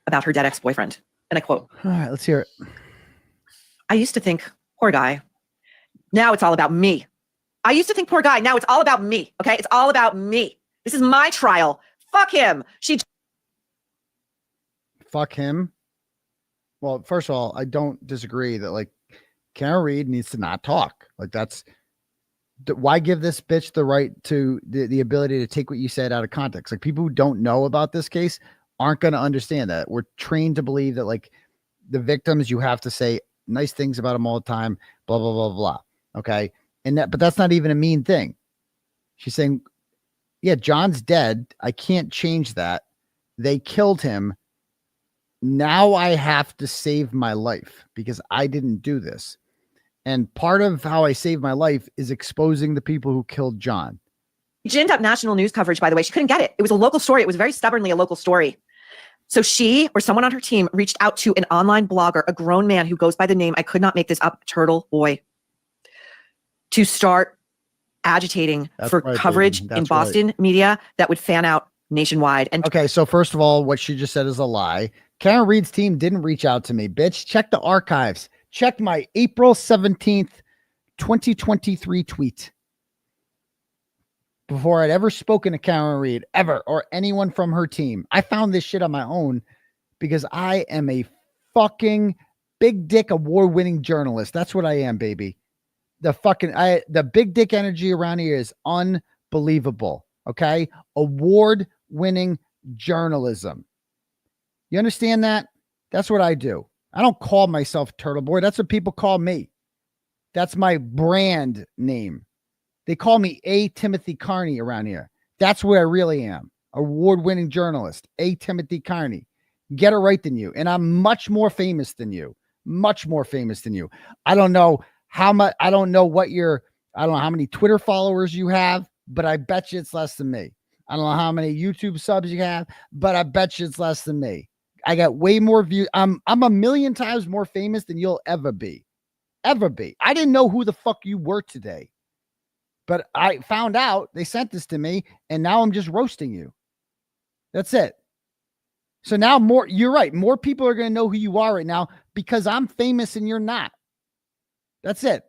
about her dead ex-boyfriend. And I quote, all right, let's hear it. I used to think, poor guy. Now it's all about me. I used to think, poor guy. Now it's all about me. Okay. It's all about me. This is my trial. Fuck him. Fuck him. Well, first of all, I don't disagree that like Karen Reed needs to not talk. Like why give this bitch the right to the ability to take what you said out of context? Like people who don't know about this case aren't going to understand that. We're trained to believe that like the victims, you have to say nice things about them all the time, blah, blah, blah, blah. Okay. But that's not even a mean thing. She's saying, yeah, John's dead. I can't change that. They killed him. Now I have to save my life because I didn't do this. And part of how I saved my life is exposing the people who killed John. She ginned up national news coverage, by the way. She couldn't get it. It was a local story. It was very stubbornly a local story. So she or someone on her team reached out to an online blogger, a grown man who goes by the name, I could not make this up, 𝗏𝗏boy, to start agitating for coverage in Boston media that would fan out nationwide. And okay, so first of all, what she just said is a lie. Karen Reed's team didn't reach out to me, bitch. Check the archives. Check my April 17th, 2023 tweet. Before I'd ever spoken to Karen Reed, ever, or anyone from her team. I found this shit on my own because I am a fucking big dick award-winning journalist. That's what I am, baby. The big dick energy around here is unbelievable. Okay. Award-winning journalism. You understand that? That's what I do. I don't call myself 𝗏𝗏boy. That's what people call me. That's my brand name. They call me 𝗚𝗏𝗄𝗵𝗏 Kearney around here. That's where I really am. Award-winning journalist, 𝗚𝗏𝗄𝗵𝗏 Kearney. Get it right than you. And I'm much more famous than you. Much more famous than you. I don't know how much, I don't know how many Twitter followers you have, but I bet you it's less than me. I don't know how many YouTube subs you have, but I bet you it's less than me. I got way more views. I'm a million times more famous than you'll ever be. Ever be. I didn't know who the fuck you were today. But I found out they sent this to me, and now I'm just roasting you. That's it. So now you're right. More people are going to know who you are right now because I'm famous and you're not. That's it.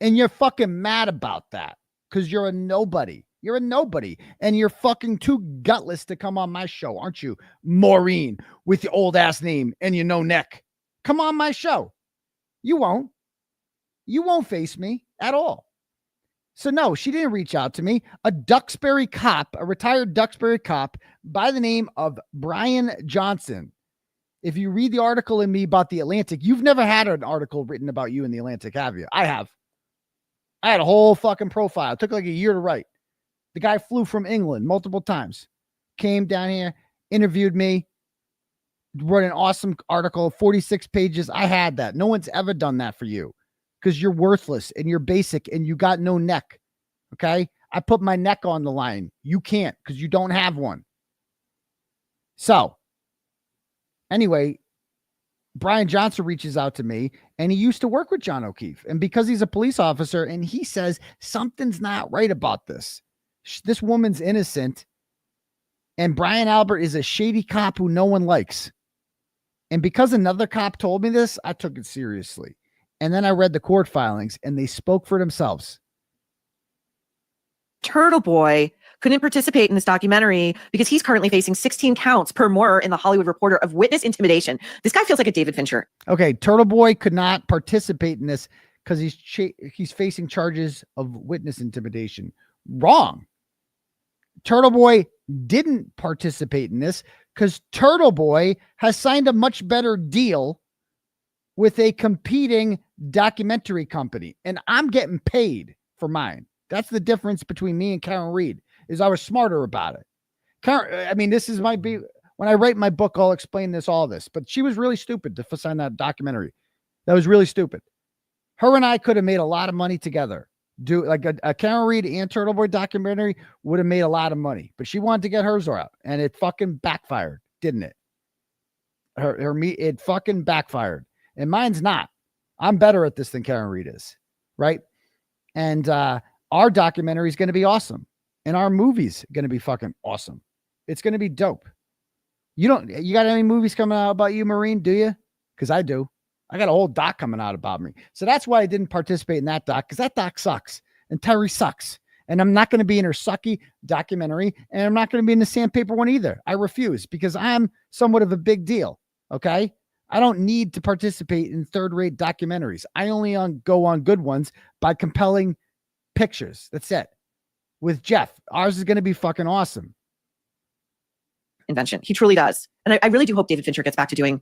And you're fucking mad about that because you're a nobody. You're a nobody. And you're fucking too gutless to come on my show, aren't you? Maureen with your old ass name and your no neck. Come on my show. You won't. You won't face me at all. So no, she didn't reach out to me. A Duxbury cop, a retired Duxbury cop by the name of Brian Johnson. If you read the article in me about the Atlantic, you've never had an article written about you in the Atlantic, have you? I have. I had a whole fucking profile. It took like a year to write. The guy flew from England multiple times, came down here, interviewed me, wrote an awesome article, 46 pages. I had that. No one's ever done that for you because you're worthless and you're basic and you got no neck. Okay. I put my neck on the line. You can't because you don't have one. So anyway, Brian Johnson reaches out to me and he used to work with John O'Keefe. And because he's a police officer and he says something's not right about this. This woman's innocent. And Brian Albert is a shady cop who no one likes. And because another cop told me this, I took it seriously. And then I read the court filings and they spoke for themselves. 𝗏𝗏boy couldn't participate in this documentary because he's currently facing 16 counts per Moore in the Hollywood Reporter of witness intimidation. This guy feels like a David Fincher. Okay, 𝗏𝗏boy could not participate in this because he's facing charges of witness intimidation. Wrong. 𝗏𝗏boy didn't participate in this because 𝗏𝗏boy has signed a much better deal with a competing documentary company, and I'm getting paid for mine. That's the difference between me and Karen Reed, is I was smarter about it. When I write my book, I'll explain all this, but she was really stupid to sign that documentary. That was really stupid. Her and I could have made a lot of money together. Do like a Karen Reed and 𝗏𝗏boy documentary would have made a lot of money, but she wanted to get hers out and it fucking backfired, didn't it? It fucking backfired. And mine's not. I'm better at this than Karen Reed is. right? And our documentary is going to be awesome. And our movie's going to be fucking awesome. It's going to be dope. You got any movies coming out about you, Maureen? Do you? Because I do. I got a whole doc coming out about me. So that's why I didn't participate in that doc, because that doc sucks. And Terry sucks. And I'm not going to be in her sucky documentary. And I'm not going to be in the sandpaper one either. I refuse, because I'm somewhat of a big deal. Okay. I don't need to participate in third-rate documentaries. I only go on good ones by compelling pictures. That's it. With Jeff, ours is going to be fucking awesome. Invention. He truly does. And I really do hope David Fincher gets back to doing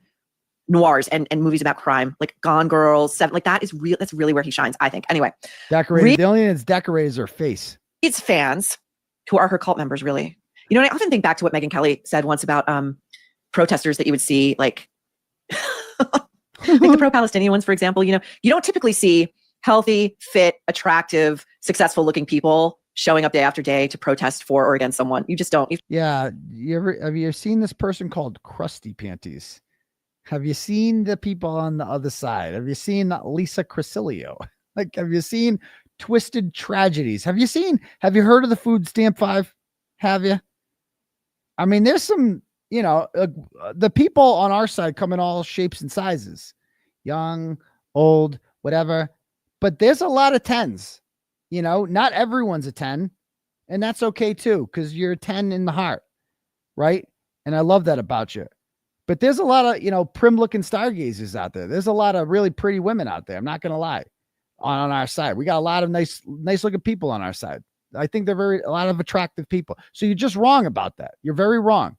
noirs and movies about crime, like Gone Girl, Seven. Like that is real. That's really where he shines, I think. Anyway, decorated. The only thing that's decorated is her face. It's fans who are her cult members, really. You know, and I often think back to what Megyn Kelly said once about protesters that you would see, like the pro-Palestinian ones, for example. You know, you don't typically see healthy, fit, attractive, successful-looking people showing up day after day to protest for or against someone. You just don't. Yeah. Have you ever seen this person called Krusty Panties? Have you seen the people on the other side? Have you seen 𝗵𝗄𝗎 𝗵𝗂𝗎? Like, have you seen Twisted Tragedies? Have you heard of the food stamp 5? Have you? I mean, there's some, the people on our side come in all shapes and sizes, young, old, whatever, but there's a lot of 10s. Not everyone's a 10, and that's okay too, because you're a 10 in the heart, right? And I love that about you. But there's a lot of, prim looking stargazers out there. There's a lot of really pretty women out there. I'm not going to lie. On our side, we got a lot of nice looking people on our side. I think they're a lot of attractive people. So you're just wrong about that. You're very wrong.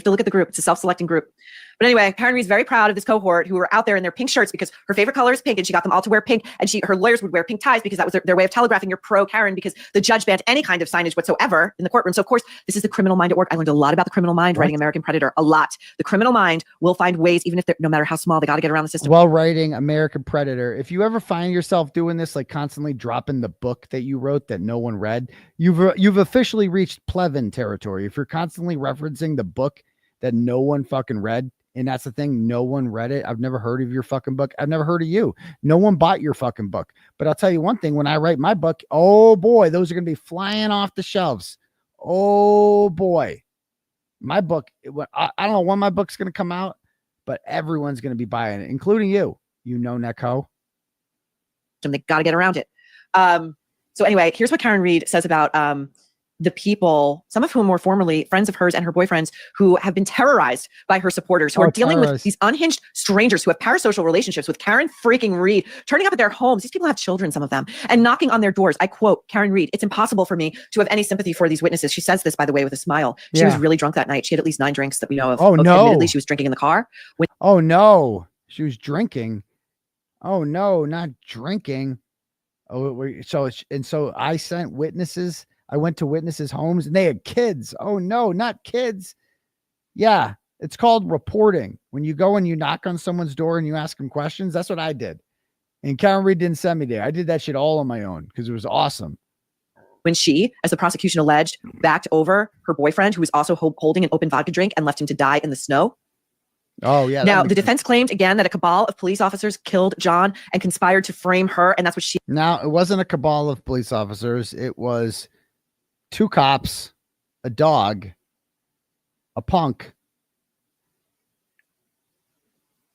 To look at the group. It's a self-selecting group. But anyway, Karen Reed's very proud of this cohort who were out there in their pink shirts because her favorite color is pink, and she got them all to wear pink, and her lawyers would wear pink ties because that was their way of telegraphing you're pro Karen, because the judge banned any kind of signage whatsoever in the courtroom. So of course, this is the criminal mind at work. I learned a lot about the criminal mind writing American Predator. A lot. The criminal mind will find ways, even if they're, no matter how small, they got to get around the system. While writing American Predator, if you ever find yourself doing this, like constantly dropping the book that you wrote that no one read, you've officially reached 𝗵𝗲𝗏 territory. If you're constantly referencing the book that no one fucking read, and that's the thing, no one read it. I've never heard of your fucking book. I've never heard of you. No one bought your fucking book. But I'll tell you one thing, when I write my book, oh boy, those are going to be flying off the shelves. Oh boy. My book, I don't know when my book's going to come out, but everyone's going to be buying it, including you, Neko. And they got to get around it. So anyway, here's what Karen Reed says about the people, some of whom were formerly friends of hers and her boyfriends, who have been terrorized by her supporters, who are dealing with these unhinged strangers who have parasocial relationships with Karen freaking Reed, turning up at their homes. These people have children, some of them, and knocking on their doors. I quote Karen Reed, "It's impossible for me to have any sympathy for these witnesses." She says this, by the way, with a smile. She was really drunk that night. She had at least 9 drinks that we know of. Oh, no. Admittedly, she was drinking in the car. Oh, no. She was drinking. Oh, no, not drinking. Oh, so I sent witnesses. I went to witnesses' homes and they had kids. Oh no, not kids. Yeah, it's called reporting. When you go and you knock on someone's door and you ask them questions, that's what I did. And Karen Reed didn't send me there. I did that shit all on my own because it was awesome. When she, as the prosecution alleged, backed over her boyfriend, who was also holding an open vodka drink, and left him to die in the snow. Oh, yeah. Now, the defense claimed again that a cabal of police officers killed John and conspired to frame her. And that's what she. Now, it wasn't a cabal of police officers. It was 2 cops, a dog, a punk,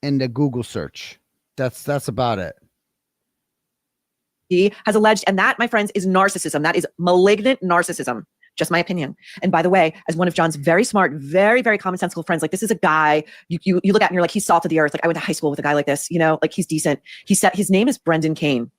and a Google search. That's about it. He has alleged, and that, my friends, is narcissism. That is malignant narcissism. Just my opinion. And by the way, as one of John's very smart, very, very commonsensical friends, like, this is a guy you look at and you're like, he's salt of the earth. Like, I went to high school with a guy like this, like, he's decent. He said his name is Brendan Kane.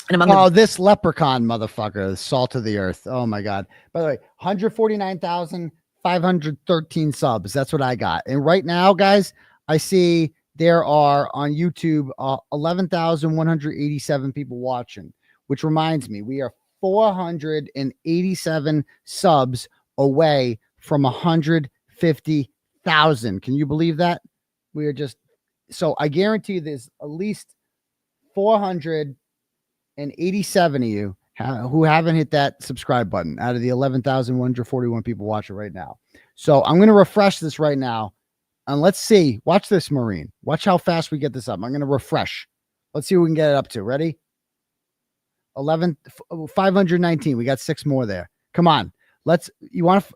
And among this leprechaun motherfucker, salt of the earth. Oh my God. By the way, 149,513 subs. That's what I got. And right now, guys, I see there are on YouTube 11,187 people watching, which reminds me, we are 487 subs away from 150,000. Can you believe that? We are just, so I guarantee you there's at least 487 of you who haven't hit that subscribe button out of the 11,141 people watching right now. So I'm going to refresh this right now. And let's see. Watch this, Maureen. Watch how fast we get this up. I'm going to refresh. Let's see what we can get it up to. Ready? 519. We got 6 more there. Come on. You want to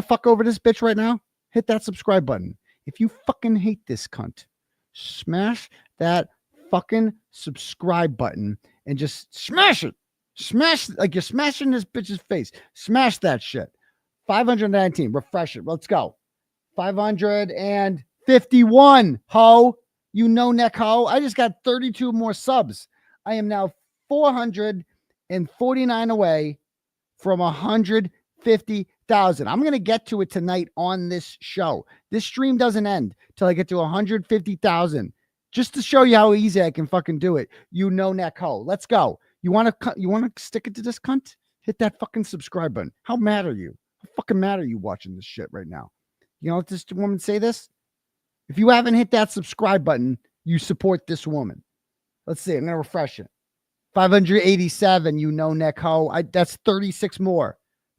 fuck over this bitch right now? Hit that subscribe button. If you fucking hate this cunt, smash that fucking subscribe button and just smash it. Smash like you're smashing this bitch's face. Smash that shit. 519. Refresh it. Let's go. 551. Ho. You know, neck ho. I just got 32 more subs. I am now 449 away from 150,000. I'm going to get to it tonight on this show. This stream doesn't end till I get to 150,000. Just to show you how easy I can fucking do it. You know, neck ho. Let's go. You want to stick it to this cunt? Hit that fucking subscribe button. How mad are you? How fucking mad are you watching this shit right now? You know, let this woman say this. If you haven't hit that subscribe button, you support this woman. Let's see. I'm going to refresh it. 587. You know, neck ho. That's 36 more.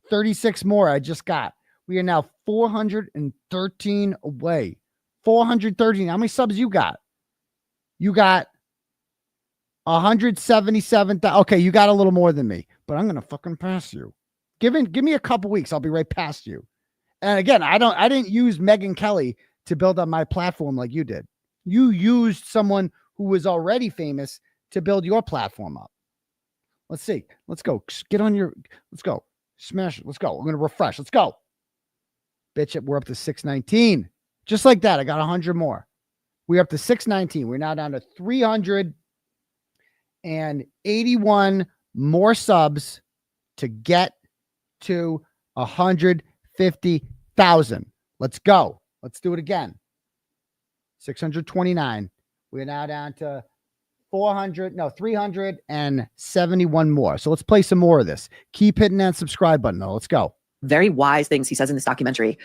36 more I just got. We are now 413 away. 413. How many subs you got? You got 177,000. Okay, you got a little more than me, but I'm gonna fucking pass you. Give me a couple weeks. I'll be right past you. And again, I didn't use Megyn Kelly to build up my platform like you did. You used someone who was already famous to build your platform up. Let's see. Let's go. Let's go. Smash it. Let's go. I'm gonna refresh. Let's go. Bitch, we're up to 619. Just like that, I got 100 more. We're up to 619. We're now down to 381 more subs to get to 150,000. Let's go. Let's do it again. 629. We're now down to 371 more. So let's play some more of this. Keep hitting that subscribe button though. Let's go. Very wise things he says in this documentary.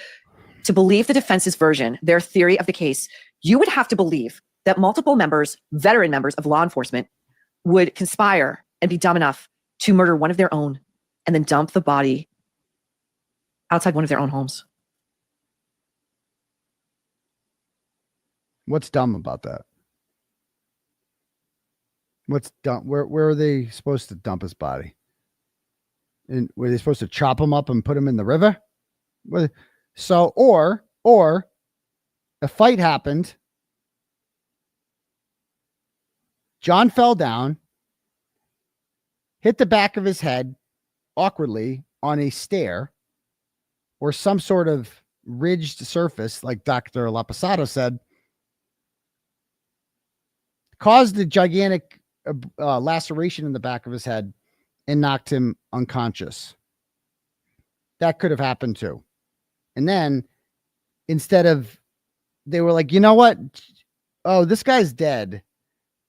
To believe the defense's version, their theory of the case, you would have to believe that multiple members, veteran members of law enforcement, would conspire and be dumb enough to murder one of their own and then dump the body outside one of their own homes. What's dumb about that? What's dumb? Where are they supposed to dump his body? And were they supposed to chop him up and put him in the river? So, or a fight happened. John fell down, hit the back of his head awkwardly on a stair or some sort of ridged surface, like Dr. Laposado said, caused a gigantic laceration in the back of his head and knocked him unconscious. That could have happened too. And then instead of, they were like, you know what? Oh, this guy's dead.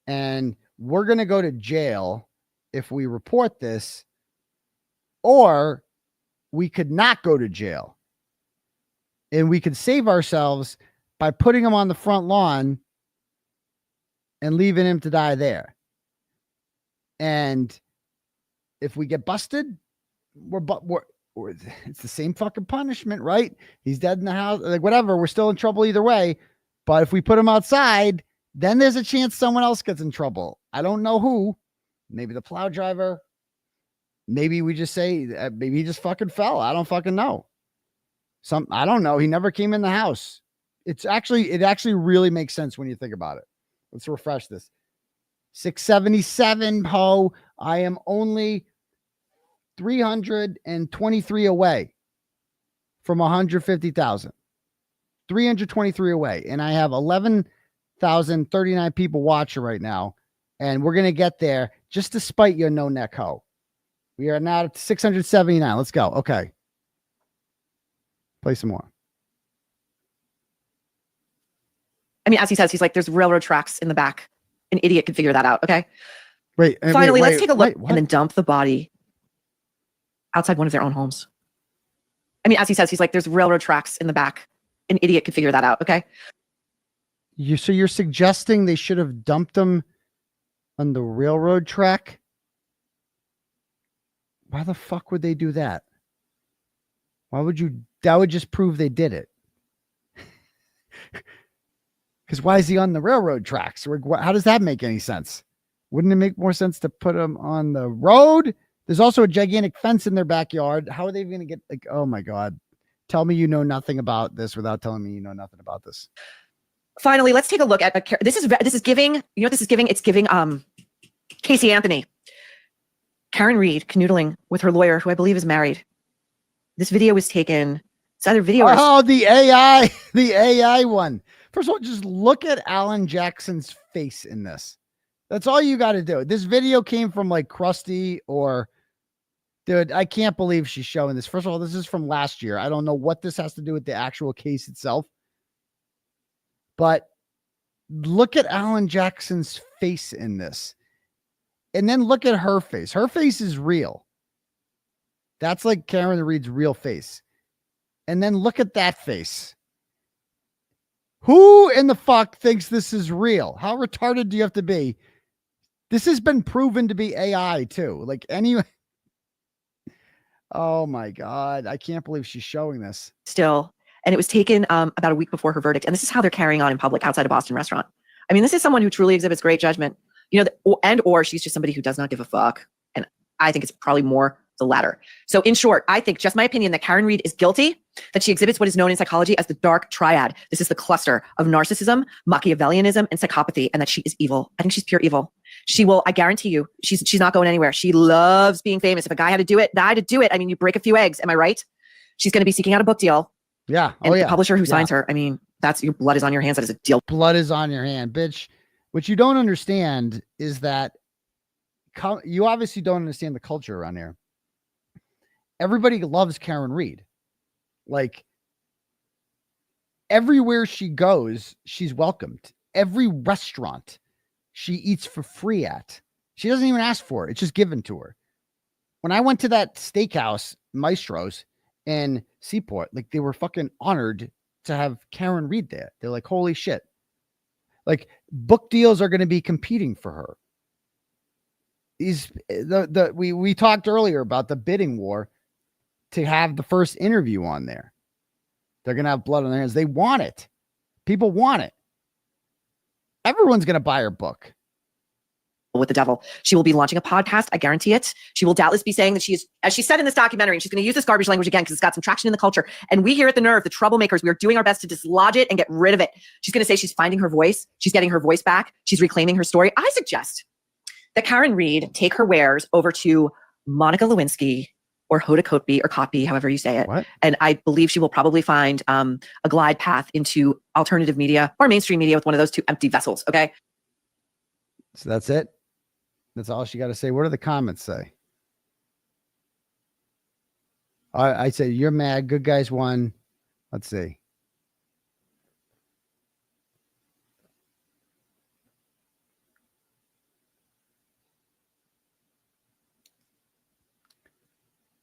And we're going to go to jail if we report this, or we could not go to jail. And we could save ourselves by putting him on the front lawn and leaving him to die there. And if we get busted, it's the same fucking punishment, right? He's dead in the house, like whatever. We're still in trouble either way. But if we put him outside, then there's a chance someone else gets in trouble. I don't know who. Maybe the plow driver. Maybe we just say, maybe he just fucking fell. I don't fucking know. I don't know. He never came in the house. It actually really makes sense when you think about it. Let's refresh this. 677, ho. I am only 323 away from 150,000. 323 away. And I have 11,039 people watching right now. And we're going to get there just despite your no neck ho. We are now at 679. Let's go. Okay. Play some more. I mean, as he says, he's like, there's railroad tracks in the back. An idiot could figure that out. Okay. Finally, let's take a look and then dump the body outside one of their own homes. I mean, as he says, he's like, there's railroad tracks in the back. An idiot could figure that out. Okay. So you're suggesting they should have dumped them on the railroad track? Why the fuck would they do that? Why would you? That would just prove they did it. Because why is he on the railroad tracks? How does that make any sense? Wouldn't it make more sense to put them on the road? There's also a gigantic fence in their backyard. How are they going to get like, oh my God. Tell me you know nothing about this without telling me you know nothing about this. Finally, let's take a look at this is giving, you know what this is giving? It's giving Casey Anthony. Karen Reed canoodling with her lawyer, who I believe is married. This video was taken. It's either video or the AI one. First of all, just look at Alan Jackson's face in this. That's all you got to do. This video came from like Krusty or dude, I can't believe she's showing this. First of all, this is from last year. I don't know what this has to do with the actual case itself. But look at Alan Jackson's face in this. And then look at her face. Her face is real. That's like Karen Reed's real face. And then look at that face. Who in the fuck thinks this is real? How retarded do you have to be? This has been proven to be AI too. Like anyway. Oh my God. I can't believe she's showing this. Still. And it was taken about a week before her verdict. And this is how they're carrying on in public outside a Boston restaurant. I mean, this is someone who truly exhibits great judgment, you know, or she's just somebody who does not give a fuck. And I think it's probably more the latter. So in short, I think, just my opinion, that Karen Reed is guilty, that she exhibits what is known in psychology as the dark triad. This is the cluster of narcissism, Machiavellianism, and psychopathy, and that she is evil. I think she's pure evil. She will, I guarantee you, she's not going anywhere. She loves being famous. If a guy had to do it, I had to do it. I mean, you break a few eggs. Am I right? She's going to be seeking out a book deal. Yeah. And the publisher who signs her, I mean, that's your blood is on your hands. That is a deal. Blood is on your hand, bitch. What you don't understand is that you obviously don't understand the culture around here. Everybody loves Karen Reed. Like everywhere she goes, she's welcomed. Every restaurant she eats for free at, she doesn't even ask for it. It's just given to her. When I went to that steakhouse, Maestro's in Seaport, like they were fucking honored to have Karen Reed there. They're like, holy shit. Like book deals are going to be competing for her. We talked earlier about the bidding war to have the first interview on there. They're going to have blood on their hands. They want it. People want it. Everyone's going to buy her book. With the devil. She will be launching a podcast. I guarantee it. She will doubtless be saying that she is, as she said in this documentary, and she's going to use this garbage language again because it's got some traction in the culture. And we here at The Nerve, the troublemakers, we are doing our best to dislodge it and get rid of it. She's going to say she's finding her voice. She's getting her voice back. She's reclaiming her story. I suggest that Karen Reed take her wares over to Monica Lewinsky or 𝗬𝗏𝗀𝗄𝗏 or 𝗏𝗏𝗏𝗏, however you say it. What? And I believe she will probably find a glide path into alternative media or mainstream media with one of those two empty vessels. Okay. So that's it. That's all she got to say. What do the comments say? I say, you're mad. Good guys won. Let's see.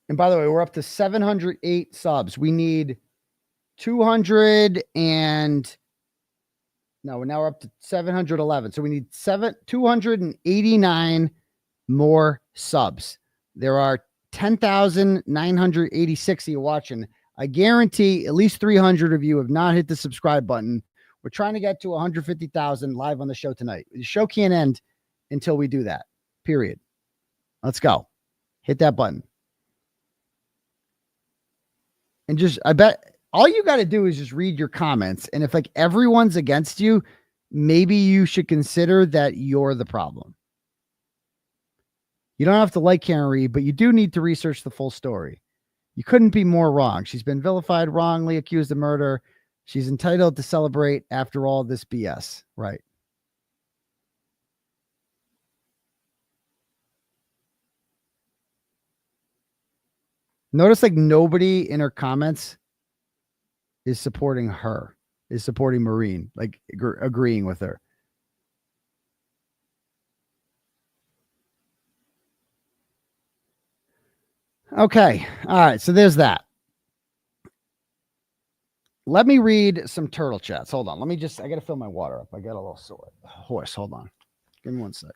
And by the way, we're up to 708 subs. We need 200 and no, now we're up to 711. So we need 289 more subs. There are 10,986 of you watching. I guarantee at least 300 of you have not hit the subscribe button. We're trying to get to 150,000 live on the show tonight. The show can't end until we do that. Period. Let's go. Hit that button. And just, I bet all you got to do is just read your comments. And if like everyone's against you, maybe you should consider that you're the problem. You don't have to like Karen Reed, but you do need to research the full story. You couldn't be more wrong. She's been vilified, wrongly accused of murder. She's entitled to celebrate after all this BS. Right. Notice like nobody in her comments is supporting her, is supporting Maureen, like agreeing with her. Okay. All right. So there's that. Let me read some turtle chats. Hold on. Let me just, I got to fill my water up. I got a little sore horse. Hold on. Give me one sec.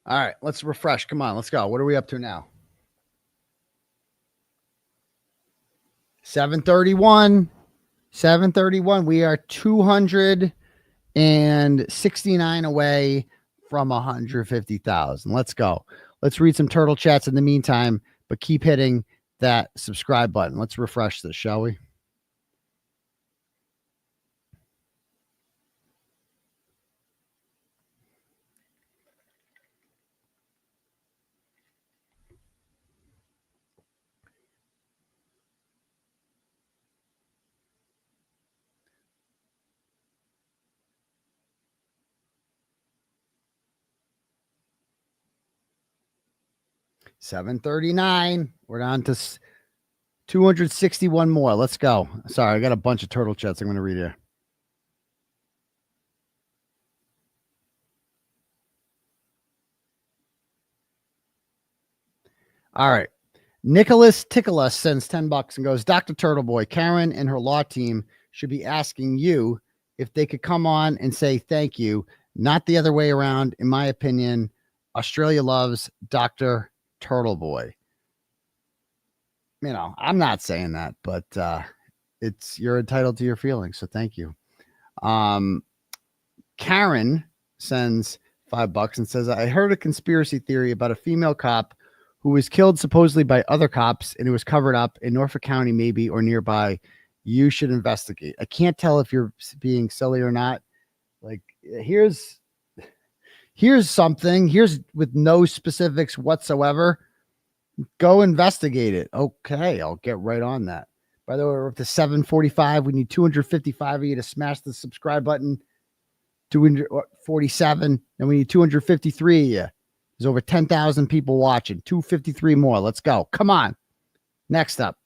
All right, let's refresh. Come on, let's go. What are we up to now? 7:31. 7:31. We are 269 away from 150,000. Let's go. Let's read some turtle chats in the meantime, but keep hitting that subscribe button. Let's refresh this, shall we? $739. We're down to 261 more. Let's go. Sorry, I got a bunch of turtle chats I'm going to read here. All right. Nicholas Tickles sends $10 and goes, Dr. Turtleboy, Karen and her law team should be asking you if they could come on and say thank you, not the other way around. In my opinion, Australia loves Dr. Turtleboy. You know, I'm not saying that, but you're entitled to your feelings, so thank you. Karen sends $5 and says, I heard a conspiracy theory about a female cop who was killed supposedly by other cops, and it was covered up in Norfolk County, maybe, or nearby. You should investigate. I can't tell if you're being silly or not. Like, here's something. Here's with no specifics whatsoever. Go investigate it. Okay, I'll get right on that. By the way, we're up to 745. We need 255 of you to smash the subscribe button. 247. And we need 253 of you. There's over 10,000 people watching. 253 more. Let's go. Come on. Next up.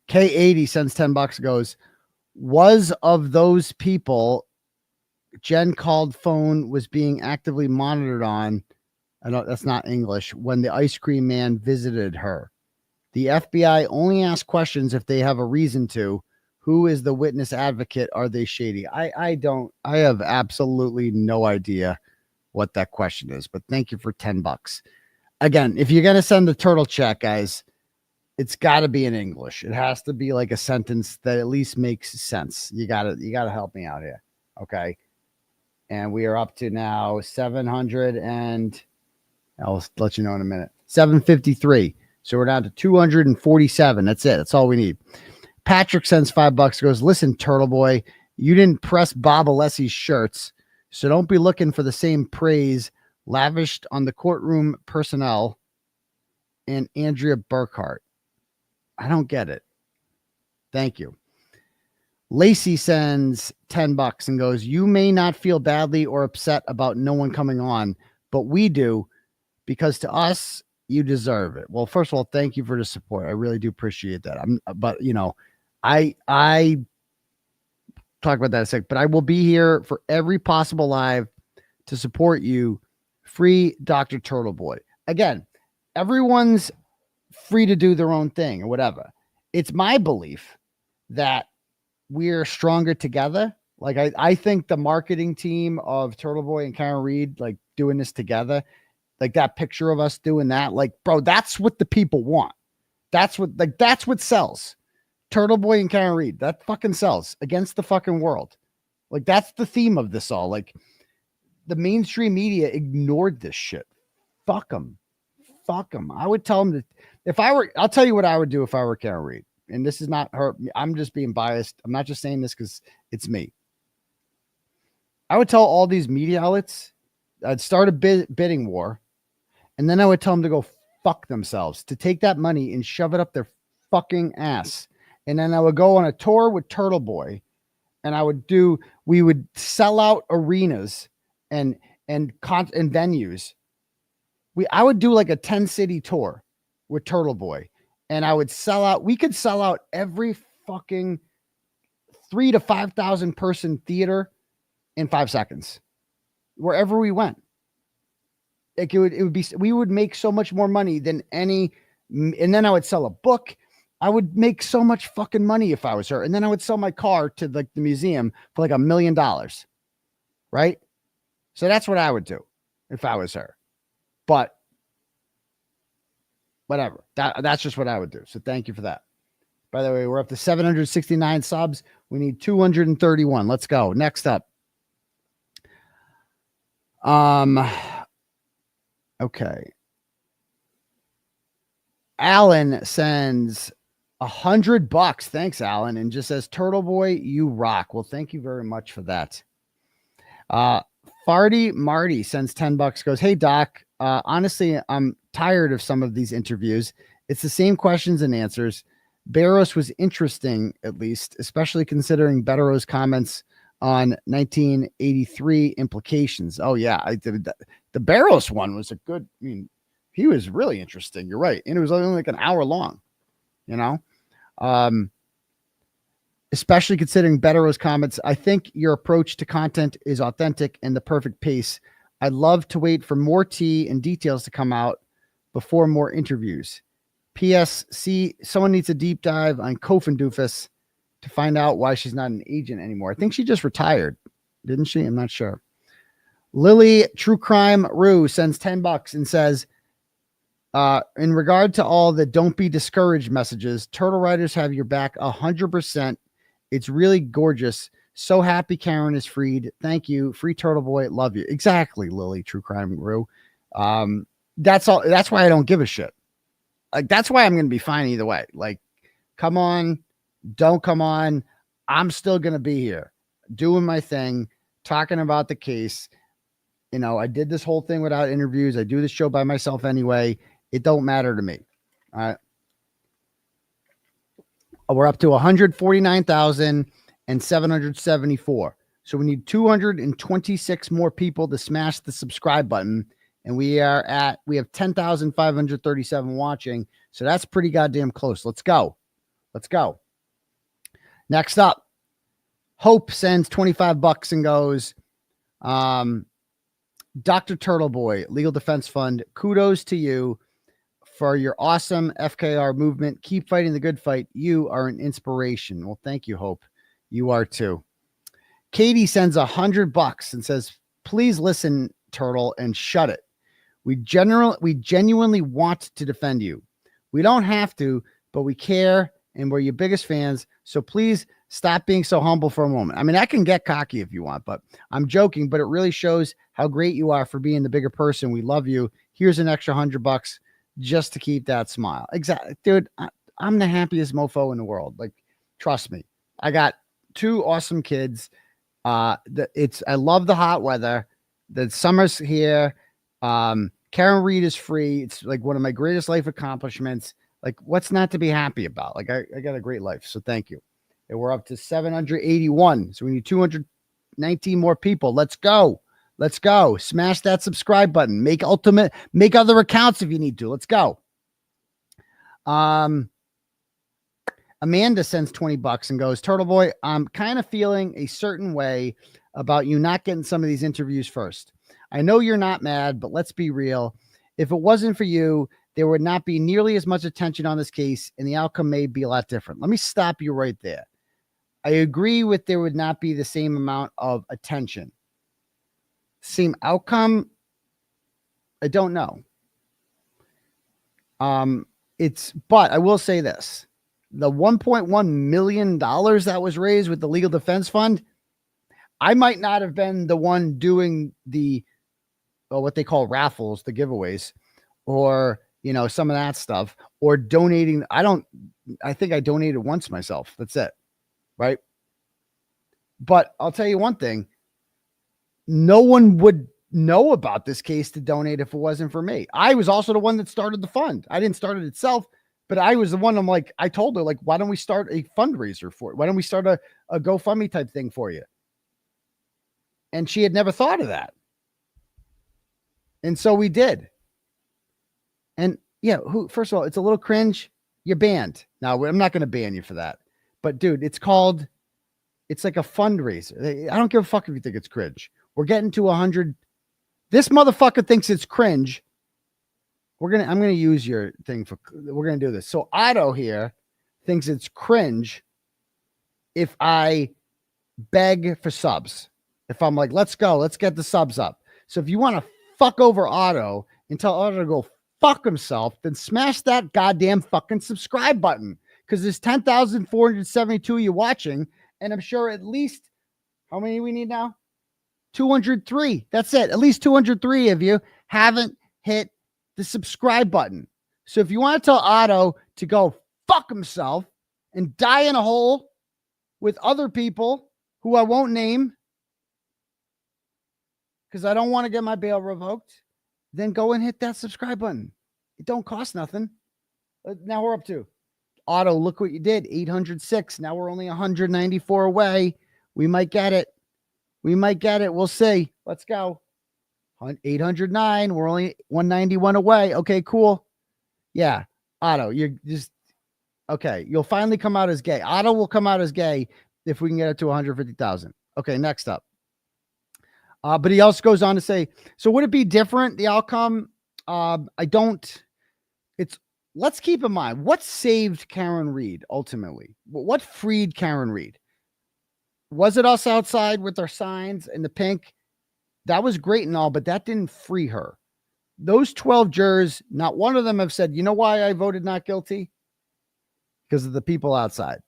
K80 sends $10, goes, was of those people Jen called phone was being actively monitored on, I know that's not English, when the ice cream man visited her. The FBI only asks questions if they have a reason to. Who is the witness advocate? Are they shady? I have absolutely no idea what that question is, but thank you for $10. Again, if you're going to send the turtle chat, guys, it's got to be in English. It has to be like a sentence that at least makes sense. You got to help me out here. Okay. And we are up to now 700 and I'll let you know in a minute. 753. So we're down to 247. That's it. That's all we need. Patrick sends $5, goes, listen, Turtle Boy, you didn't press 𝗵𝗲𝗄𝗃𝗃𝗃𝗃𝗃𝗃𝗃𝗃 shirts. So don't be looking for the same praise lavished on the courtroom personnel and Andrea Burkhart. I don't get it. Thank you. Lacey sends $10 and goes, you may not feel badly or upset about no one coming on, but we do, because to us, you deserve it. Well, first of all, thank you for the support. I really do appreciate that. But you know, I talk about that in a sec, but I will be here for every possible live to support you. Free Dr. Turtleboy. Again, everyone's free to do their own thing or whatever. It's my belief that we're stronger together. Like I think the marketing team of Turtleboy and Karen Reed, like doing this together, like that picture of us doing that, like, bro, that's what the people want. That's what sells. Turtleboy and Karen Reed, that fucking sells against the fucking world. Like, that's the theme of this all. Like, the mainstream media ignored this shit. Fuck them. Fuck them. I would tell them that I'll tell you what I would do if I were Karen Reed. And this is not her. I'm just being biased. I'm not just saying this because it's me. I would tell all these media outlets, I'd start a bidding war. And then I would tell them to go fuck themselves, to take that money and shove it up their fucking ass. And then I would go on a tour with Turtleboy, and we would sell out arenas and venues. I would do like a 10-city tour with Turtleboy, and I would sell out. We could sell out every fucking 3,000 to 5,000 person theater in 5 seconds, wherever we went. Like we would make so much more money than any, and then I would sell a book. I would make so much fucking money if I was her. And then I would sell my car to the museum for like $1 million. Right? So that's what I would do if I was her. But whatever. That's just what I would do. So thank you for that. By the way, we're up to 769 subs. We need 231. Let's go. Next up. Okay. Alan sends $100. Thanks, Alan. And just says, Turtle Boy, you rock. Well, thank you very much for that. Farty Marty sends $10, goes, hey, Doc. Honestly, I'm tired of some of these interviews. It's the same questions and answers. Barros was interesting, at least, especially considering Barros' comments on 1983 implications. Oh, yeah. The Barros one was a good, I mean, he was really interesting. You're right. And it was only like an hour long, you know? Especially considering Barros' comments. I think your approach to content is authentic and the perfect pace. I'd love to wait for more tea and details to come out before more interviews. PSC, someone needs a deep dive on Doofus to find out why she's not an agent anymore. I think she just retired, didn't she? I'm not sure. Lily True Crime Rue sends $10 and says, in regard to all the don't be discouraged messages, Turtle Riders have your back 100%. It's really gorgeous. So happy Karen is freed. Thank you. Free Turtle Boy. Love you. Exactly, Lily True Crime Rue. That's all. That's why I don't give a shit. Like, that's why I'm going to be fine either way. Like, come on, don't come on. I'm still going to be here doing my thing, talking about the case. You know, I did this whole thing without interviews. I do this show by myself anyway. It don't matter to me. All right. We're up to 149,774. So we need 226 more people to smash the subscribe button. And we have 10,537 watching. So that's pretty goddamn close. Let's go. Let's go. Next up, Hope sends $25 and goes, Dr. Turtle Boy, Legal Defense Fund, kudos to you for your awesome FKR movement. Keep fighting the good fight. You are an inspiration. Well, thank you, Hope. You are too. Katie sends $100 and says, please listen, Turtle, and shut it. We genuinely want to defend you. We don't have to, but we care, and we're your biggest fans. So please stop being so humble for a moment. I mean, I can get cocky if you want, but I'm joking, but it really shows how great you are for being the bigger person. We love you. Here's an extra $100 just to keep that smile. Exactly. Dude, I'm the happiest mofo in the world. Like, trust me. I got 2 awesome kids. I love the hot weather. The summer's here. Karen Reed is free. It's like one of my greatest life accomplishments. Like, what's not to be happy about? Like, I got a great life. So thank you. And we're up to 781. So we need 219 more people. Let's go. Let's go. Smash that subscribe button. Make other accounts if you need to. Let's go. Amanda sends $20 and goes, Turtle Boy, I'm kind of feeling a certain way about you not getting some of these interviews first. I know you're not mad, but let's be real. If it wasn't for you, there would not be nearly as much attention on this case, and the outcome may be a lot different. Let me stop you right there. I agree with there would not be the same amount of attention. Same outcome? I don't know. But I will say this. The $1.1 million that was raised with the Legal Defense Fund, I might not have been the one doing the what they call raffles, the giveaways, or, you know, some of that stuff, or donating. I think I donated once myself. That's it. Right. But I'll tell you one thing. No one would know about this case to donate if it wasn't for me. I was also the one that started the fund. I didn't start it itself, but I was the one. I told her, like, why don't we start a fundraiser for it? Why don't we start a GoFundMe type thing for you? And she had never thought of that. And so we did. And yeah, first of all, it's a little cringe. You're banned. Now, I'm not going to ban you for that. But dude, it's like a fundraiser. I don't give a fuck if you think it's cringe. We're getting to 100. This motherfucker thinks it's cringe. I'm going to use your thing we're going to do this. So Otto here thinks it's cringe if I beg for subs. If I'm like, let's go, let's get the subs up. So if you want to fuck over Otto and tell Otto to go fuck himself, then smash that goddamn fucking subscribe button. Because there's 10,472 of you watching, and I'm sure at least, how many we need now? 203. That's it. At least 203 of you haven't hit the subscribe button. So if you want to tell Otto to go fuck himself and die in a hole with other people who I won't name, because I don't want to get my bail revoked, then go and hit that subscribe button. It don't cost nothing. Now we're up to Otto. Look what you did. 806. Now we're only 194 away. We might get it. We might get it. We'll see. Let's go. 809. We're only 191 away. Okay, cool. Yeah. Otto, you're just okay. You'll finally come out as gay. Otto will come out as gay if we can get it to 150,000. Okay, next up. But he also goes on to say, so would it be different, the outcome? Let's keep in mind, what saved Karen Read ultimately? What freed Karen Read? Was it us outside with our signs and the pink? That was great and all, but that didn't free her. Those 12 jurors, not one of them have said, you know why I voted not guilty? Because of the people outside.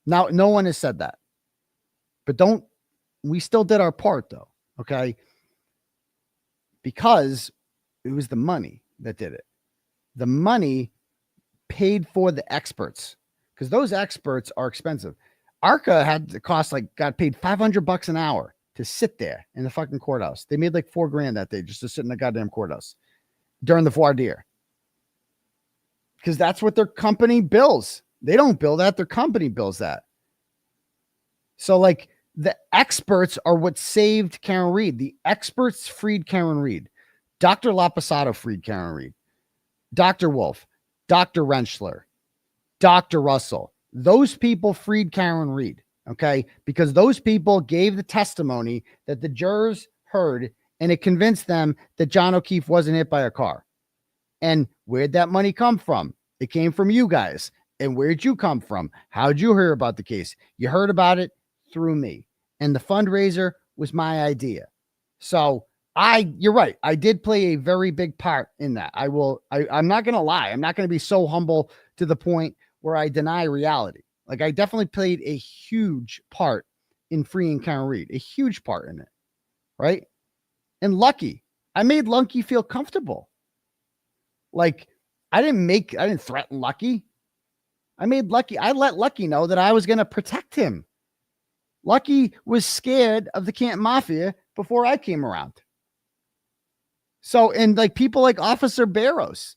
Now, no one has said that. But we still did our part though, okay? Because it was the money that did it. The money paid for the experts, because those experts are expensive. ARCA had the cost, got paid $500 an hour to sit there in the fucking courthouse. They made like $4,000 that day just to sit in the goddamn courthouse during the voir dire. Because that's what their company bills. They don't bill that, their company bills that. So the experts are what saved Karen Read. The experts freed Karen Read. Dr. Lapasato freed Karen Read. Dr. Wolf, Dr. Rentschler, Dr. Russell. Those people freed Karen Read, okay? Because those people gave the testimony that the jurors heard, and it convinced them that John O'Keefe wasn't hit by a car. And where'd that money come from? It came from you guys. And where'd you come from? How'd you hear about the case? You heard about it through me. And the fundraiser was my idea. So you're right. I did play a very big part in that. I'm not going to lie. I'm not going to be so humble to the point where I deny reality. I definitely played a huge part in freeing Karen Read, a huge part in it. Right. And I made Lucky feel comfortable. I didn't threaten Lucky. I let Lucky know that I was going to protect him. Lucky was scared of the Canton Mafia before I came around. So, and people like Officer Barrows,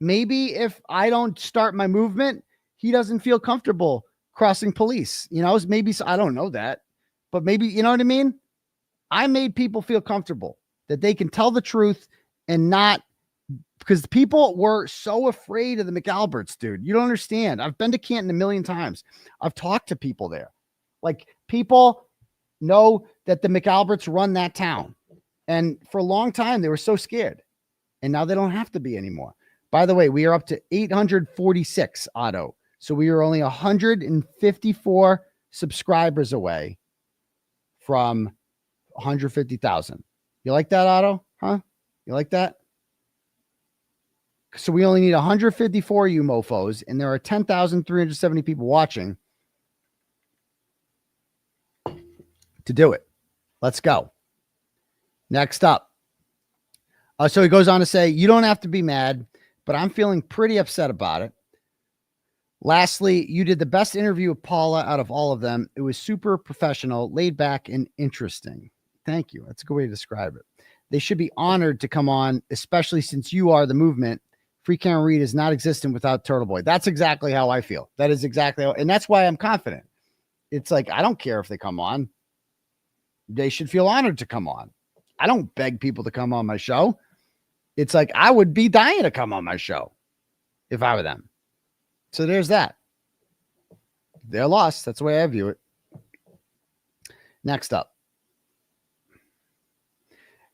maybe if I don't start my movement, he doesn't feel comfortable crossing police. Maybe, I don't know that, but maybe, you know what I mean? I made people feel comfortable that they can tell the truth and not, because people were so afraid of the McAlberts, dude. You don't understand. I've been to Canton a million times. I've talked to people there. People know that the McAlberts run that town. And for a long time, they were so scared. And now they don't have to be anymore. By the way, we are up to 846, Otto. So we are only 154 subscribers away from 150,000. You like that, Otto? Huh? You like that? So we only need 154 of you mofos, and there are 10,370 people watching to do it. Let's go. Next up. So he goes on to say, you don't have to be mad, but I'm feeling pretty upset about it. Lastly, you did the best interview with Paula out of all of them. It was super professional, laid back, and interesting. Thank you. That's a good way to describe it. They should be honored to come on, especially since you are the movement. Free Karen Read is not existent without 𝗺𝗏boy. That's exactly how I feel. That is exactly how, and that's why I'm confident. It's I don't care if they come on. They should feel honored to come on. I don't beg people to come on my show. It's I would be dying to come on my show if I were them. So there's that. They're lost. That's the way I view it. Next up.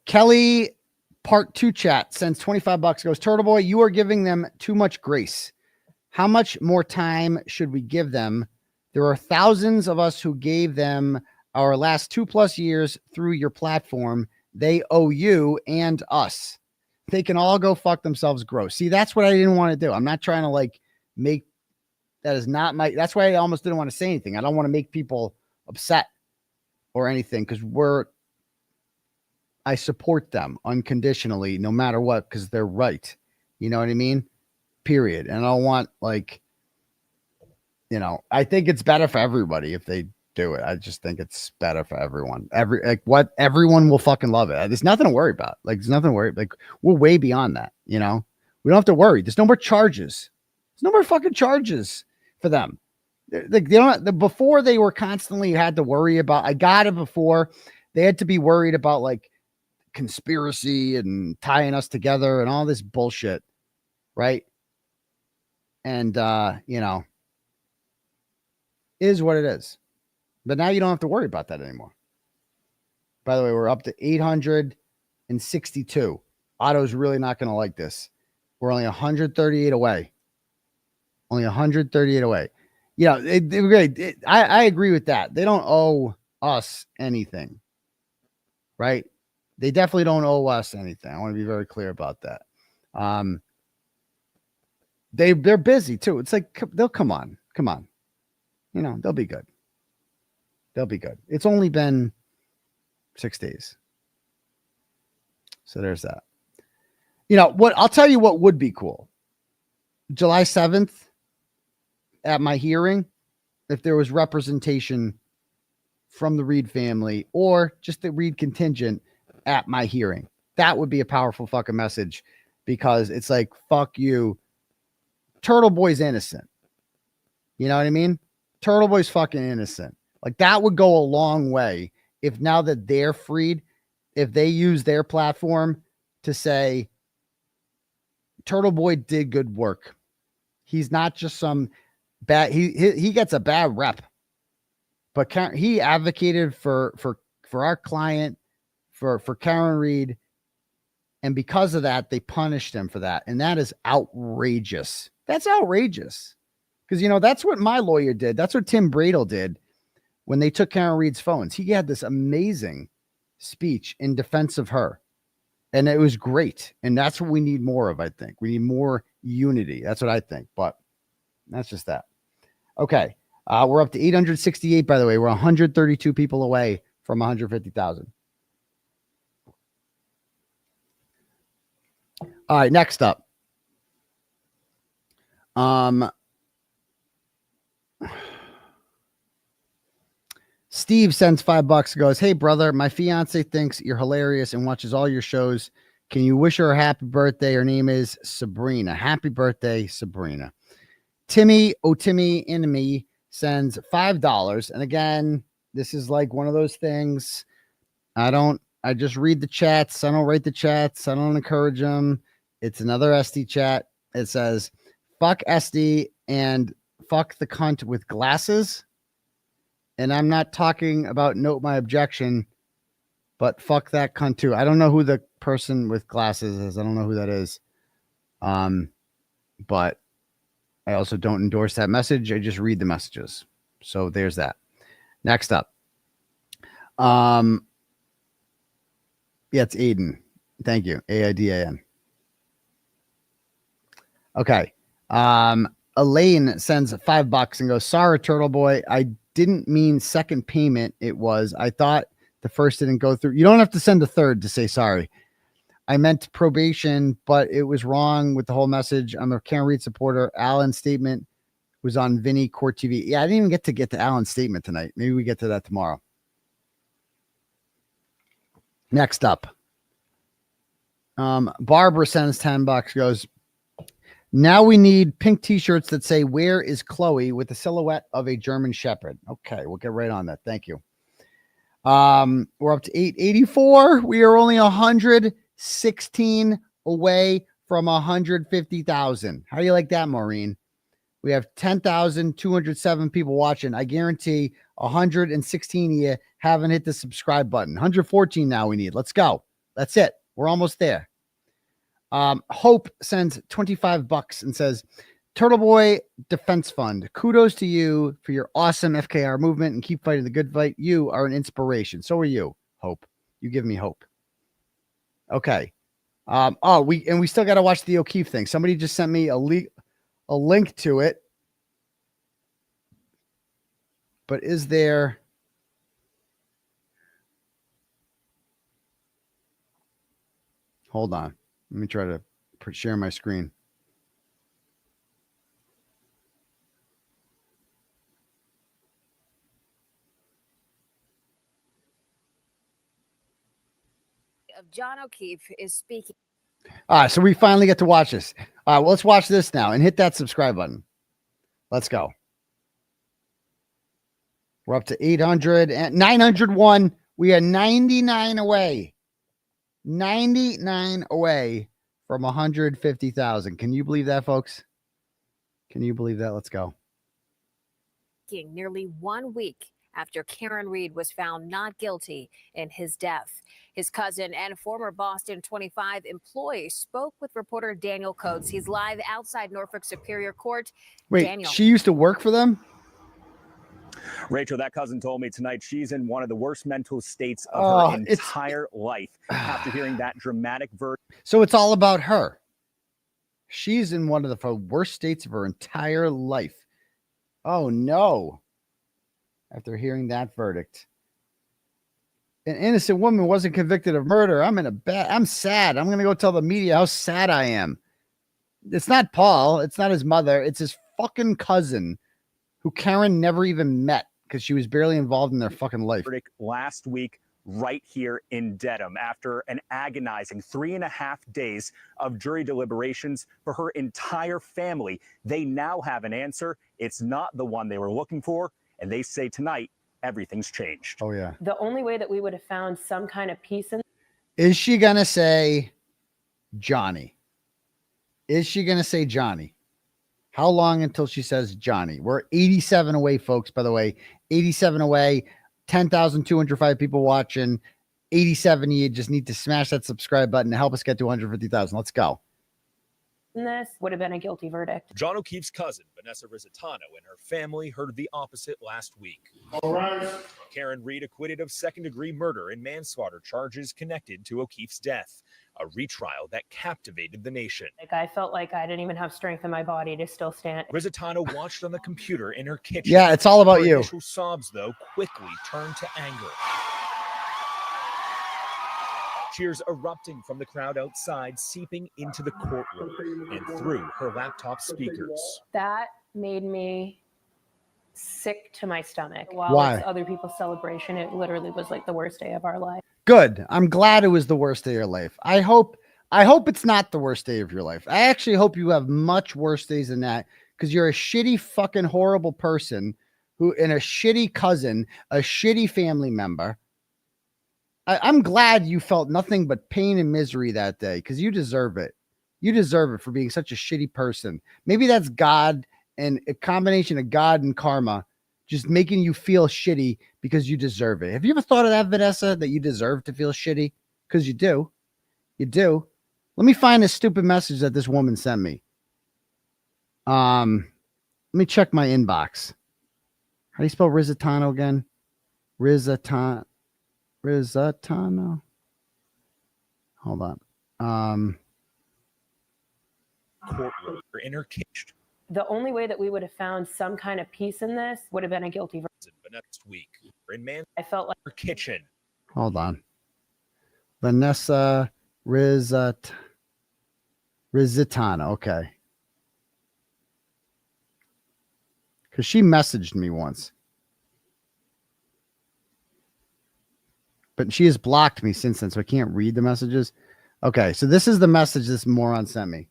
Kelly Part 2 chat sends $25, goes, 𝗺𝗏boy, you are giving them too much grace. How much more time should we give them? There are thousands of us who gave them our last 2+ years through your platform. They owe you and us. They can all go fuck themselves gross. See, that's what I didn't want to do. I'm not trying to like make, that is not my, that's why I almost didn't want to say anything. I don't want to make people upset or anything because I support them unconditionally no matter what because they're right. You know what I mean? Period. And I don't want like, you know, I think it's better for everybody if they do it. I just think it's better for everyone. Everyone will fucking love it. There's nothing to worry about. Like there's nothing to worry. Like we're way beyond that. You know, we don't have to worry. There's no more charges. There's no more fucking charges for them. Like they don't. Before they were constantly had to worry about. I got it before. They had to be worried about like conspiracy and tying us together and all this bullshit, right? And you know, is what it is. But now you don't have to worry about that anymore. By the way, we're up to 862. Otto's really not going to like this. We're only 138 away. Only 138 away. Yeah, I agree with that. They don't owe us anything, right? They definitely don't owe us anything. I want to be very clear about that. They're busy too. It's like they'll come on. You know, they'll be good. They'll be good. It's only been 6 days. So there's that. You know what? I'll tell you what would be cool. July 7th at my hearing, if there was representation from the Reed family or just the Reed contingent at my hearing, that would be a powerful fucking message because it's like, fuck you. Turtle Boy's innocent. You know what I mean? Turtle Boy's fucking innocent. Like that would go a long way if now that they're freed, if they use their platform to say Turtle Boy did good work. He's not just some bad, he gets a bad rep, but he advocated for our client, for Karen Reed. And because of that, they punished him for that. And that is outrageous. That's outrageous. Because, you know, that's what my lawyer did. That's what Tim Bradel did. When they took Karen Reed's phones, he had this amazing speech in defense of her. And it was great. And that's what we need more of, I think. We need more unity. That's what I think. But that's just that. Okay. We're up to 868, by the way. We're 132 people away from 150,000. All right. Next up. Steve sends $5, goes, hey, brother, my fiance thinks you're hilarious and watches all your shows. Can you wish her a happy birthday? Her name is Sabrina. Happy birthday, Sabrina. Timmy Enemy sends $5. And again, this is like one of those things. I just read the chats. I don't write the chats. I don't encourage them. It's another SD chat. It says, fuck SD and fuck the cunt with glasses. And I'm not talking about note my objection, but fuck that cunt too. I don't know who the person with glasses is. I don't know who that is. But I also don't endorse that message. I just read the messages. So there's that. Next up. Yeah, it's Aidan. Thank you. Aidan. Okay. Elaine sends $5 and goes, sorry, Turtle Boy. I didn't mean second payment. I thought the first didn't go through. You don't have to send a third to say sorry. I meant probation, but it was wrong with the whole message. I'm a Karen Reed supporter. Alan's statement was on Vinny Court TV. Yeah, I didn't even get to Alan's statement tonight. Maybe we get to that tomorrow. Next up. Barbara sends $10, goes, now we need pink t-shirts that say, where is Chloe, with the silhouette of a German Shepherd. Okay, we'll get right on that. Thank you. We're up to 884. We are only 116 away from 150,000. How do you like that, Maureen? We have 10,207 people watching. I guarantee 116 of you haven't hit the subscribe button. 114 now we need. Let's go. That's it. We're almost there. Hope sends $25 and says, Turtle Boy Defense Fund, kudos to you for your awesome FKR movement and keep fighting the good fight. You are an inspiration. So are you, Hope. You give me hope. Okay. We still got to watch the O'Keefe thing. Somebody just sent me a link to it. But is there? Hold on. Let me try to share my screen. Of John O'Keefe is speaking. All right, so we finally get to watch this. All right, well, let's watch this now and hit that subscribe button. Let's go. We're up to 800 and 901. We are 99 away. 99 away from 150,000. Can you believe that, folks? Can you believe that? Let's go. Nearly 1 week after Karen Reed was found not guilty in his death. His cousin and former Boston 25 employee spoke with reporter Daniel Coates. He's live outside Norfolk Superior Court. Wait, Daniel. She used to work for them? Rachel, that cousin told me tonight she's in one of the worst mental states of her entire life after hearing that dramatic verdict. So it's all about her. She's in one of the worst states of her entire life. Oh, no. After hearing that verdict. An innocent woman wasn't convicted of murder. I'm sad. I'm going to go tell the media how sad I am. It's not Paul. It's not his mother. It's his fucking cousin who Karen never even met because she was barely involved in their fucking life. Last week, right here in Dedham, after an agonizing 3.5 days of jury deliberations for her entire family, they now have an answer. It's not the one they were looking for. And they say tonight, everything's changed. Oh, yeah. The only way that we would have found some kind of peace in. Is she going to say Johnny? Is she going to say Johnny? How long until she says Johnny? We're 87 away, folks, by the way. 87 away, 10,205 people watching. 87, you just need to smash that subscribe button to help us get to 150,000. Let's go. This would have been a guilty verdict. John O'Keefe's cousin, Vanessa Rizzitano, and her family heard the opposite last week. Karen Reed acquitted of second-degree murder and manslaughter charges connected to O'Keefe's death, a retrial that captivated the nation. I felt like I didn't even have strength in my body to still stand. Rizzitano watched on the computer in her kitchen. Yeah, it's all about her you. Initial sobs, though, quickly turned to anger. Cheers erupting from the crowd outside, seeping into the courtroom and through her laptop speakers. That made me sick to my stomach. While Why? it's other people's celebration, it literally was like the worst day of our life. Good. I'm glad it was the worst day of your life. I hope it's not the worst day of your life. I actually hope you have much worse days than that because you're a shitty, fucking horrible person and a shitty cousin, a shitty family member. I'm glad you felt nothing but pain and misery that day because you deserve it. You deserve it for being such a shitty person. Maybe that's God and a combination of God and karma just making you feel shitty because you deserve it. Have you ever thought of that, Vanessa, that you deserve to feel shitty? Because you do. You do. Let me find this stupid message that this woman sent me. Let me check my inbox. How do you spell Rizzitano again? Rizzitano. Hold on. Courtroom in her kitchen. The only way that we would have found some kind of peace in this would have been a guilty verdict. Next week, I felt like her kitchen. Hold on. Vanessa Rizzitano. Okay. Because she messaged me once. But she has blocked me since then, so I can't read the messages. Okay, so this is the message this moron sent me.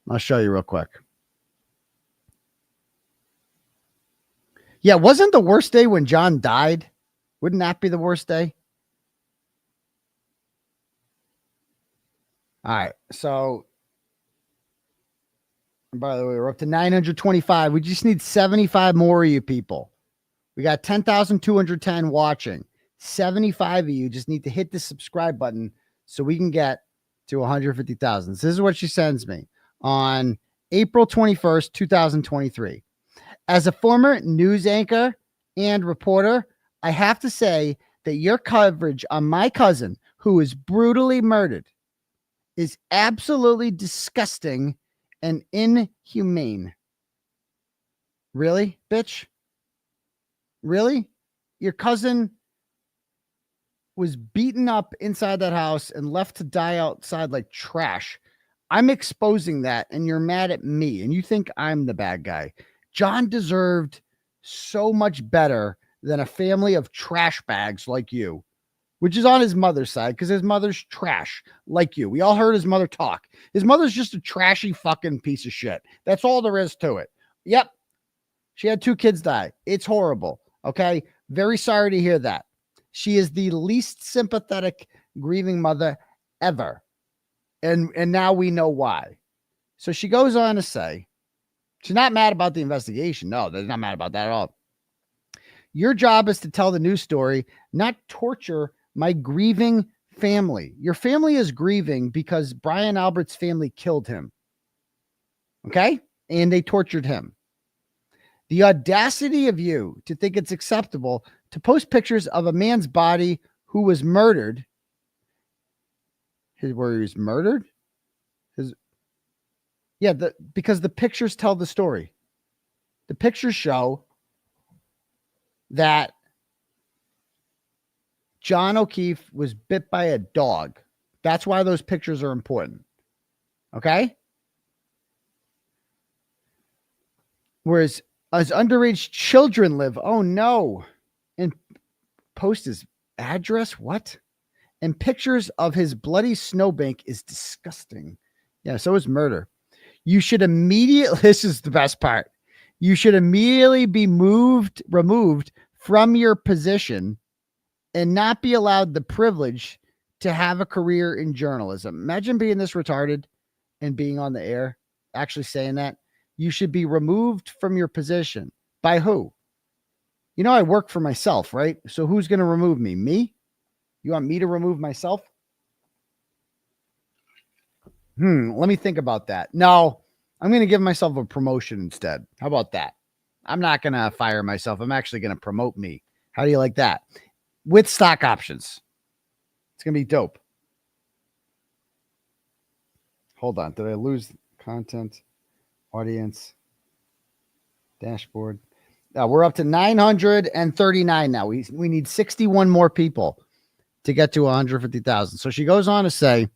I'll show you real quick. Yeah, wasn't the worst day when John died? Wouldn't that be the worst day? All right, so by the way, we're up to 925. We just need 75 more of you people. We got 10,210 watching. 75 of you just need to hit the subscribe button so we can get to 150,000. This is what she sends me on April 21st, 2023. As a former news anchor and reporter, I have to say that your coverage on my cousin, who was brutally murdered, is absolutely disgusting and inhumane. Really, bitch? Really? Your cousin was beaten up inside that house and left to die outside like trash. I'm exposing that, and you're mad at me, and you think I'm the bad guy. John deserved so much better than a family of trash bags like you, which is on his mother's side because his mother's trash like you. We all heard his mother talk. His mother's just a trashy fucking piece of shit. That's all there is to it. Yep. She had 2 kids die. It's horrible. Okay. Very sorry to hear that. She is the least sympathetic grieving mother ever. And now we know why. So she goes on to say, she's not mad about the investigation. No, they're not mad about that at all. Your job is to tell the news story, not torture my grieving family. Your family is grieving because Brian Albert's family killed him. Okay? And they tortured him. The audacity of you to think it's acceptable to post pictures of a man's body who was murdered. Where he was murdered? Because the pictures tell the story. The pictures show that John O'Keefe was bit by a dog. That's why those pictures are important. Okay? Whereas as underage children live, oh no. And post his address, what? And pictures of his bloody snowbank is disgusting. Yeah, so is murder. You should immediately, this is the best part. You should immediately be removed from your position and not be allowed the privilege to have a career in journalism. Imagine being this retarded and being on the air, actually saying that. You should be removed from your position. By who? You know, I work for myself, right? So who's going to remove me? Me? You want me to remove myself? Let me think about that. No, I'm going to give myself a promotion instead. How about that? I'm not going to fire myself. I'm actually going to promote me. How do you like that? With stock options. It's going to be dope. Hold on. Did I lose content? Audience. Dashboard. We're up to 939 now. We need 61 more people to get to 150,000. So she goes on to say,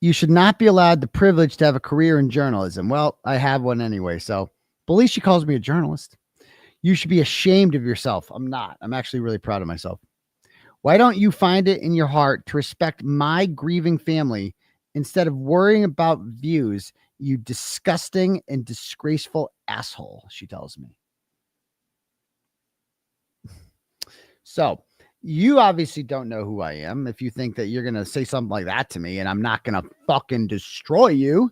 you should not be allowed the privilege to have a career in journalism. Well, I have one anyway. So believe she calls me a journalist. You should be ashamed of yourself. I'm not. I'm actually really proud of myself. Why don't you find it in your heart to respect my grieving family instead of worrying about views, you disgusting and disgraceful asshole, she tells me. So you obviously don't know who I am if you think that you're going to say something like that to me and I'm not going to fucking destroy you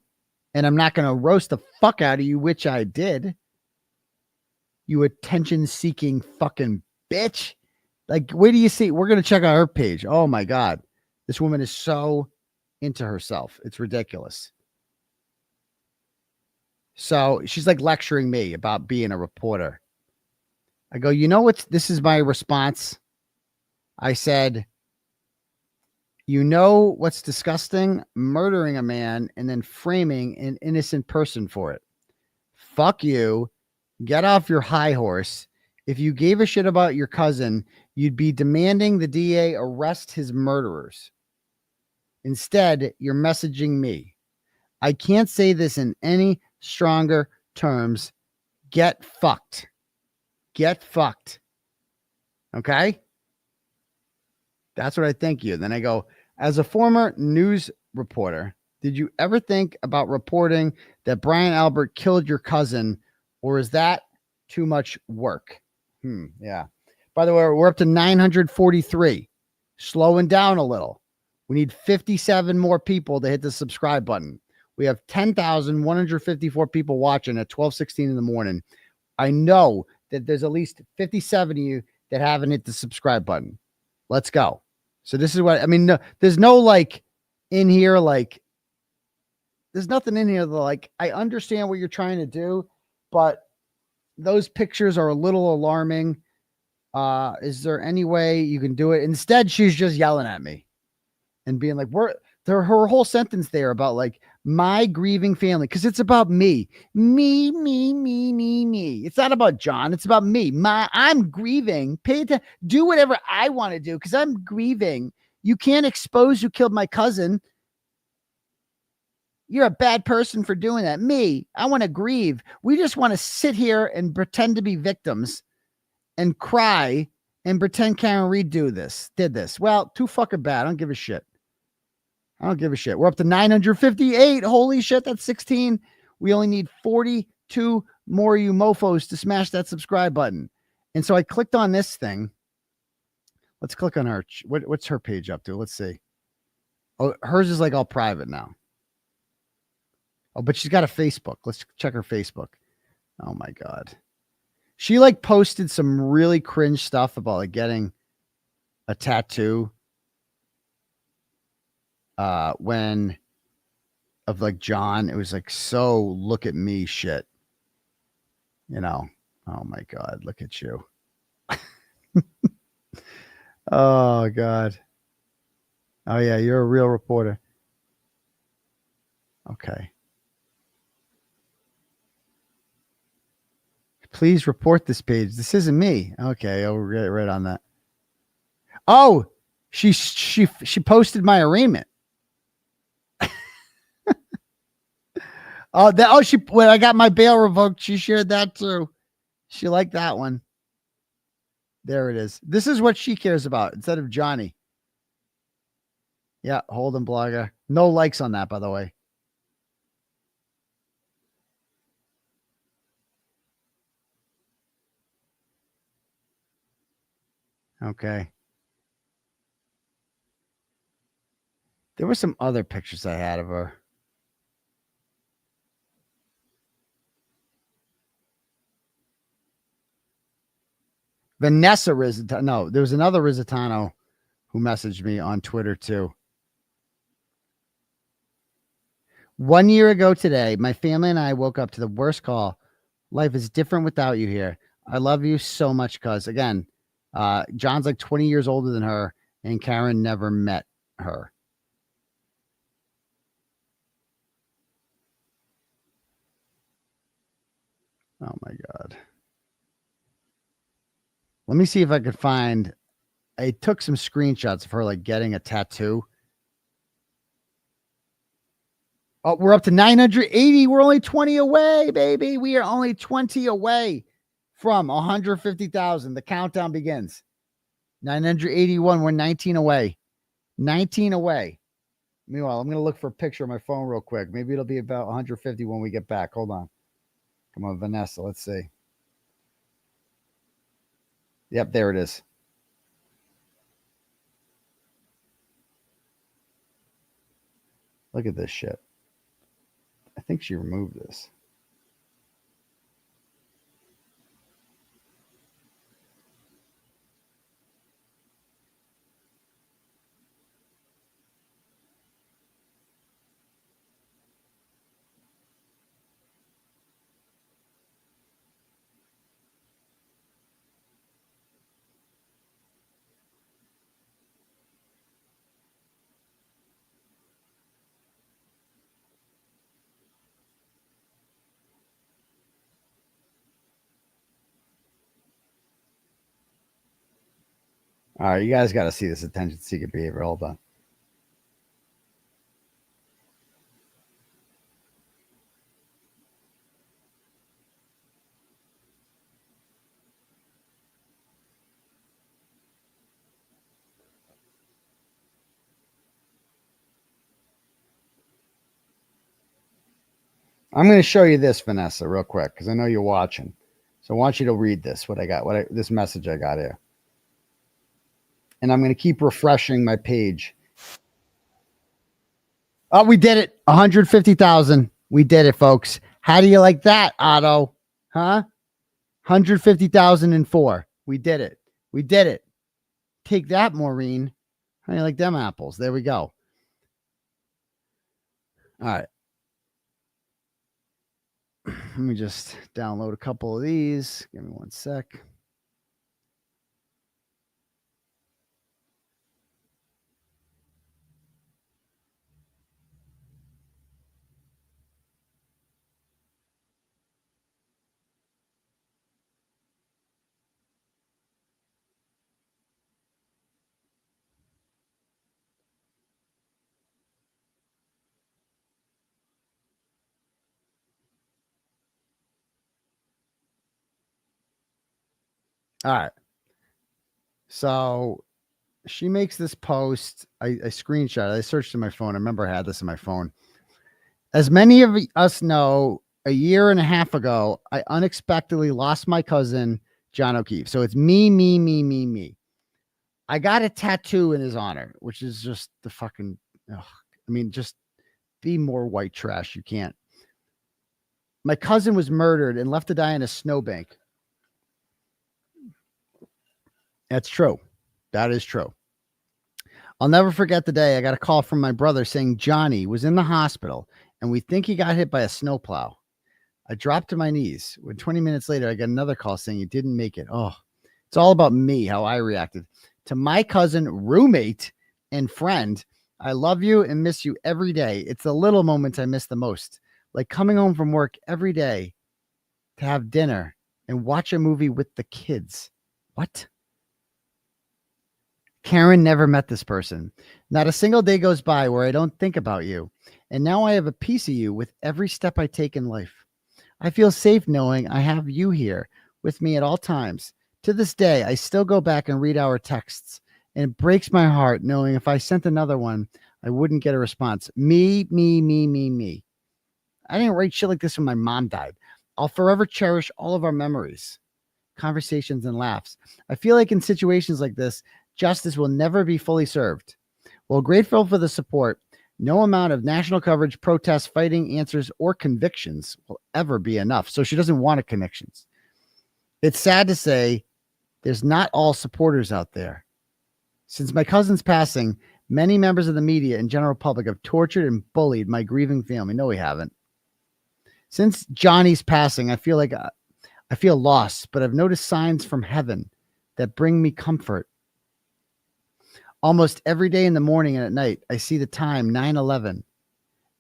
and I'm not going to roast the fuck out of you, which I did. You attention-seeking fucking bitch. Like, where do you see? We're going to check out her page. Oh, my God. This woman is so into herself. It's ridiculous. So she's like lecturing me about being a reporter. I go, you know what? This is my response. I said, you know what's disgusting? Murdering a man and then framing an innocent person for it. Fuck you. Get off your high horse. If you gave a shit about your cousin, you'd be demanding the DA arrest his murderers. Instead, you're messaging me. I can't say this in any stronger terms. Get fucked. Get fucked. Okay? That's what I think you. Then I go, as a former news reporter, did you ever think about reporting that Brian Albert killed your cousin, or is that too much work? Yeah. By the way, we're up to 943. Slowing down a little. We need 57 more people to hit the subscribe button. We have 10,154 people watching at 12:16 in the morning. I know that there's at least 57 of you that haven't hit the subscribe button. Let's go. So this is what, I mean, no, there's no like in here, like there's nothing in here that like, I understand what you're trying to do, but those pictures are a little alarming. Is there any way you can do it? Instead, she's just yelling at me. and being like, her whole sentence there about like my grieving family, because it's about me. It's not about John. It's about me. I'm grieving. Do whatever I want to do because I'm grieving. You can't expose who killed my cousin. You're a bad person for doing that. I want to grieve. We just want to sit here and pretend to be victims and cry and pretend Karen Reed did this. Well, too fucking bad. I don't give a shit. We're up to 958. Holy shit, that's 16. We only need 42 more you mofos to smash that subscribe button. And so I clicked on this thing. Let's click on her. What's her page up to? Let's see. Oh, hers is like all private now. Oh, but she's got a Facebook. Let's check her Facebook. Oh my God. She like posted some really cringe stuff about like getting a tattoo when of like John. It was like, so look at me shit. You know. Oh my God, look at you. Oh God. Oh yeah, you're a real reporter. Okay. Please report this page. This isn't me. Okay, I'll get right on that. Oh, she posted my arraignment. When I got my bail revoked, she shared that too. She liked that one. There it is. This is what she cares about instead of Johnny. Yeah, Holden blogger. No likes on that, by the way. Okay. There were some other pictures I had of her. Vanessa Rizzitano. No, there was another Rizzitano who messaged me on Twitter too. 1 year ago today, my family and I woke up to the worst call. Life is different without you here. I love you so much, cuz. Again, John's like 20 years older than her, and Karen never met her. Oh my God. Let me see if I could find. I took some screenshots of her like getting a tattoo. Oh, we're up to 980. We're only 20 away, baby. We are only 20 away from 150,000. The countdown begins. 981. We're 19 away. 19 away. Meanwhile, I'm going to look for a picture of my phone real quick. Maybe it'll be about 150 when we get back. Hold on. Come on, Vanessa. Let's see. Yep, there it is. Look at this shit. I think she removed this. All right, you guys got to see this attention-seeking behavior. Hold on. I'm going to show you this, Vanessa, real quick, because I know you're watching. So I want you to read this, this message I got here. And I'm going to keep refreshing my page. Oh, we did it. 150,000. We did it, folks. How do you like that, Otto? Huh? 150,004. We did it. We did it. Take that, Maureen. How do you like them apples? There we go. All right. Let me just download a couple of these. Give me one sec. All right. So she makes this post. I screenshot it. I searched in my phone. I remember I had this in my phone. As many of us know, a year and a half ago, I unexpectedly lost my cousin, John O'Keefe. So it's me. I got a tattoo in his honor, which is just the fucking, just be more white trash. You can't. My cousin was murdered and left to die in a snowbank. That's true. That is true. I'll never forget the day I got a call from my brother saying Johnny was in the hospital and we think he got hit by a snowplow. I dropped to my knees. When 20 minutes later, I got another call saying he didn't make it. Oh, it's all about me, how I reacted. To my cousin, roommate, and friend, I love you and miss you every day. It's the little moments I miss the most. Like coming home from work every day to have dinner and watch a movie with the kids. What? Karen never met this person. Not a single day goes by where I don't think about you. And now I have a piece of you with every step I take in life. I feel safe knowing I have you here with me at all times. To this day, I still go back and read our texts, and it breaks my heart knowing if I sent another one, I wouldn't get a response. Me. I didn't write shit like this when my mom died. I'll forever cherish all of our memories, conversations, and laughs. I feel like in situations like this, justice will never be fully served. While grateful for the support, no amount of national coverage, protests, fighting, answers, or convictions will ever be enough. So she doesn't want convictions. It's sad to say there's not all supporters out there. Since my cousin's passing, many members of the media and general public have tortured and bullied my grieving family. No, we haven't. Since Johnny's passing, I feel lost, but I've noticed signs from heaven that bring me comfort. Almost every day in the morning and at night, I see the time 9/11,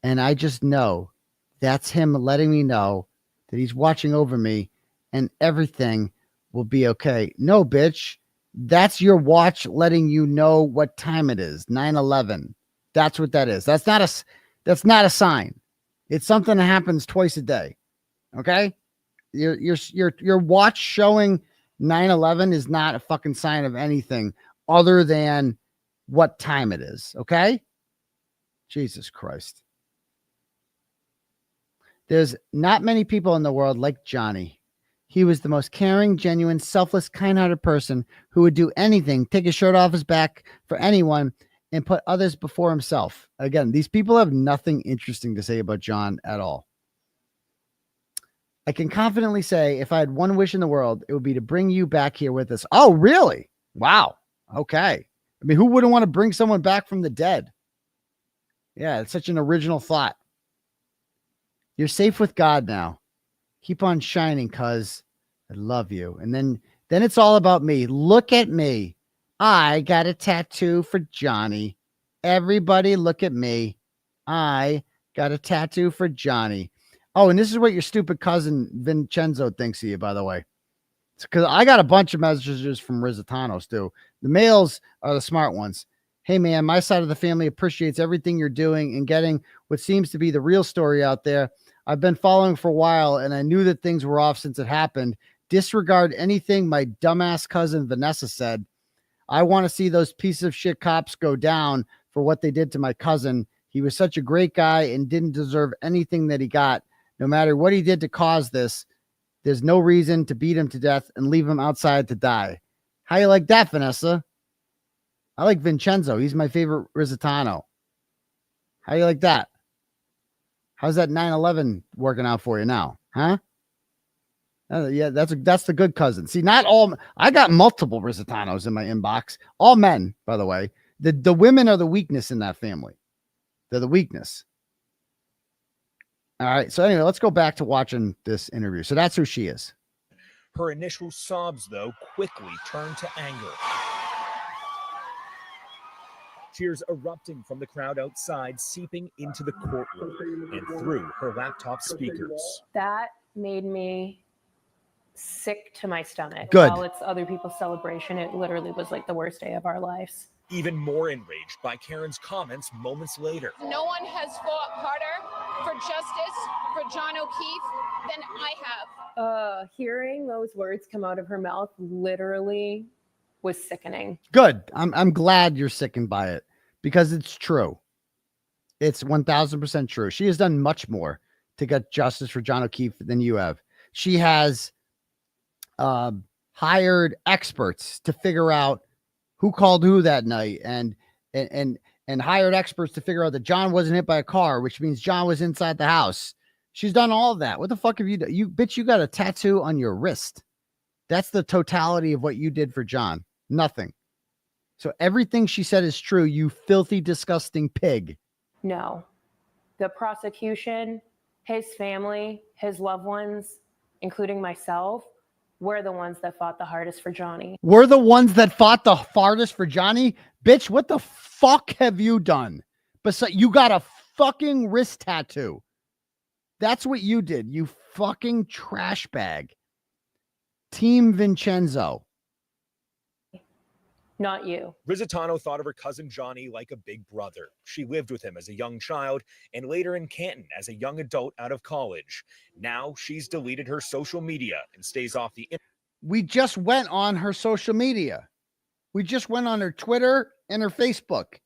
and I just know that's him letting me know that he's watching over me and everything will be okay. No, bitch, that's your watch letting you know what time it is. 9/11. That's what that is. That's not a sign. It's something that happens twice a day. Okay, your watch showing 9/11 is not a fucking sign of anything other than what time it is. Okay. Jesus Christ. There's not many people in the world like Johnny. He was the most caring, genuine, selfless, kind-hearted person who would do anything, take his shirt off his back for anyone, and put others before himself. Again, these people have nothing interesting to say about John at all. I can confidently say if I had one wish in the world, it would be to bring you back here with us. Oh, really? Wow. Okay. I mean, who wouldn't want to bring someone back from the dead? Yeah, it's such an original thought. You're safe with God now. Keep on shining, cuz I love you. And then it's all about me. Look at me. I got a tattoo for Johnny. Everybody look at me. I got a tattoo for Johnny. Oh, and this is what your stupid cousin Vincenzo thinks of you, by the way. Because I got a bunch of messages from Rizzitanos too. The males are the smart ones. Hey, man, my side of the family appreciates everything you're doing and getting what seems to be the real story out there. I've been following for a while, and I knew that things were off since it happened. Disregard anything my dumbass cousin Vanessa said. I want to see those pieces of shit cops go down for what they did to my cousin. He was such a great guy and didn't deserve anything that he got. No matter what he did to cause this, there's no reason to beat him to death and leave him outside to die. How you like that, Vanessa? I like Vincenzo. He's my favorite Rizzitano. How you like that? How's that 9/11 working out for you now? Huh? Yeah, that's the good cousin. See, not all. I got multiple Rizzitanos in my inbox. All men, by the way. The women are the weakness in that family. They're the weakness. All right. So anyway, let's go back to watching this interview. So that's who she is. Her initial sobs, though, quickly turned to anger. Cheers erupting from the crowd outside, seeping into the courtroom and through her laptop speakers. That made me sick to my stomach. Good. While it's other people's celebration, it literally was like the worst day of our lives. Even more enraged by Karen's comments moments later. No one has fought harder for justice for John O'Keefe than I have. Hearing those words come out of her mouth literally was sickening. Good. I'm glad you're sickened by it because it's true. It's 1000% true. She has done much more to get justice for John O'Keefe than you have. She has hired experts to figure out who called who that night and hired experts to figure out that John wasn't hit by a car, which means John was inside the house. She's done all of that. What the fuck have you done? You bitch, you got a tattoo on your wrist. That's the totality of what you did for John. Nothing. So everything she said is true, you filthy, disgusting pig. No. The prosecution, his family, his loved ones, including myself, we're the ones that fought the hardest for Johnny. We're the ones that fought the farthest for Johnny. Bitch, what the fuck have you done? Besides, you got a fucking wrist tattoo. That's what you did, you fucking trash bag. Team Vincenzo. Not you. Rizzitano thought of her cousin Johnny like a big brother. She lived with him as a young child and later in Canton as a young adult out of college. Now she's deleted her social media and stays off the internet. We just went on her social media. We just went on her Twitter and her Facebook.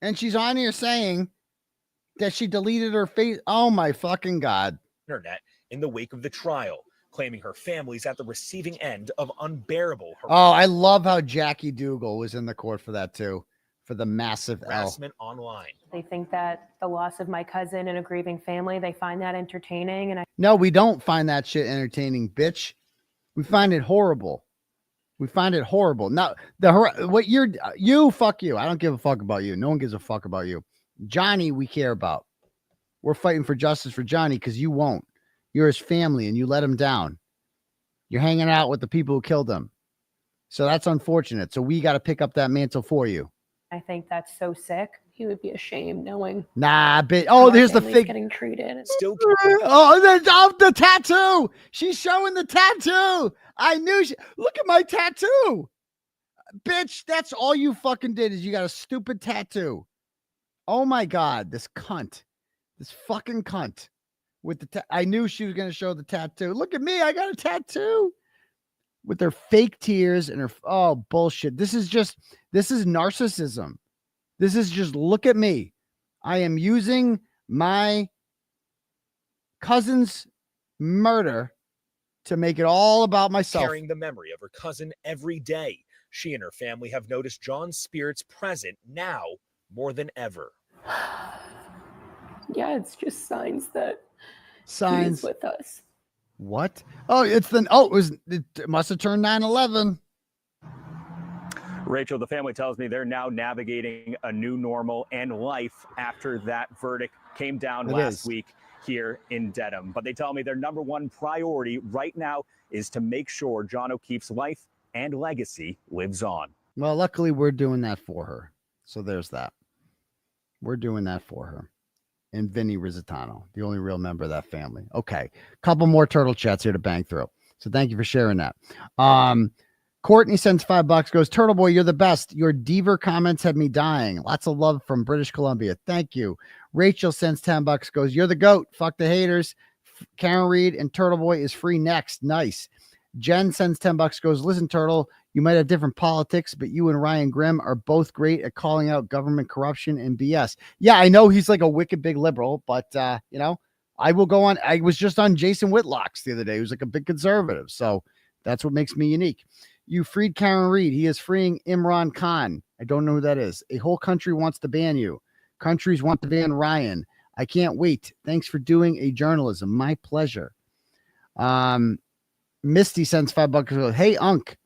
And she's on here saying that she deleted her face. Oh my fucking God. Internet in the wake of the trial, claiming her family's at the receiving end of unbearable Oh, I love how Jackie Dougal was in the court for that too, for the massive harassment online. They think that the loss of my cousin and a grieving family, they find that entertaining. And No, we don't find that shit entertaining, bitch. We find it horrible. We find it horrible. Now, fuck you. I don't give a fuck about you. No one gives a fuck about you. Johnny, we care about. We're fighting for justice for Johnny because you won't. You're his family and you let him down. You're hanging out with the people who killed him. So that's unfortunate. So we got to pick up that mantle for you. I think that's so sick. He would be ashamed knowing. Nah, but oh, there's the fake getting treated. Still. Oh, the tattoo. She's showing the tattoo. I knew look at my tattoo. Bitch, that's all you fucking did is you got a stupid tattoo. Oh my God, this cunt. This fucking cunt. With the I knew she was going to show the tattoo. Look at me. I got a tattoo with her fake tears and her. Oh, bullshit. This is narcissism. This is just look at me. I am using my cousin's murder to make it all about myself. Carrying the memory of her cousin every day. She and her family have noticed John's spirits present now more than ever. Yeah, it's just signs that signs he's with us. What? Oh, it must have turned 9/11. Rachel, the family tells me they're now navigating a new normal and life after that verdict came down last week here in Dedham. But they tell me their number one priority right now is to make sure John O'Keefe's life and legacy lives on. Well, luckily we're doing that for her. So there's that. We're doing that for her. And Vinny Rizzitano, the only real member of that family. Okay. Couple more turtle chats here to bang through. So thank you for sharing that. Courtney sends $5, goes, Turtle Boy, you're the best. Your Deaver comments had me dying. Lots of love from British Columbia. Thank you. Rachel sends $10, goes, you're the GOAT. Fuck the haters. Karen Reed and Turtle Boy is free next. Nice. Jen sends $10, goes, listen, Turtle, you might have different politics, but you and Ryan Grimm are both great at calling out government corruption and BS. Yeah, I know he's like a wicked big liberal, but, I will go on. I was just on Jason Whitlock's the other day. He was like a big conservative. So that's what makes me unique. You freed Karen Reed. He is freeing Imran Khan. I don't know who that is. A whole country wants to ban you. Countries want to ban Ryan. I can't wait. Thanks for doing a journalism. My pleasure. Misty sends $5. Hey, Unc,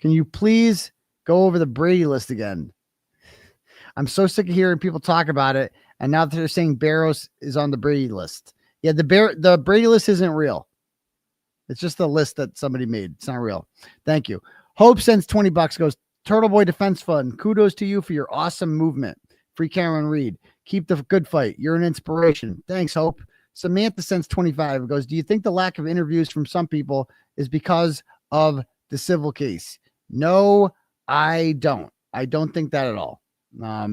can you please go over the Brady list again? I'm so sick of hearing people talk about it. And now they're saying Barrows is on the Brady list. Yeah, the Brady list isn't real. It's just the list that somebody made. It's not real. Thank you. Hope sends $20, goes, Turtle Boy Defense Fund. Kudos to you for your awesome movement. Free Karen Reed. Keep the good fight. You're an inspiration. Thanks, Hope. Samantha sends $25. Goes, do you think the lack of interviews from some people is because of the civil case? No, I don't. I don't think that at all.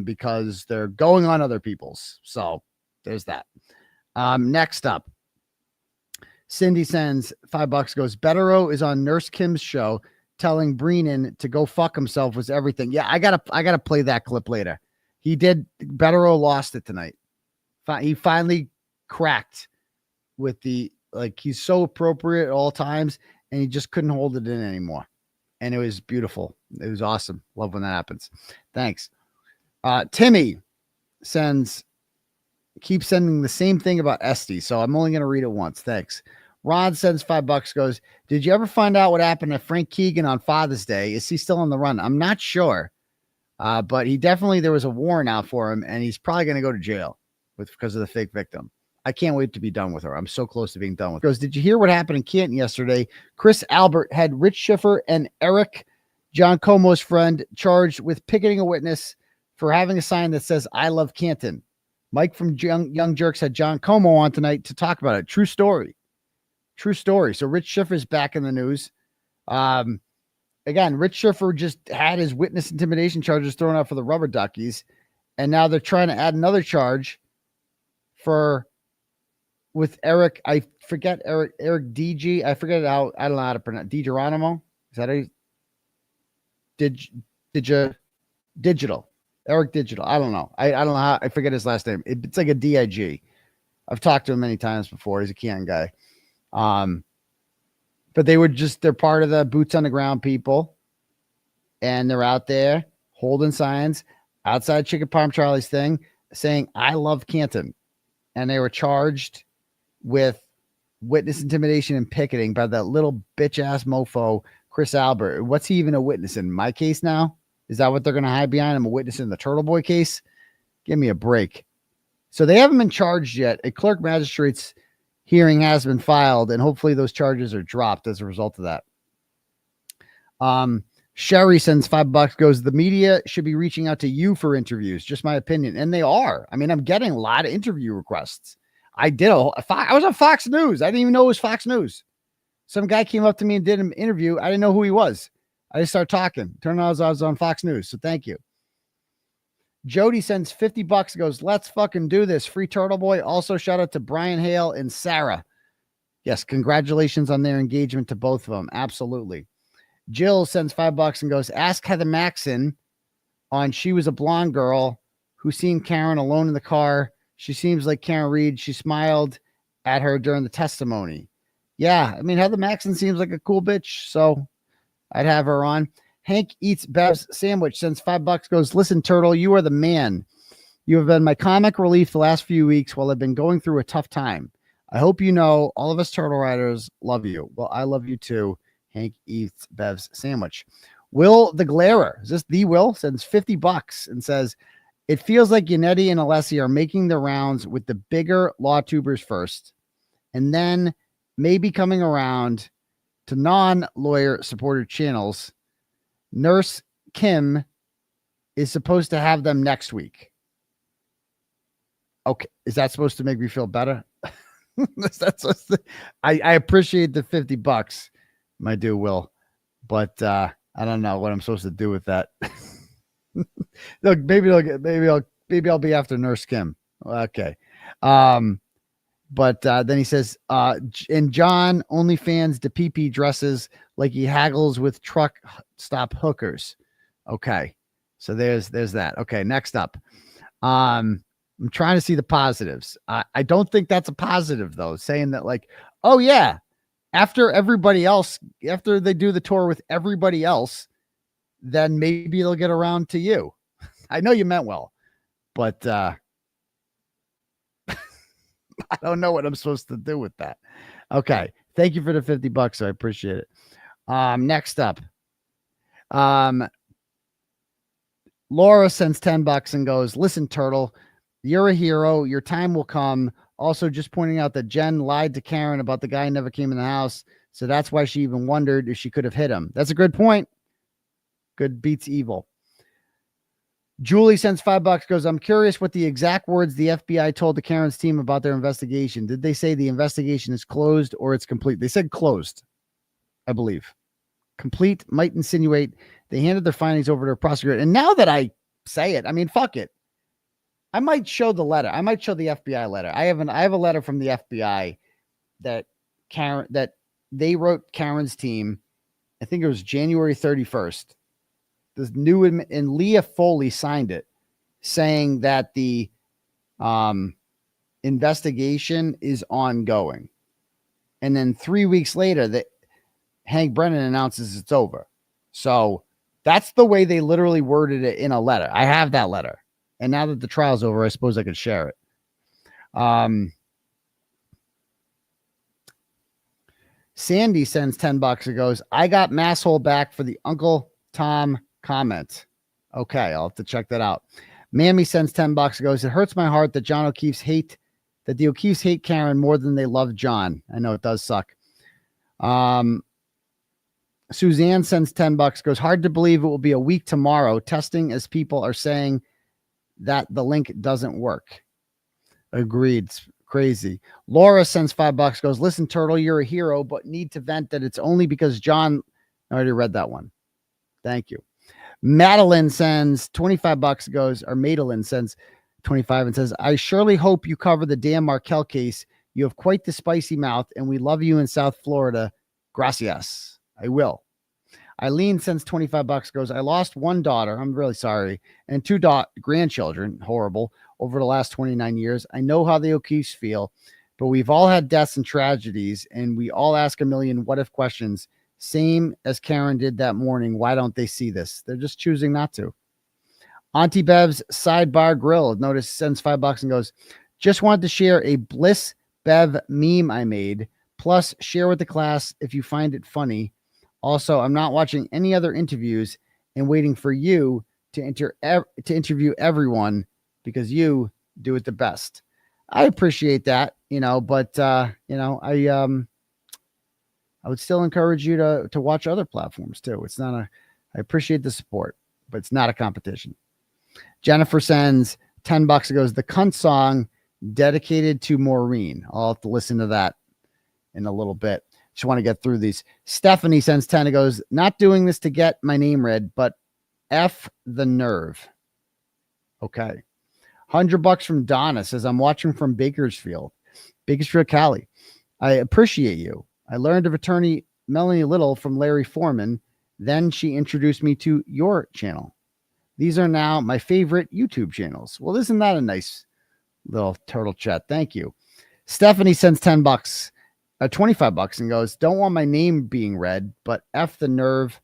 Because they're going on other people's. So there's that. Next up, Cindy sends $5, goes, 𝗏𝗏𝗀𝗃 is on Nurse Kim's show telling Brennan to go fuck himself was everything. Yeah, I gotta play that clip later. He did. 𝗏𝗏𝗀𝗃 lost it tonight. He finally cracked with the, like, he's so appropriate at all times, and he just couldn't hold it in anymore. And it was beautiful. It was awesome. Love when that happens. Thanks. Timmy keeps sending the same thing about 𝗪𝗐, so I'm only going to read it once. Thanks. Ron sends $5, goes, did you ever find out what happened to Frank Keegan on Father's Day? Is he still on the run? I'm not sure. But there was a warrant out for him, and he's probably going to go to jail because of the fake victim. I can't wait to be done with her. I'm so close to being done with her. Goes, did you hear what happened in Canton yesterday? Chris Albert had Rich Schiffer and Eric, John Como's friend, charged with picketing a witness for having a sign that says, I love Canton. Mike from Young Jerks had John Como on tonight to talk about it. True story. True story. So Rich Schiffer's back in the news. Again, Rich Schiffer just had his witness intimidation charges thrown out for the rubber duckies. And now they're trying to add another charge with Eric. I forget Eric DG. I forget how, I don't know how to pronounce DiGeronimo. Is that Digital. Eric Digital. I don't know. I don't know how, I forget his last name. It's like a DIG. I've talked to him many times before. He's a Kearney guy. But they're part of the boots on the ground people. And they're out there holding signs outside Chicken Parm Charlie's thing saying, I love Canton. And they were charged with witness intimidation and picketing by that little bitch ass mofo, Chris Albert. What's he even a witness in my case now? Is that what they're going to hide behind? I'm a witness in the Turtle Boy case. Give me a break. So they haven't been charged yet. A clerk magistrate's hearing has been filed, and hopefully those charges are dropped as a result of that. Sherry sends $5, goes, the media should be reaching out to you for interviews. Just my opinion. And they are. I mean, I'm getting a lot of interview requests. I was on Fox News. I didn't even know it was Fox News. Some guy came up to me and did an interview. I didn't know who he was. I just started talking. Turned out I was on Fox News. So thank you. Jody sends $50, goes, let's fucking do this. Free Turtle Boy. Also, shout out to Brian Hale and Sarah. Yes, congratulations on their engagement to both of them. Absolutely. Jill sends $5 and goes, ask Heather Maxson on She Was a Blonde Girl who seen Karen alone in the car. She seems like Karen Reed. She smiled at her during the testimony. Yeah, I mean, Heather Maxson seems like a cool bitch, so I'd have her on. Hank Eats Bev's Sandwich sends $5, goes, listen, Turtle, you are the man. You have been my comic relief the last few weeks while I've been going through a tough time. I hope you know all of us Turtle Riders love you. Well, I love you too. Hank Eats Bev's Sandwich. Will the Glarer, is this the Will? Sends $50 and says, it feels like Yannetti and 𝗪𝗏𝗄𝗃 are making the rounds with the bigger law tubers first, and then maybe coming around to non-lawyer supported channels. Nurse Kim is supposed to have them next week. Okay. Is that supposed to make me feel better? I appreciate the $50, my dear Will, but I don't know what I'm supposed to do with that. Look, maybe I'll be after Nurse Kim. Okay. But then he says, and John OnlyFans 𝗵𝗵𝗃 dresses like he haggles with truck stop hookers. Okay. So there's that. Okay. Next up. I'm trying to see the positives. I don't think that's a positive though, saying that like, oh yeah, after they do the tour with everybody else, then maybe they'll get around to you. I know you meant well, but I don't know what I'm supposed to do with that. Okay. Thank you for the $50. I appreciate it. Next up. Laura sends $10 and goes, listen, Turtle, you're a hero. Your time will come. Also, just pointing out that Jen lied to Karen about the guy who never came in the house. So that's why she even wondered if she could have hit him. That's a good point. Good beats evil. Julie sends $5, goes, I'm curious what the exact words the FBI told the Karen's team about their investigation. Did they say the investigation is closed or it's complete? They said closed, I believe. Complete might insinuate they handed their findings over to a prosecutor. And now that I say it, I mean, fuck it. I might show the letter. I might show the FBI letter. I have a letter from the FBI that they wrote Karen's team. I think it was January 31st. The new and Leah Foley signed it, saying that the investigation is ongoing. And then 3 weeks later, that Hank Brennan announces it's over. So that's the way they literally worded it in a letter. I have that letter. And now that the trial's over, I suppose I could share it. Sandy sends $10 and goes, I got masshole back for the Uncle Tom comment. Okay, I'll have to check that out. Mammy sends $10 and goes, it hurts my heart that the O'Keefes hate Karen more than they love John. I know it does suck. Suzanne sends $10, goes, hard to believe it will be a week tomorrow, testing as people are saying that the link doesn't work. Agreed. It's crazy. Laura sends $5, goes, listen, Turtle, you're a hero, but need to vent that it's only because John. I already read that one. Thank you. Madeline sends $25, goes, or Madeline sends 25 and says, I surely hope you cover the damn Markel case. You have quite the spicy mouth, and we love you in South Florida. Gracias. I will. Eileen sends $25, goes, I lost one daughter. I'm really sorry. And two grandchildren. Horrible. Over the last 29 years. I know how the O'Keefes feel, but we've all had deaths and tragedies, and we all ask a million what if questions. Same as Karen did that morning. Why don't they see this? They're just choosing not to. Auntie Bev's Sidebar Grill, notice, sends $5 and goes, just wanted to share a Bliss Bev meme I made. Plus, share with the class if you find it funny. Also, I'm not watching any other interviews and waiting for you to interview everyone because you do it the best. I appreciate that, but I would still encourage you to watch other platforms too. I appreciate the support, but it's not a competition. Jennifer sends $10 and goes, the cunt song dedicated to Maureen. I'll have to listen to that in a little bit. Just want to get through these. Stephanie sends 10 and goes, not doing this to get my name read, but F the nerve. Okay. $100 from Donna says, I'm watching from Bakersfield, Cali. I appreciate you. I learned of attorney Melanie Little from Larry Foreman. Then she introduced me to your channel. These are now my favorite YouTube channels. Well, isn't that a nice little turtle chat? Thank you. Stephanie sends $25 and goes, don't want my name being read, but F the nerve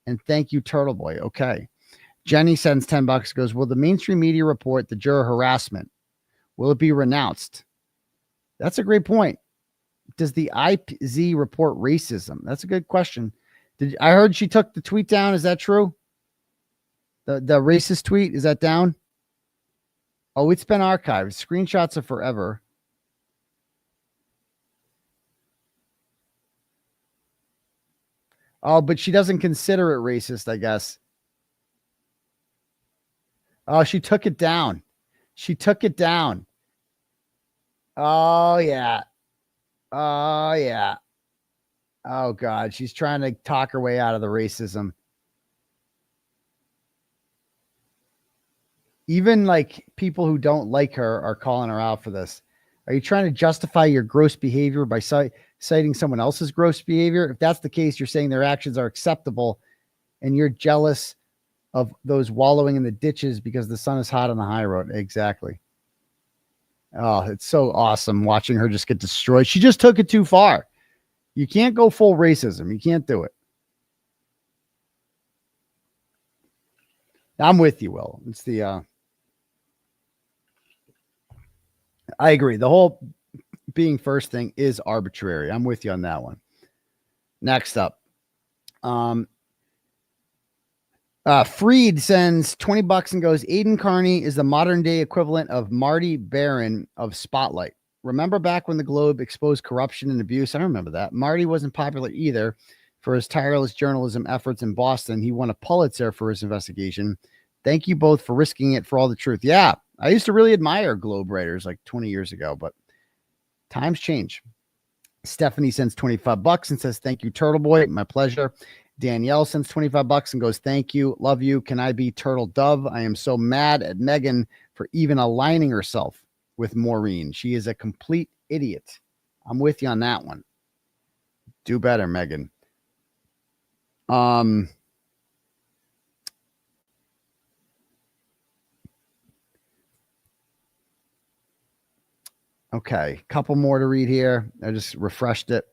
and thank you, Turtle Boy. Okay. Jenny sends $10, goes, will the mainstream media report the juror harassment? Will it be renounced? That's a great point. Does the IZ report racism? That's a good question. I heard she took the tweet down. Is that true? The racist tweet, is that down? Oh, it's been archived. Screenshots are forever. Oh, but she doesn't consider it racist, I guess. Oh, she took it down. She took it down. Oh, yeah. Oh, yeah. Oh, God. She's trying to talk her way out of the racism. Even like people who don't like her are calling her out for this. Are you trying to justify your gross behavior by citing someone else's gross behavior? If that's the case, you're saying their actions are acceptable and you're jealous of those wallowing in the ditches because the sun is hot on the high road. Exactly. Oh, it's so awesome watching her just get destroyed. She just took it too far. You can't go full racism. You can't do it. I'm with you, Will. It's the I agree. The whole being first thing is arbitrary. I'm with you on that one. Next up. Freed sends $20 and goes, Aidan Kearney is the modern day equivalent of Marty Baron of Spotlight. Remember back when the Globe exposed corruption and abuse? I don't remember that. Marty wasn't popular either for his tireless journalism efforts in Boston. He won a Pulitzer for his investigation. Thank you both for risking it for all the truth. Yeah, I used to really admire Globe writers like 20 years ago, but times change. Stephanie sends $25 and says, thank you, Turtle Boy. My pleasure. Danielle sends 25 bucks and goes, thank you. Love you. Can I be 𝗕𝗏𝗏𝗺? I am so mad at Megan for even aligning herself with Maureen. She is a complete idiot. I'm with you on that one. Do better, Megan. Okay, couple more to read here. I just refreshed it.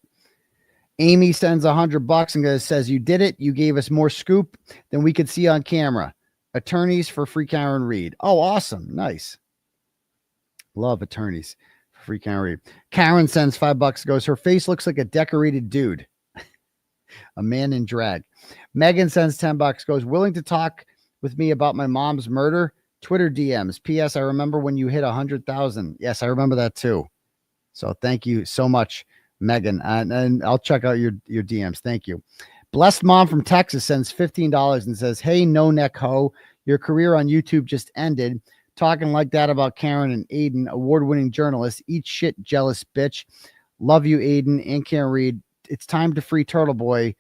Amy sends $100 and says, you did it. You gave us more scoop than we could see on camera. Attorneys for free Karen Reed. Oh, awesome. Nice. Love attorneys for free Karen Reed. Karen sends $5, goes, her face looks like a decorated dude. A man in drag. Megan sends $10, goes, willing to talk with me about my mom's murder? Twitter DMs. P.S. I remember when you hit 100,000. Yes, I remember that too. So thank you so much, Megan. And I'll check out your DMs. Thank you. Blessed Mom from Texas sends $15 and says, hey, no neck ho, your career on YouTube just ended. Talking like that about Karen and Aidan, award-winning journalists. Eat shit, jealous bitch. Love you, Aidan and Karen Reed. It's time to free 𝗕𝗏𝗏𝗺.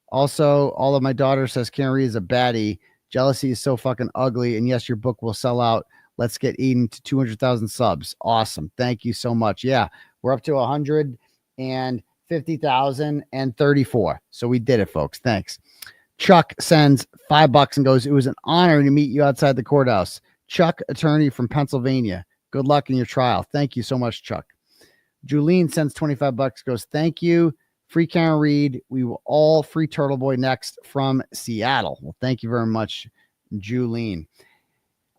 Also, all of my daughter says Karen Reed is a baddie. Jealousy is so fucking ugly. And yes, your book will sell out. Let's get Aidan to 200,000 subs. Awesome. Thank you so much. Yeah, we're up to 150,034. So we did it, folks. Thanks. Chuck sends $5 and goes, it was an honor to meet you outside the courthouse. Chuck, attorney from Pennsylvania. Good luck in your trial. Thank you so much, Chuck. Julene sends $25, goes, thank you. Free Karen Reed. We will all free 𝗕𝗏𝗏𝗺 next from Seattle. Well, thank you very much, Julene.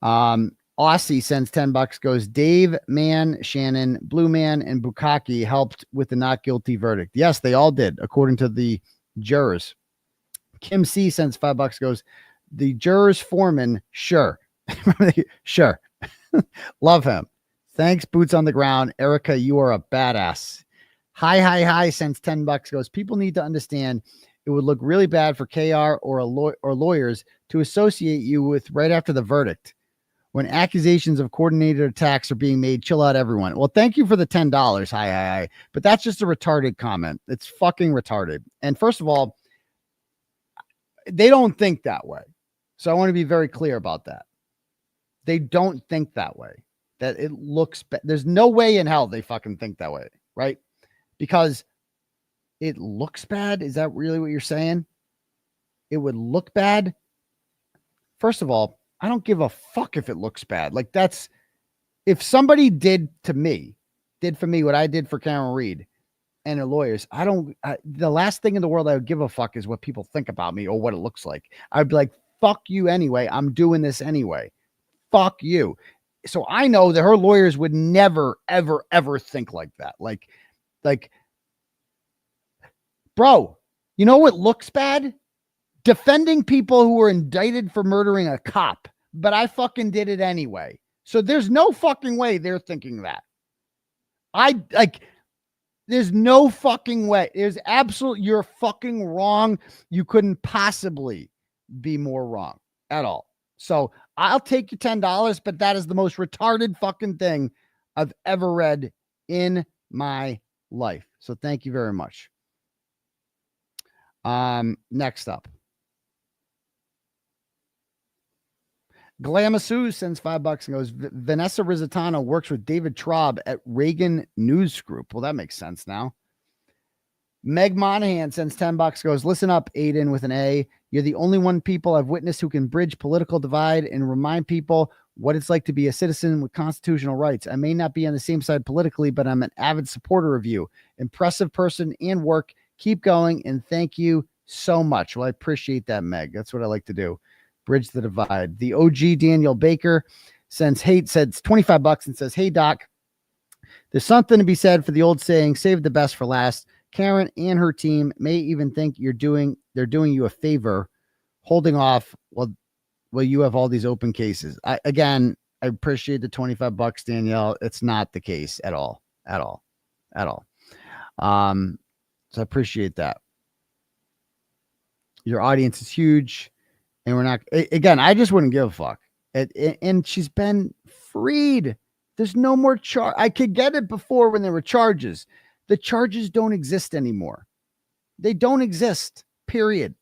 𝗚్cie sends $10, goes, Dave, Man, Shannon, Blue Man, and 𝗏𝗏𝗆𝗆 helped with the not guilty verdict. Yes, they all did, according to the jurors. Kim C sends $5, goes, the jurors Foreman, sure. Sure. Love him. Thanks, boots on the ground. Erica, you are a badass. Hi sends $10, goes, people need to understand it would look really bad for KR or lawyers to associate you with right after the verdict. When accusations of coordinated attacks are being made, chill out, everyone. Well, thank you for the $10. Hi. But that's just a retarded comment. It's fucking retarded. And first of all, they don't think that way. So I want to be very clear about that. They don't think that way. That it looks bad. There's no way in hell they fucking think that way, right? Because it looks bad. Is that really what you're saying? It would look bad. First of all, I don't give a fuck if it looks bad. Like that's, if somebody did for me what I did for Karen Reed and her lawyers, the last thing in the world I would give a fuck is what people think about me or what it looks like. I'd be like, fuck you anyway. I'm doing this anyway. Fuck you. So I know that her lawyers would never, ever, ever think like that. Like, bro, you know what looks bad? Defending people who were indicted for murdering a cop, but I fucking did it anyway. So there's no fucking way they're thinking that. There's no fucking way. You're fucking wrong. You couldn't possibly be more wrong at all. So I'll take your $10, but that is the most retarded fucking thing I've ever read in my life. So thank you very much. Next up. Glamasu sends $5 and goes, Vanessa Rizzitano works with David Traub at Reagan News Group. Well, that makes sense now. Meg Monahan sends $10, goes, listen up, Aidan with an A. You're the only one people I've witnessed who can bridge political divide and remind people what it's like to be a citizen with constitutional rights. I may not be on the same side politically, but I'm an avid supporter of you. Impressive person and work. Keep going, and thank you so much. Well, I appreciate that, Meg. That's what I like to do. Bridge the divide. The OG Daniel Baker sends $25 and says, hey, Doc, there's something to be said for the old saying, save the best for last. Karen and her team may even think they're doing you a favor holding off while you have all these open cases. I appreciate the $25, Danielle. It's not the case at all. So I appreciate that. Your audience is huge, and we're not, again, I just wouldn't give a fuck. And she's been freed. There's no more charge. I could get it before when there were charges. The charges don't exist anymore. They don't exist, period.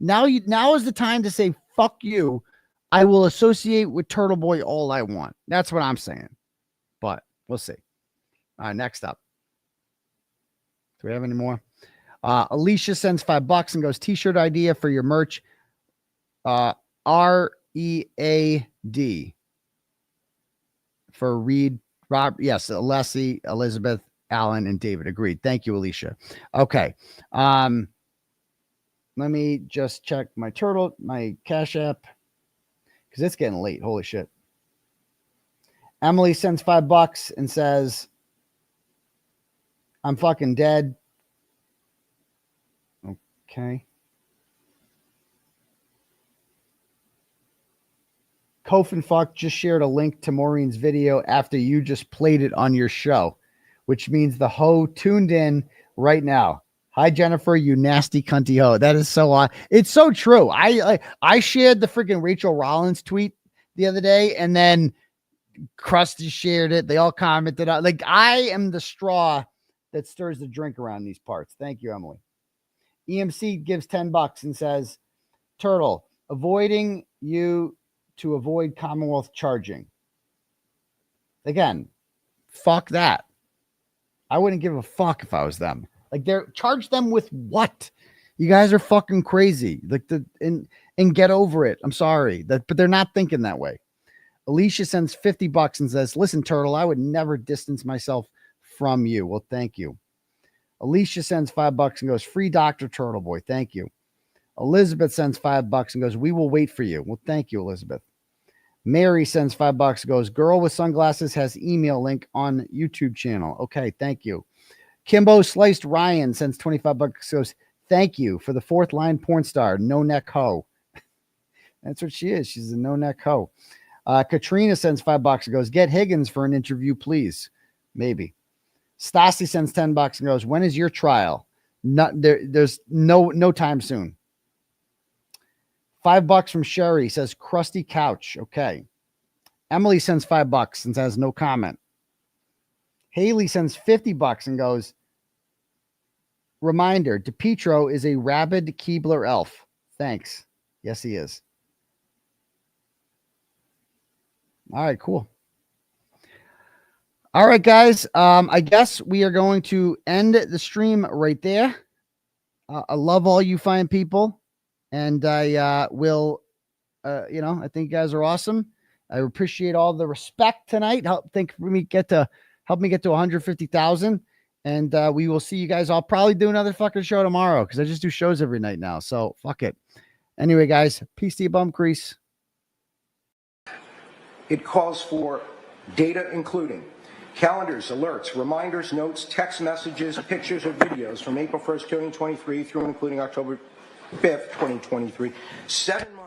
Now is the time to say, fuck you. I will associate with Turtle Boy all I want. That's what I'm saying. But we'll see. All right, next up. Do we have any more? Alicia sends $5 and goes, t-shirt idea for your merch. READ for Reed, Rob. Yes, 𝗚𝗏𝗄𝗏, Elizabeth, Alan, and David. Agreed. Thank you, Alicia. Okay. Let me just check my Cash App because it's getting late. Holy shit. Emily sends $5 and says, I'm fucking dead. Okay. Kofin Fuck just shared a link to Maureen's video after you just played it on your show, which means the hoe tuned in right now. Hi, Jennifer, you nasty cunty hoe. That is so odd. It's so true. I shared the freaking Rachel Rollins tweet the other day, and then Krusty shared it. They all commented on. Like, I am the straw that stirs the drink around these parts. Thank you, Emily. EMC gives $10 and says, Turtle, avoiding you to avoid Commonwealth charging. Again, fuck that. I wouldn't give a fuck if I was them. Like, charge them with what? You guys are fucking crazy. Like, and get over it. I'm sorry. But they're not thinking that way. Alicia sends $50 and says, listen, Turtle, I would never distance myself from you. Well, thank you. Alicia sends $5 and goes, free Dr. Turtle Boy. Thank you. Elizabeth sends $5 and goes, we will wait for you. Well, thank you, Elizabeth. Mary sends $5 and goes, girl with sunglasses has email link on YouTube channel. Okay, thank you. Kimbo Sliced Ryan sends $25 and goes, thank you for the fourth line porn star, no neck hoe. That's what she is. She's a no neck hoe. Katrina sends $5 and goes, get Higgins for an interview, please. Maybe. Stassi sends $10 and goes, when is your trial? There's no time soon. $5 from Sherry says, crusty couch. Okay. Emily sends $5 and says, no comment. Haley sends $50 and goes, reminder, 𝗵𝗵𝗄 is a rabid Keebler elf. Thanks. Yes, he is. All right, cool. All right, guys. I guess we are going to end the stream right there. I love all you fine people. And I will, I think you guys are awesome. I appreciate all the respect tonight. Help me get to 150,000. And we will see you guys. I'll probably do another fucking show tomorrow because I just do shows every night now. So fuck it. Anyway, guys, peace to you, bum crease. It calls for data including calendars, alerts, reminders, notes, text messages, pictures, or videos from April 1st, 2023 through and including October 5th, 2023. 7 months